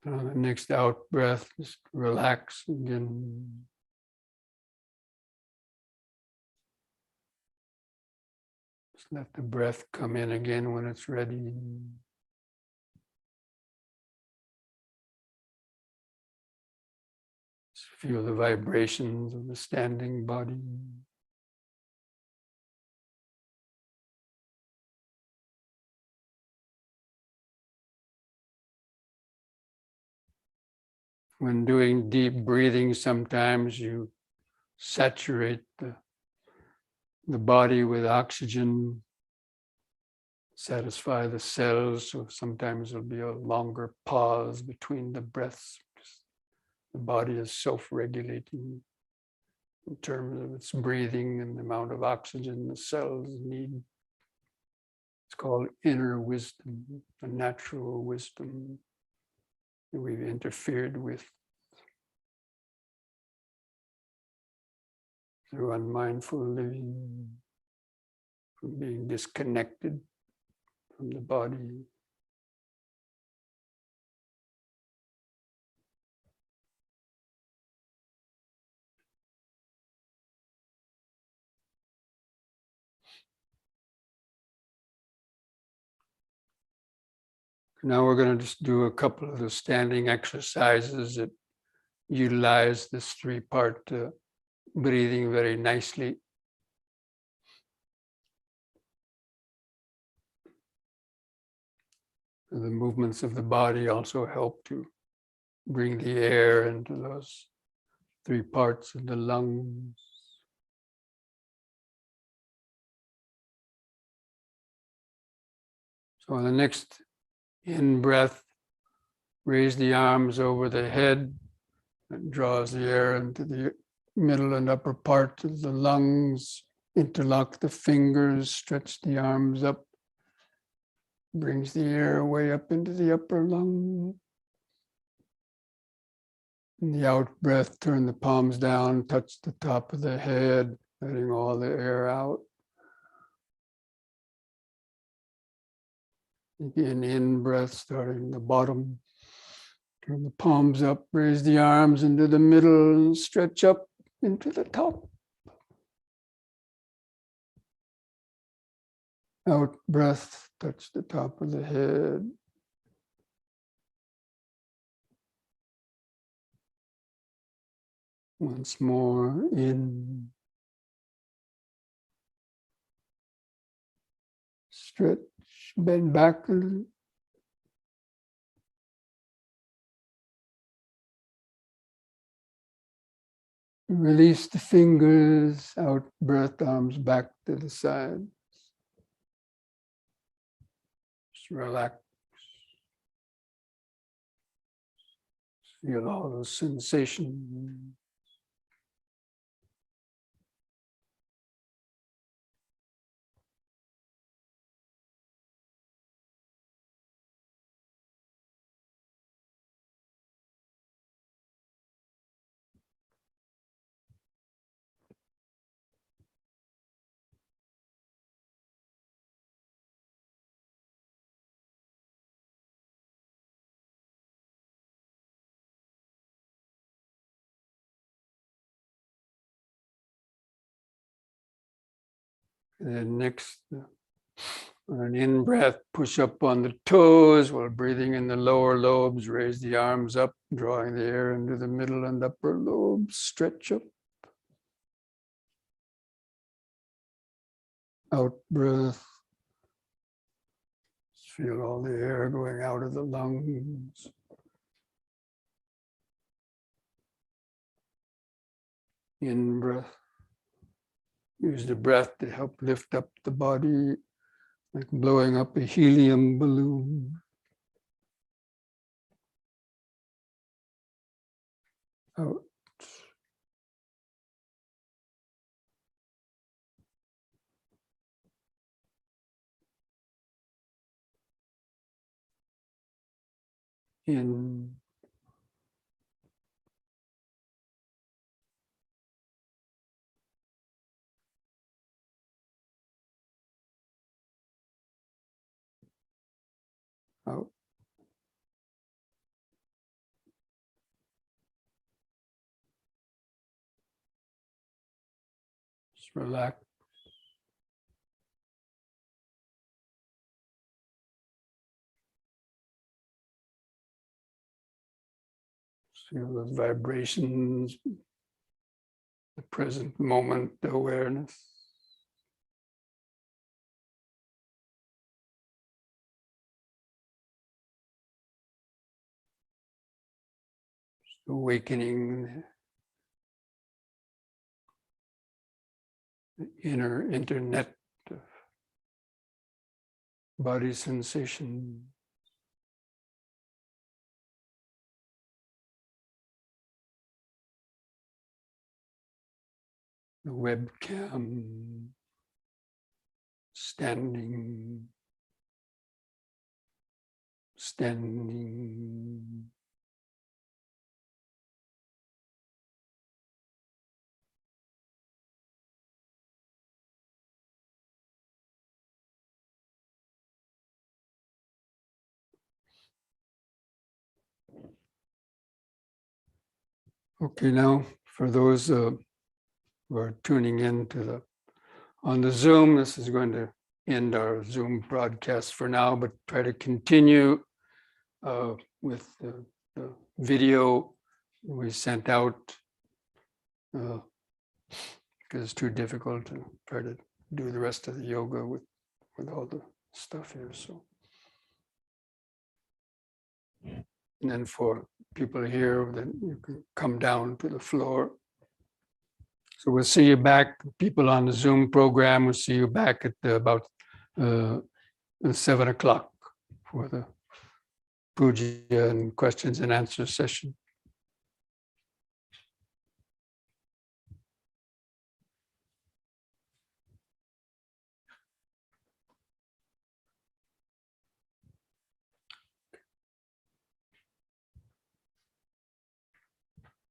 And on the next out breath, just relax again. Just let the breath come in again when it's ready. Just feel the vibrations of the standing body. When doing deep breathing, sometimes you saturate the body with oxygen, satisfy the cells, so sometimes there'll be a longer pause between the breaths. The body is self-regulating in terms of its breathing and the amount of oxygen the cells need. It's called inner wisdom, a natural wisdom that we've interfered with through unmindful living, from being disconnected from the body. Now we're going to just do a couple of the standing exercises that utilize this 3-part breathing very nicely. The movements of the body also help to bring the air into those 3 parts of the lungs. So on the next in-breath, raise the arms over the head. That draws the air into the middle and upper part of the lungs. Interlock the fingers, stretch the arms up. Brings the air way up into the upper lung. In the out breath, turn the palms down, touch the top of the head, letting all the air out. Again, in breath, starting in the bottom. Turn the palms up, raise the arms into the middle, and stretch up into the top. Out breath, touch the top of the head. Once more, in. Stretch, bend back a little. Release the fingers, out breath, arms back to the side. Just relax. Feel all those sensations. And then next, on an in-breath, push up on the toes while breathing in the lower lobes. Raise the arms up, drawing the air into the middle and upper lobes. Stretch up. Out breath. Feel all the air going out of the lungs. In breath. Use the breath to help lift up the body, like blowing up a helium balloon. Out. In. Out. Just relax. Feel those vibrations, the present moment awareness. Just awakening the inner internet of body sensation. The webcam, standing. Okay, now for those who are tuning in to on the Zoom, this is going to end our Zoom broadcast for now, but try to continue with the video we sent out because it's too difficult to try to do the rest of the yoga with all the stuff here. So, and then for people here, then you can come down to the floor. So we'll see you back, people on the Zoom program. We'll see you back at about 7 o'clock for the puja and questions and answers session.